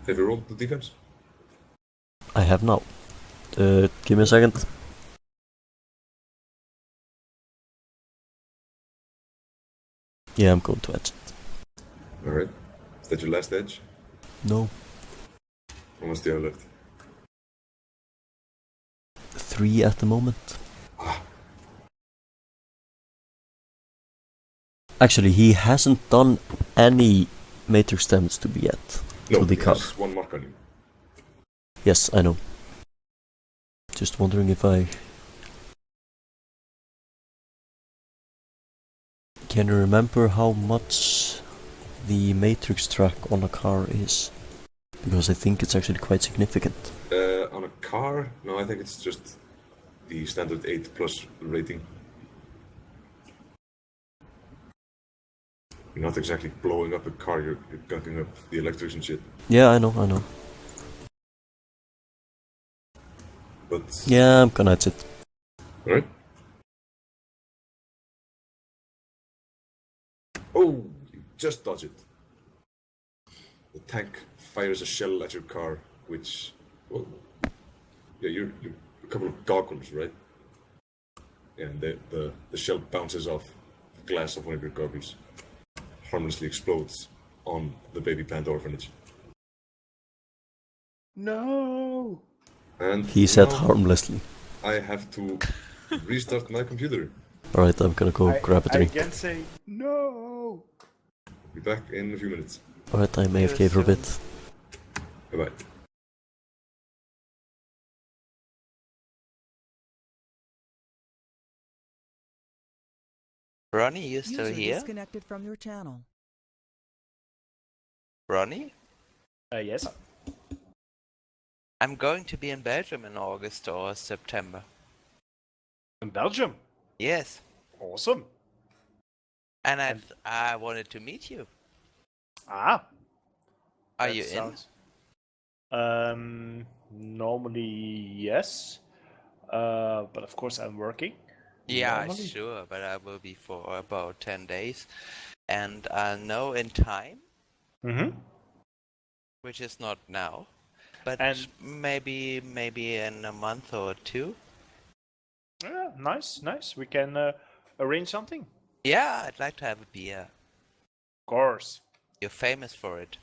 Have you rolled the defense? I have now. Give me a second. Yeah, I'm going to edge it. Alright. Is that your last edge? No. How much do you have left? 3 at the moment. Actually, he hasn't done any matrix damage to me yet. No, to the he car. has 1 mark on you. Yes, I know. Just wondering if I... Can you remember how much the matrix track on a car is? Because I think it's actually quite significant. On a car? No, I think it's just the standard 8 plus rating. You're not exactly blowing up a car, you're gunking up the electrics and shit. Yeah, I know. But... Yeah, I'm gonna edge it. Alright. Oh, you just dodge it. The tank fires a shell at your car, which, well, yeah, you're a couple of goggles, right? Yeah, and the shell bounces off the glass of one of your goggles, harmlessly explodes on the baby plant orphanage. No! And He said now harmlessly. I have to restart my computer. Alright, I'm gonna go grab a I drink. can say no! Be back in a few minutes. Alright, I'm AFK for a bit. Bye-bye. Ronnie, you still User here? disconnected from your channel. Ronnie? Yes. I'm going to be in Belgium in August or September. In Belgium? Yes. Awesome. And I wanted to meet you. Ah. Are that you sounds... Normally yes. But of course I'm working. Yeah, normally? sure, but I will be for about 10 days. And I know in time, Mm-hmm. which is not now, but And maybe in a month or two. yeah, nice. We can arrange something. Yeah, I'd like to have a beer. Of course. You're famous for it.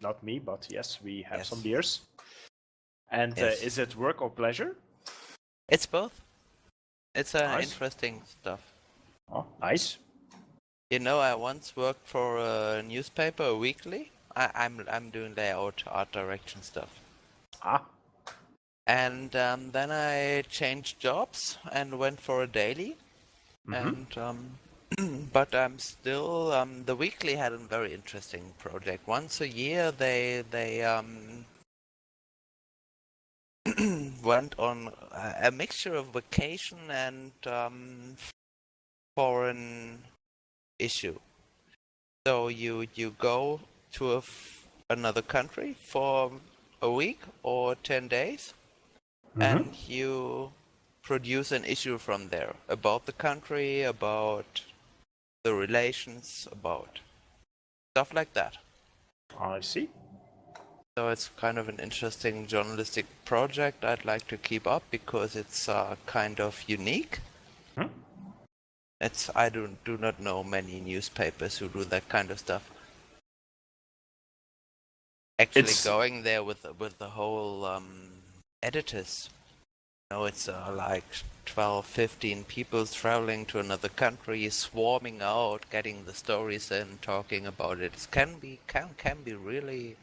Not me, but yes, we have some Yes. beers. And Yes. is it work or pleasure? It's both. It's Nice. interesting stuff. Oh, nice. You know, I once worked for a newspaper, a weekly. I'm doing layout, art direction stuff. Ah, And then I changed jobs and went for a daily. mm-hmm. And but I'm still the weekly had a very interesting project. Once a year, they went on a mixture of vacation and foreign issue. So you go to another country for a week or 10 days, and you produce an issue from there about the country, about the relations, about stuff like that. I see. So it's kind of an interesting journalistic project I'd like to keep up because it's kind of unique. Hmm? I do not know many newspapers who do that kind of stuff. Actually, It's- going there with the whole editors. You know, it's like 12, 15 people traveling to another country, swarming out, getting the stories in, talking about it. It can be really.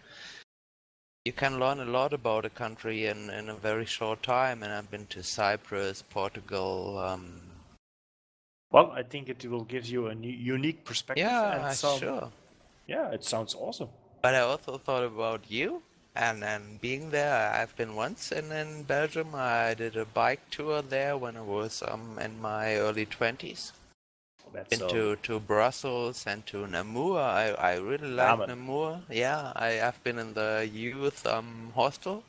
You can learn a lot about a country in a very short time, and I've been to Cyprus, Portugal. Well, I think it will give you a unique perspective. Yeah, and some, sure. Yeah, it sounds awesome. But I also thought about you, and being there. I've been once in Belgium. I did a bike tour there when I was in my early 20s. That's Been to Brussels and to Namur. I really like Namen. Namur. Yeah, I've been in the youth hostel.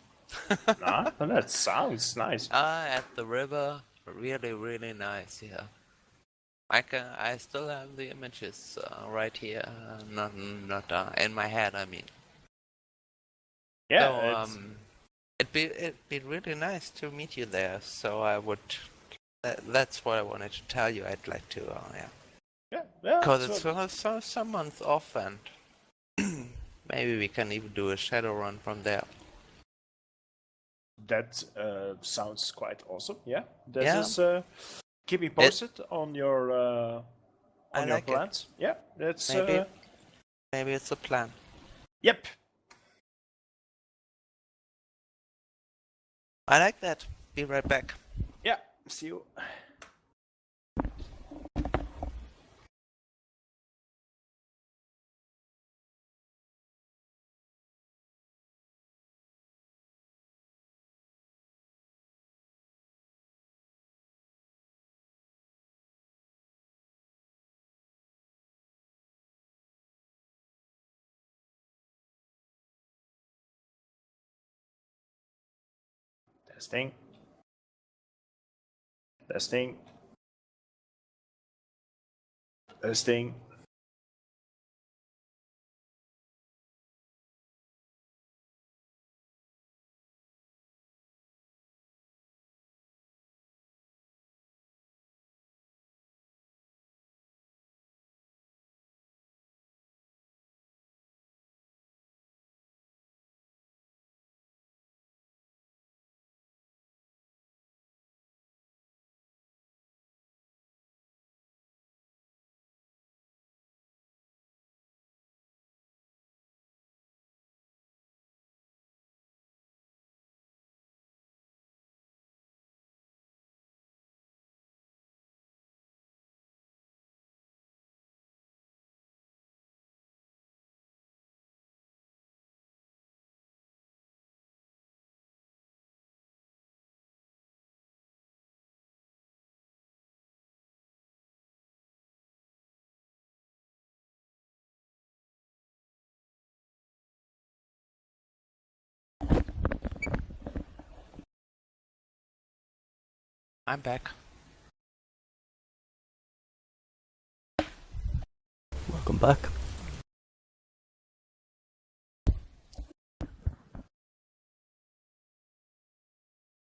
That sounds nice. At the river. Really, really nice, yeah. I still have the images right here, not in my head. I mean, Yeah, so it'd be really nice to meet you there. So I would. That's what I wanted to tell you. I'd like to, yeah, yeah. because it's some months off, and maybe we can even do a shadow run from there. That sounds quite awesome. Yeah, Yeah. this is keep me posted on your I on your like it. plans. Yeah, that's Maybe it's a plan. Yep. I like that. Be right back. Yeah. See you. Testing. Testing. Testing. I'm back. welcome back.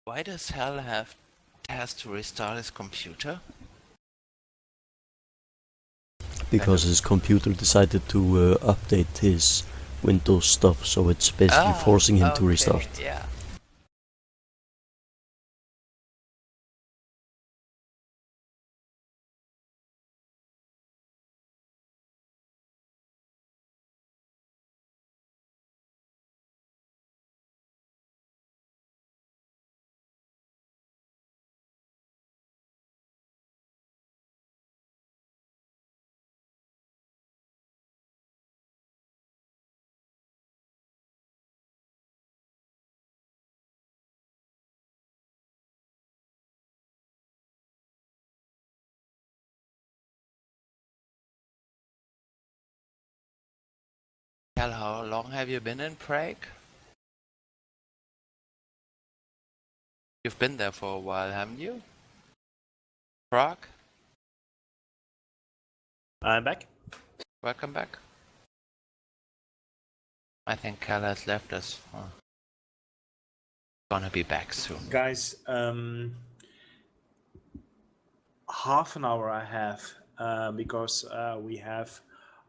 Why does Hal has to restart his computer? Because his computer decided to update his Windows stuff, so it's basically forcing him to restart. Yeah. Hal, how long have you been in Prague? You've been there for a while, haven't you? Prague? I'm back. Welcome back. I think Hal has left us. Gonna be back soon. Guys, half an hour I have because we have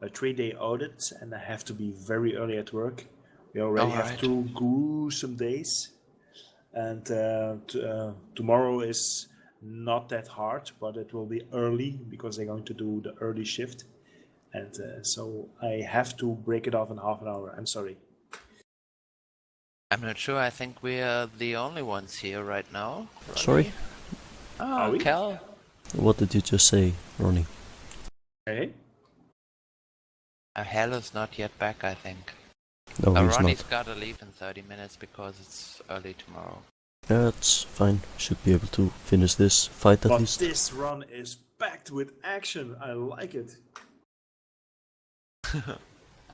a 3-day audit and I have to be very early at work. We already have Alright. 2 gruesome days, and tomorrow is not that hard, but it will be early because they're going to do the early shift, and so I have to break it off in half an hour. I'm sorry. I'm not sure, I think we are the only ones here right now. Ronnie? Sorry? Are we? Cal? What did you just say, Ronnie? Hey. Hal is not yet back, I think. No, he's Ronnie's not. gotta leave in 30 minutes because it's early tomorrow. Yeah, that's fine. Should be able to finish this fight at But least. this run is packed with action. I like it.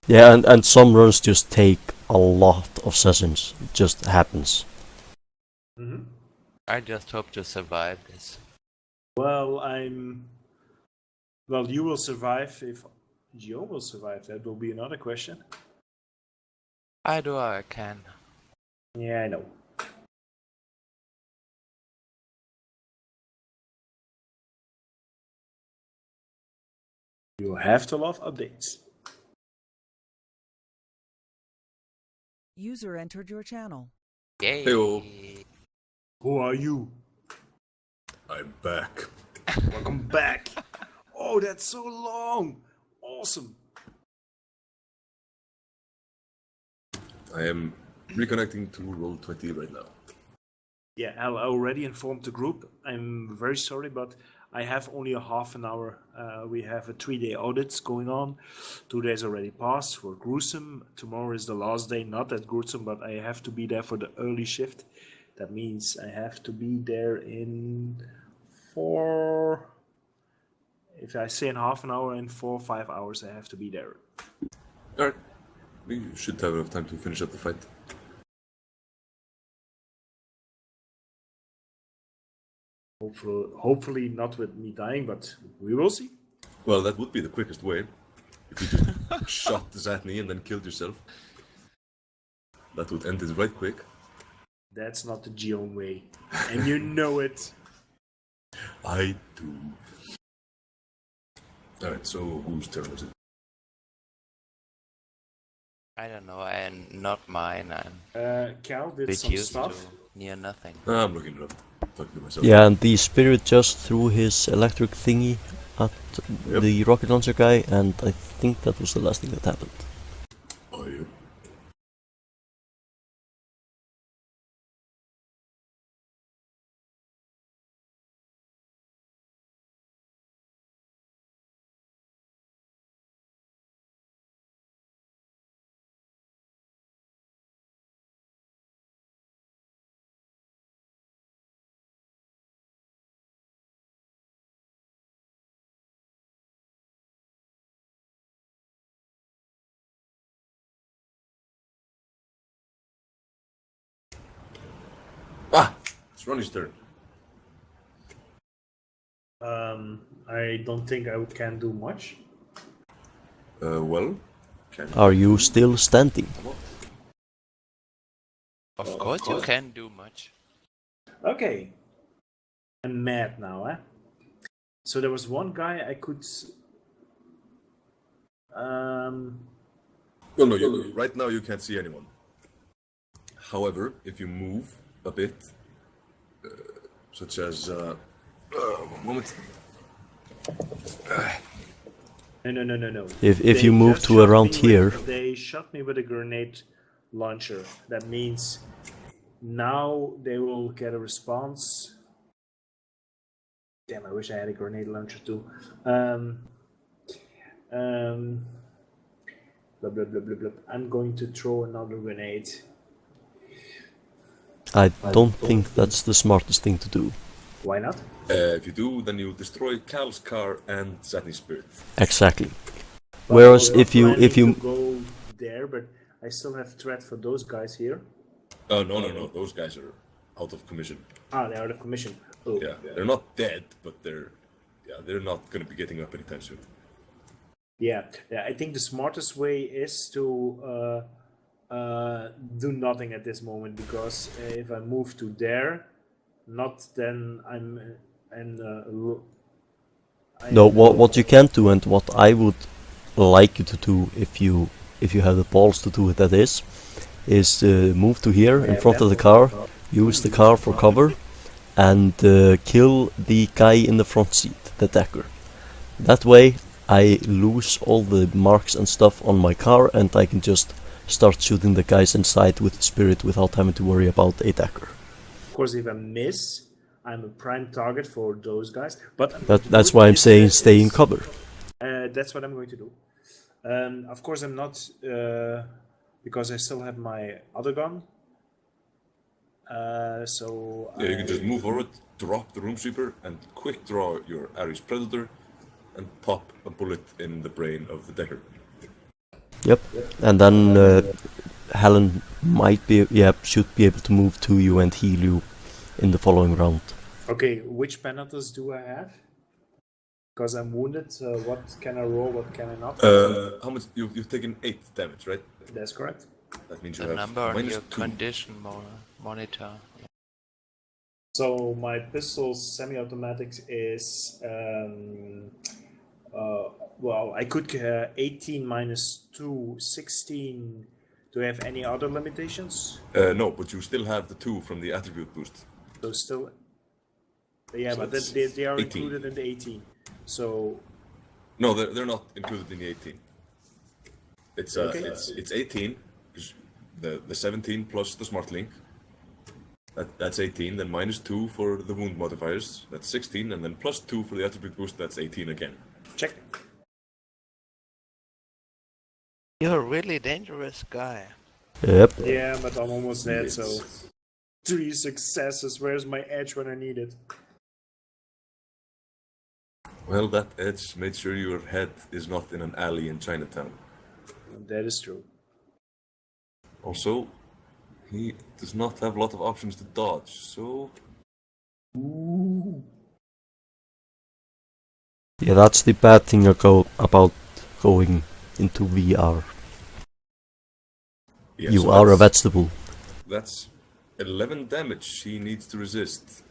Yeah, and some runs just take a lot of sessions. It just happens. Mm-hmm. I just hope to survive this. Well, Well, you will survive if Gioom will survive. That will be another question. I do what I can. Yeah, I know. You have to love updates. User entered your channel. Yay! Heyo. Who are you? I'm back. Welcome back. Oh, that's so long. Awesome. I am reconnecting to Roll20 right now. Yeah, I already informed the group. I'm very sorry, but I have only a half an hour. We have a 3-day audit going on. 2 days already passed. We're gruesome. Tomorrow is the last day, not that gruesome, but I have to be there for the early shift. That means I have to be there in 4... If I say in half an hour, in 4 or 5 hours, I have to be there. Alright. We should have enough time to finish up the fight. Hopefully not with me dying, but we will see. Well, that would be the quickest way. If you just shot Zatni and then killed yourself. That would end it right quick. That's not the Gioom way. And you know it. I do. Alright, so whose turn is it? I don't know, and not mine. I'm Cal a did bit some used stuff. to near nothing. I'm looking it up. Talking to myself. Yeah, and the spirit just threw his electric thingy at the rocket launcher guy, and I think that was the last thing that happened. Oh, yeah. Ah! It's Ronnie's turn. I don't think I can do much. Well, can Are you still standing? Of course you can do much. Okay. I'm mad now, eh? So there was one guy I could. Well, no, right now you can't see anyone. However, if you move a bit, such as, one moment. No. If They you move just to shot around me here, they shot me with a grenade launcher. That means now they will get a response. Damn, I wish I had a grenade launcher too. Blah, blah, blah, blah, blah. I'm going to throw another grenade. I don't think that's the smartest thing to do. Why not? If you do, then you'll destroy Cal's car and Zatni's spirit. Exactly. Whereas I'm if you planning to go there, but I still have threat for those guys here. Oh, no, those guys are out of commission. Ah, they're out of commission. Oh. Yeah, they're not dead, but they're not gonna be getting up anytime soon. Yeah. I think the smartest way is to do nothing at this moment, because if I move to there, then I'm no, what you can do and what I would like you to do if you have the balls to do it, that is move to here in front of the car, use the car for cover, and kill the guy in the front seat, the decker. That way I lose all the marks and stuff on my car, and I can just start shooting the guys inside with the spirit without having to worry about a decker. Of course, if I miss, I'm a prime target for those guys. But That's why I'm saying stay in cover. That's what I'm going to do. Of course, I'm not, because I still have my other gun. So Yeah, you can just move forward, drop the room sweeper, and quick draw your Ares Predator, and pop a bullet in the brain of the decker. Yep. And then Helen should be able to move to you and heal you in the following round. Okay, which penalties do I have? Because I'm wounded. What can I roll? What can I not? How much? You've taken 8 damage, right? That's correct. That means you The have number on your -2. condition monitor. So my pistol semi-automatic is well, I could 18 minus 2, 16. Do I have any other limitations? No, but you still have the 2 from the attribute boost. So still, yeah, So but it's they are 18. included in the 18. So No, they're not included in the 18. It's Okay. it's 18. 'Cause the 17 plus the smart link. That's 18. Then -2 for the wound modifiers. That's 16, and then +2 for the attribute boost. That's 18 again. check. You're a really dangerous guy. Yep. Yeah, but I'm almost dead. So It's- 3 successes. Where's my edge when I need it? Well, that edge made sure your head is not in an alley in Chinatown. That is true. Also, he does not have a lot of options to dodge, so Yeah, that's the bad thing about going into VR. yeah, You so are a that's- vegetable. That's 11 damage he needs to resist.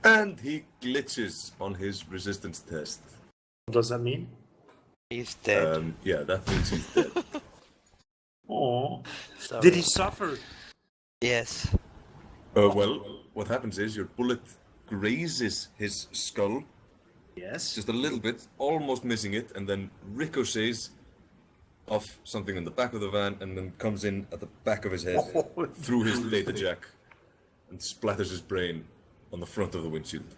And he glitches on his resistance test. What does that mean? He's dead. Yeah, that means he's dead. Oh, Sorry. did he suffer? Yes. Well, what happens is your bullet grazes his skull Yes. just a little bit, almost missing it, and then ricochets off something in the back of the van, and then comes in at the back of his head through his data jack and splatters his brain on the front of the windshield.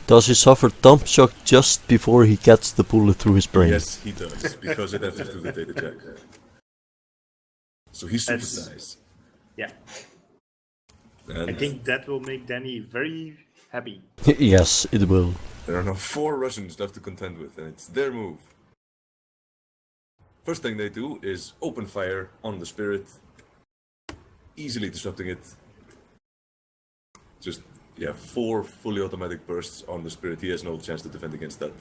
Does he suffer dump shock just before he gets the bullet through his brain? Yes, he does, because it enters through the data jack. So he super That's- dies. Yeah. And I think that will make Danny very happy. Yes, it will. there are now 4 Russians left to contend with, and it's their move. First thing they do is open fire on the spirit. easily disrupting it. Just, yeah, 4 fully automatic bursts on the spirit. He has no chance to defend against that.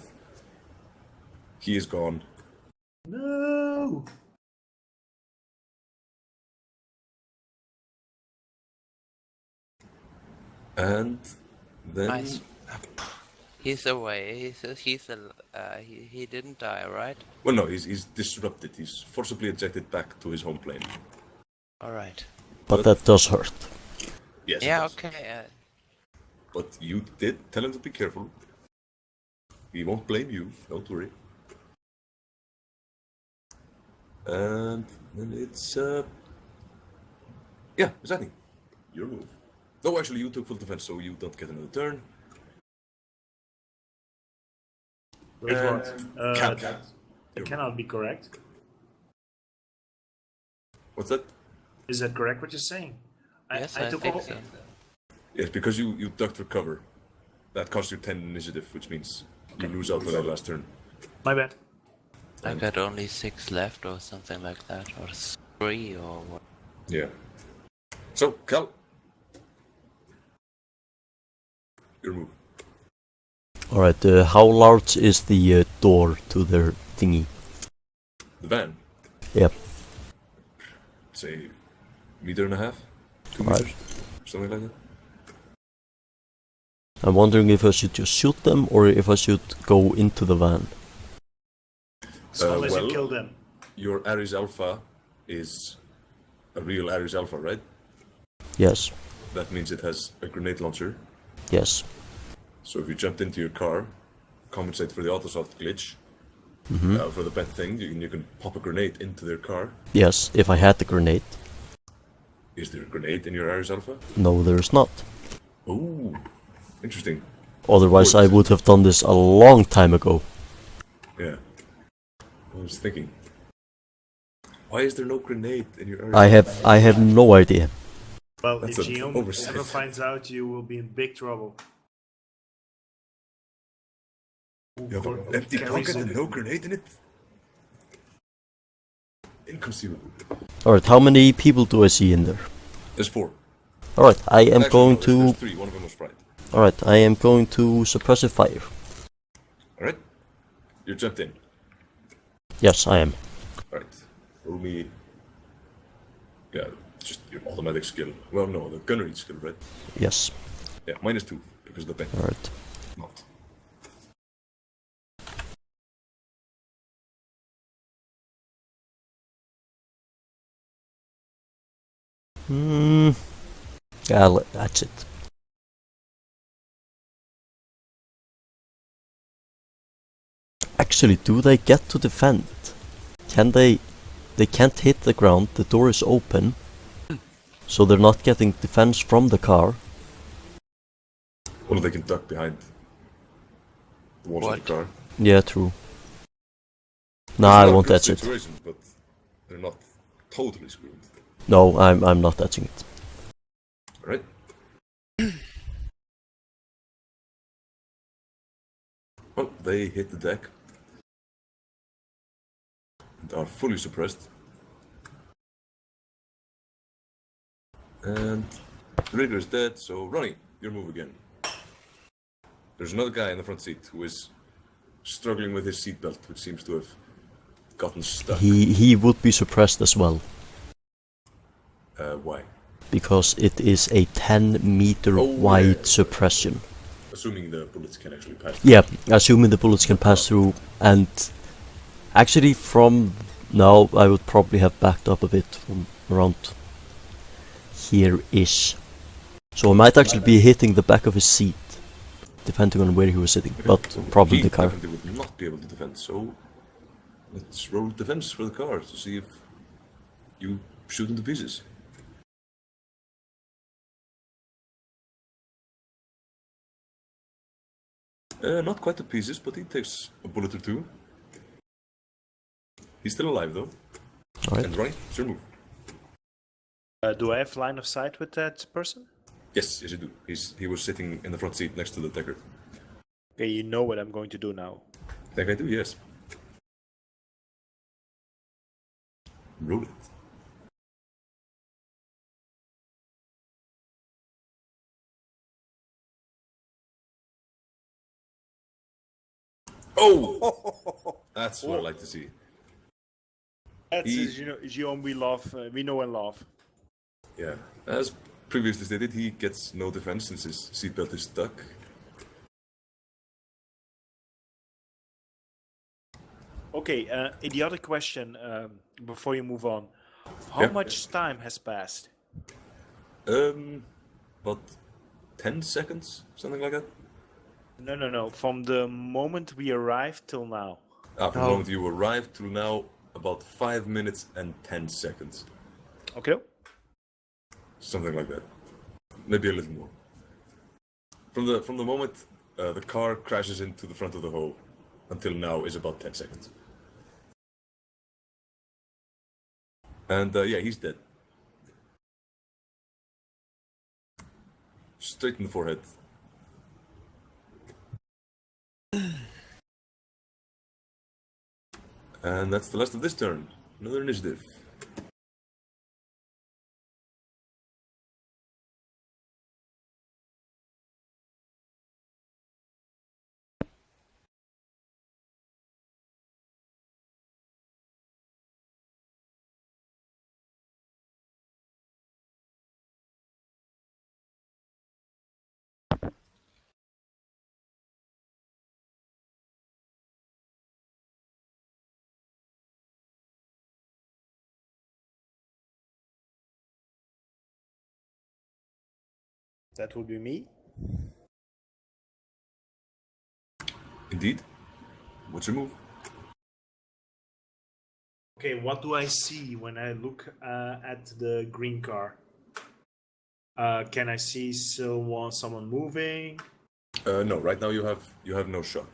He is gone. No! And then... Nice. He's away. He didn't die, right? Well, no, he's disrupted. He's forcibly ejected back to his home plane. All right. But that does hurt. Yes. Yeah. it does. Okay. But you did tell him to be careful. He won't blame you, don't worry. And then it's yeah, Zatni. Your move. No, actually you took full defense, so you don't get another turn. Wait, what? Cat. That cannot be correct. What's that? Is that correct what you're saying? Yes, I took think all... so. Yes, because you ducked for cover. That cost you 10 initiative, which means you lose out on that last turn. My bad. I got only 6 left, or something like that, or 3, or what? Yeah. So, Cal. Your move. Alright, how large is the door to their thingy? The van. Yep. Say, 1.5 meters? 2 Right. meters? Something like that. I'm wondering if I should just shoot them or if I should go into the van. Unless well, you kill them. Your Ares Alpha is a real Ares Alpha, right? Yes, That means it has a grenade launcher. yes. So if you jumped into your car, compensate for the autosoft glitch, for the bent thing, you can pop a grenade into their car. Yes, if I had the grenade. Is there a grenade in your Ares Alpha? No, there's not. Oh, interesting. Otherwise I would have done this a long time ago. Yeah. I was thinking, why is there no grenade in your Ares Alpha? I have no idea. Well, That's if an Gioom oversight. ever finds out, you will be in big trouble. You have an empty pocket and no grenade in it? Inconceivable. Alright, how many people do I see in there? There's 4. Alright, I am Actually, going no, there's to... 3. One of them was fried. Alright, I am going to suppressive fire. Alright. You jumped in. Yes, I am. Alright. Roll me... Yeah, just your automatic skill. Well, no, the gunnery skill, right? Yes. Yeah, -2, because of the bent. Alright. Not. Yeah, that's it. Actually, do they get to defend? Can they... They can't hit the ground, the door is open. So they're not getting defense from the car. Well, they can duck behind the walls of the car. Yeah, true. Nah, It's I not a won't good touch it. situation, but they're not totally screwed. No, I'm not touching it. Alright? Well, they hit the deck. And are fully suppressed. And the Rigger is dead, so Ronnie, your move again. There's another guy in the front seat who is struggling with his seatbelt, which seems to have gotten stuck. He would be suppressed as well. Why? Because it is a 10-meter Oh, wide yeah. suppression. Assuming the bullets can actually pass. Yeah, assuming the bullets can pass through. And actually from now I would probably have backed up a bit from around here-ish. So I might actually be hitting the back of his seat, depending on where he was sitting, but probably He the car. definitely would not be able to defend, so let's roll defense for the car to see if you shoot him to pieces. Not quite to pieces, but he takes a bullet or 2. He's still alive though. Alright. And Ronnie, it's your move. Do I have line of sight with that person? Yes, you do. He was sitting in the front seat next to the decker. Okay, you know what I'm going to do now. I think I do, yes. Roll it. Oh! That's what I like to see. That's He- Gioom we love, we know and love. Yeah. As previously stated, he gets no defense since his seatbelt is stuck. Okay, the other question before you move on. How Yeah. much time has passed? About 10 seconds, something like that. No. From the moment we arrived till now. From the No. moment you arrived till now, about 5 minutes and 10 seconds. Okay. Something like that. Maybe a little more. From the moment the car crashes into the front of the hole until now is about 10 seconds. And yeah, he's dead. Straight in the forehead. And that's the last of this turn. Another initiative. That would be me. Indeed. What's your move? Okay, what do I see when I look at the green car? Can I see someone moving? No, right now you have no shot.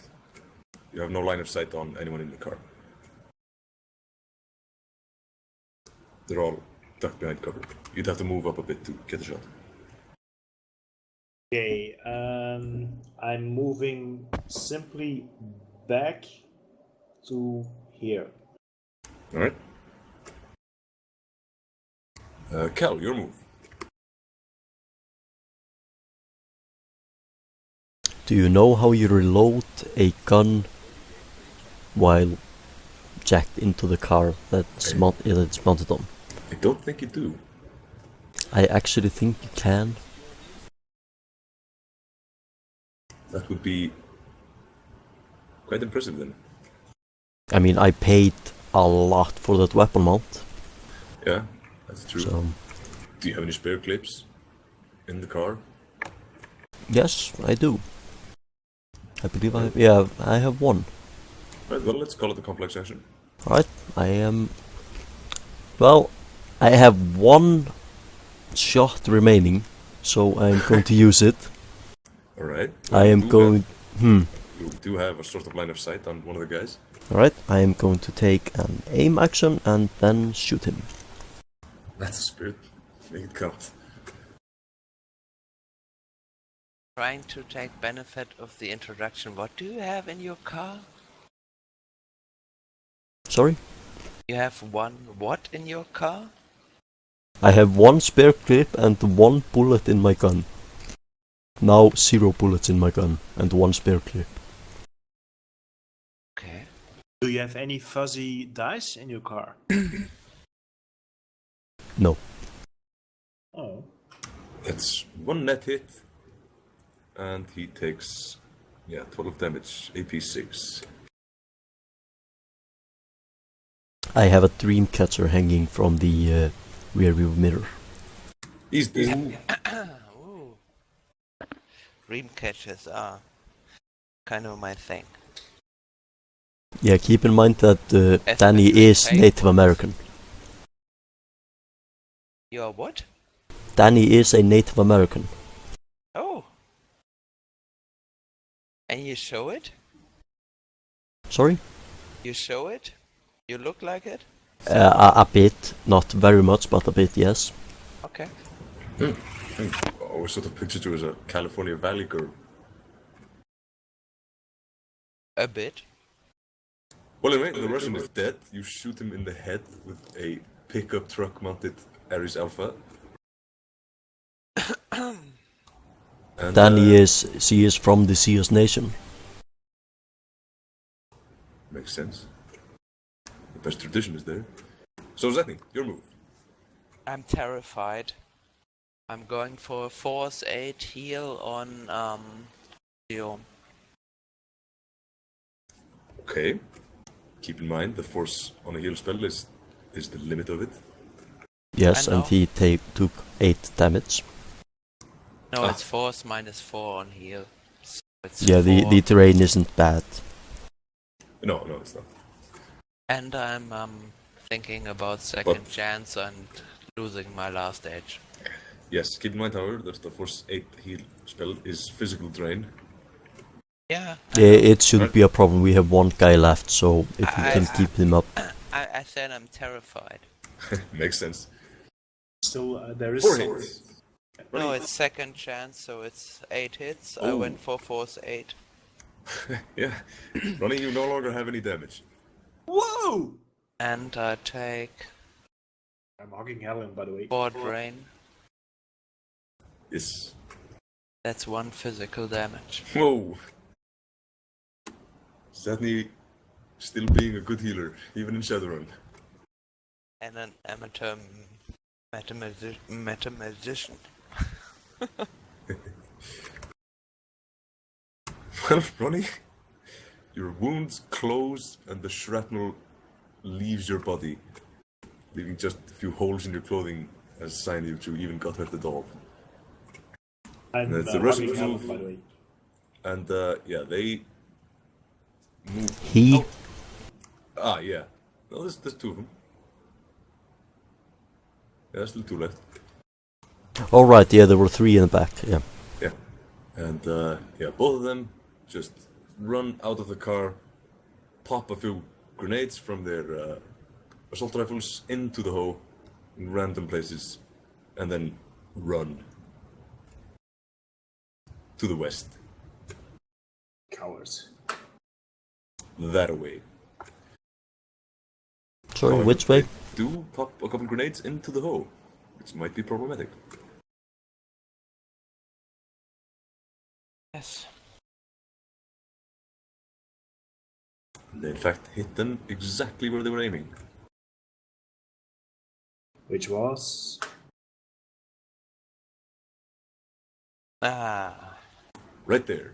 You have no line of sight on anyone in the car. They're all ducked behind cover. You'd have to move up a bit to get a shot. Okay, I'm moving simply back to here. Alright. Cal, your move. Do you know how you reload a gun while jacked into the car that's mounted on? I don't think you do. I actually think you can. That would be quite impressive then. I mean, I paid a lot for that weapon mount, Yeah, that's true. so Do you have any spare clips in the car? yes, I do. I believe I have one. Right, well, let's call it a complex action. Alright, well, I have one shot remaining, so I'm going to use it. Alright. I am going... You do have a sort of line of sight on one of the guys. Alright, I am going to take an aim action and then shoot him. That's a spirit. Make it count. Trying to take benefit of the introduction. What do you have in your car? Sorry? You have one what in your car? I have one spare clip and one bullet in my gun. Now 0 bullets in my gun and one spare clip. Okay. Do you have any fuzzy dice in your car? No. Oh. That's one net hit. And he takes, 12 damage, AP 6. I have a dream catcher hanging from the rear view mirror. He's dead. Ooh. Dream catchers are kind of my thing. Yeah, keep in mind that Dani Especially is fake Native ones. American. You're what? Dani is a Native American. Oh. And you show it? Sorry? You show it? You look like it? A bit, not very much, but a bit, yes. Okay. I always sort of pictured you as a California Valley girl. A bit. Well, anyway, the Russian is dead. You shoot him in the head with a pickup truck mounted Ares Alpha. And, Dani she is from the Seers Nation. Makes sense. The best tradition is there. So Zatni, your move. I'm terrified. I'm going for a Force 8 heal on Gioom. Okay. Keep in mind the force on a heal spell is the limit of it. Yes, I know. and he took 8 damage. No, it's Force -4 on heal. So it's Yeah, 4. the terrain isn't bad. No, it's not. And I'm thinking about second chance and losing my last edge. Yes, keep in mind, however, that the force 8 heal spell is physical drain. Yeah. It shouldn't be a problem. We have one guy left, so if we can keep him up. I said I'm terrified. Makes sense. So there is 4 some- hits. No, it's second chance, so it's 8 hits. I Oh. went for Force 8. Yeah. Ronnie, you no longer have any damage. Whoa! And I take I'm hugging Helen, by the way. 4 drain. Yes. That's 1 physical damage. Whoa. Zatni still being a good healer, even in Shadowrun. And an amateur mathematician. Well, Ronnie, your wounds close and the shrapnel leaves your body, leaving just a few holes in your clothing as a sign that you even got hurt at all. I'm That's the rest of hugging the Helen, move. by the way. And yeah, they move. He? out. Ah, yeah. No, there's 2 of them. Yeah, there's still 2 left. Oh right, yeah, there were 3 in the back. Yeah. Yeah. And yeah, both of them just run out of the car, pop a few grenades from their assault rifles into the hoe in random places, and then run to the west. Cowards. That away. Sorry, However, which way? they do pop a couple grenades into the hoe, which might be problematic. Yes. They in fact hit them exactly where they were aiming. Which was... Ah. Right there.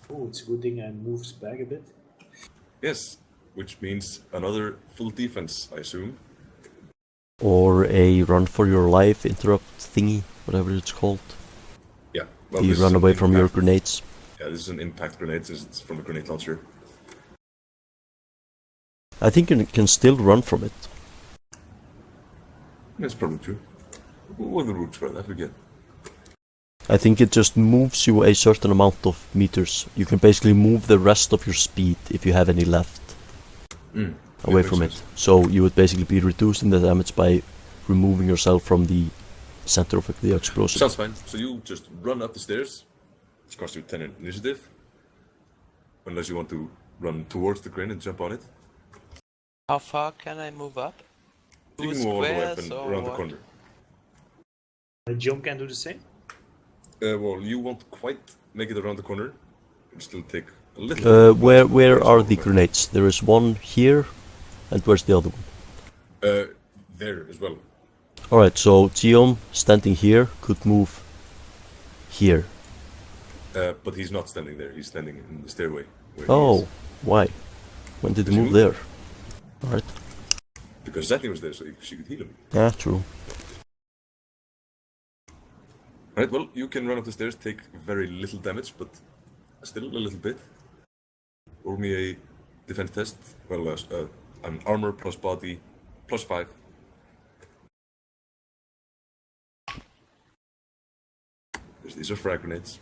Oh, it's a good thing I moved back a bit. Yes, which means another full defense, I assume. Or a run for your life interrupt thingy, whatever it's called. Yeah. Well, You this is run an away from your impact- grenades. Yeah, this is an impact grenade since it's from a grenade launcher. I think you can still run from it. That's probably true. What are the rules for that? I forget. I think it just moves you a certain amount of meters. You can basically move the rest of your speed if you have any left away makes from sense. it. So you would basically be reducing the damage by removing yourself from the center of the explosion. Sounds fine. So you just run up the stairs, which costs you 10 initiative. Unless you want to run towards the crane and jump on it. How far can I move up? You Two can move all the way up squares and or around the what? corner. The Gioom can do the same? Well, you won't quite make it around the corner. It'll still take a little bit. Where are the grenades? There is one here, and where's the other one? There as well. Alright, so Gioom, standing here, could move here. But he's not standing there. He's standing in the stairway. Where he Oh, is. why? When did he Did he move move? there? Alright. Because Zatni was there, so she could heal him. Yeah, true. Right, well, you can run up the stairs, take very little damage, but still a little bit. Roll me a defense test. Well, an armor plus body plus 5. These are frag grenades.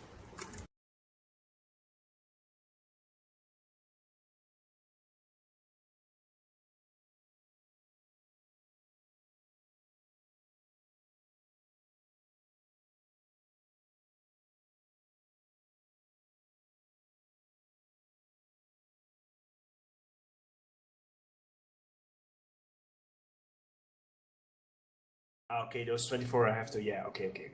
Okay, those 24 I have to... Yeah, okay.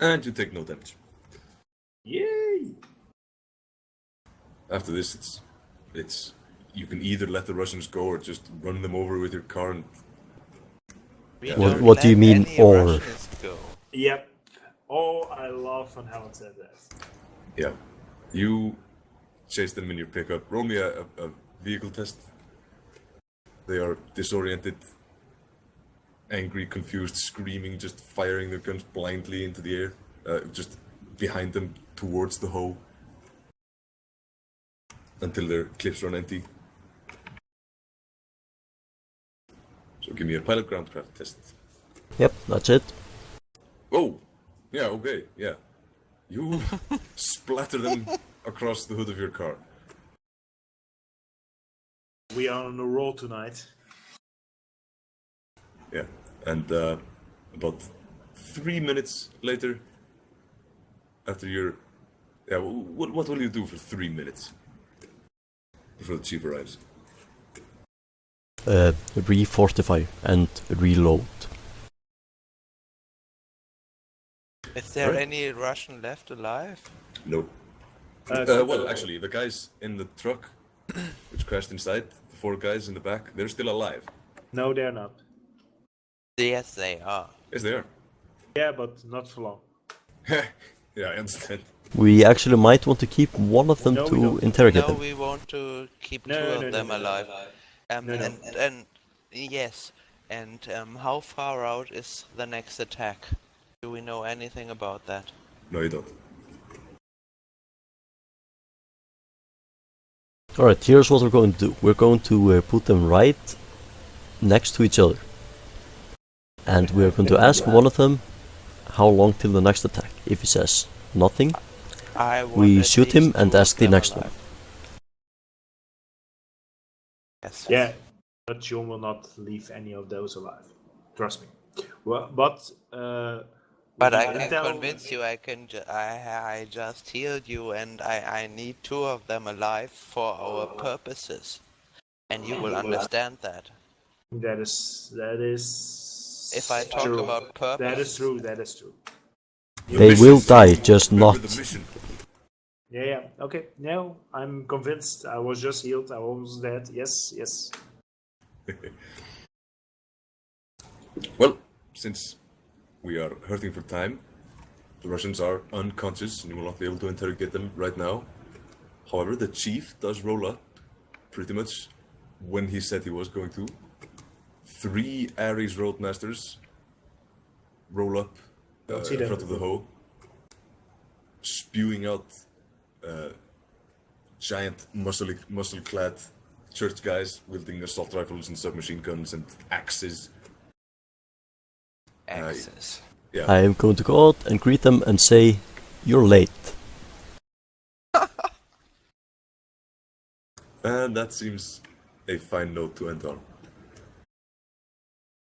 And you take no damage. Yay! After this, it's you can either let the Russians go or just run them over with your car. And We What- don't what do you let mean, any or? Russians go. Yep. Oh, I love when Helen said that. yeah, you chase them in your pickup. Roll me a vehicle test. They are disoriented, angry, confused, screaming, just firing their guns blindly into the air, just behind them towards the hoe until their clips run empty. So give me a pilot groundcraft test. Yep, that's it. Oh, yeah, okay, yeah. You splatter them across the hood of your car. We are on a roll tonight. Yeah, and about 3 minutes later, after your... Yeah, what will you do for 3 minutes? Before the chief arrives. Refortify and reload. Is there Right. any Russian left alive? No. Well, actually, the guys in the truck, which crashed inside, the 4 guys in the back, they're still alive. No, they're not. Yes, they are. Yes, they are. Yeah, but not for long. Yeah, I understand. We actually might want to keep one of them No, we to don't. interrogate No, them. we want to keep No, two no, of no, them no, no. alive. No, no. And yes, and how far out is the next attack? Do we know anything about that? No, you don't. Alright, here's what we're going to do. We're going to put them right next to each other. And we're going to ask one of them how long till the next attack. If he says nothing, I want we at shoot him least and two of ask the them next alive. one. Yes. Yeah, but Gioom will not leave any of those alive. Trust me. Well, but But we I can intel- convince you. I just healed you, and I need two of them alive for our purposes, and you will understand that. That is. If I talk true. about purpose, That is true. That is true. The They mission. will die, just Remember not. the mission. Yeah. Okay. Now I'm convinced. I was just healed. I was dead. Yes. Yes. Well, since we are hurting for time, the Russians are unconscious and you will not be able to interrogate them right now. However, the chief does roll up, pretty much when he said he was going to. 3 Ares Roadmasters roll up Don't see in them. front of the hoe, spewing out giant muscle-clad church guys wielding assault rifles and submachine guns and axes. axes. Yeah. I am going to go out and greet them and say, "You're late." And that seems a fine note to end on.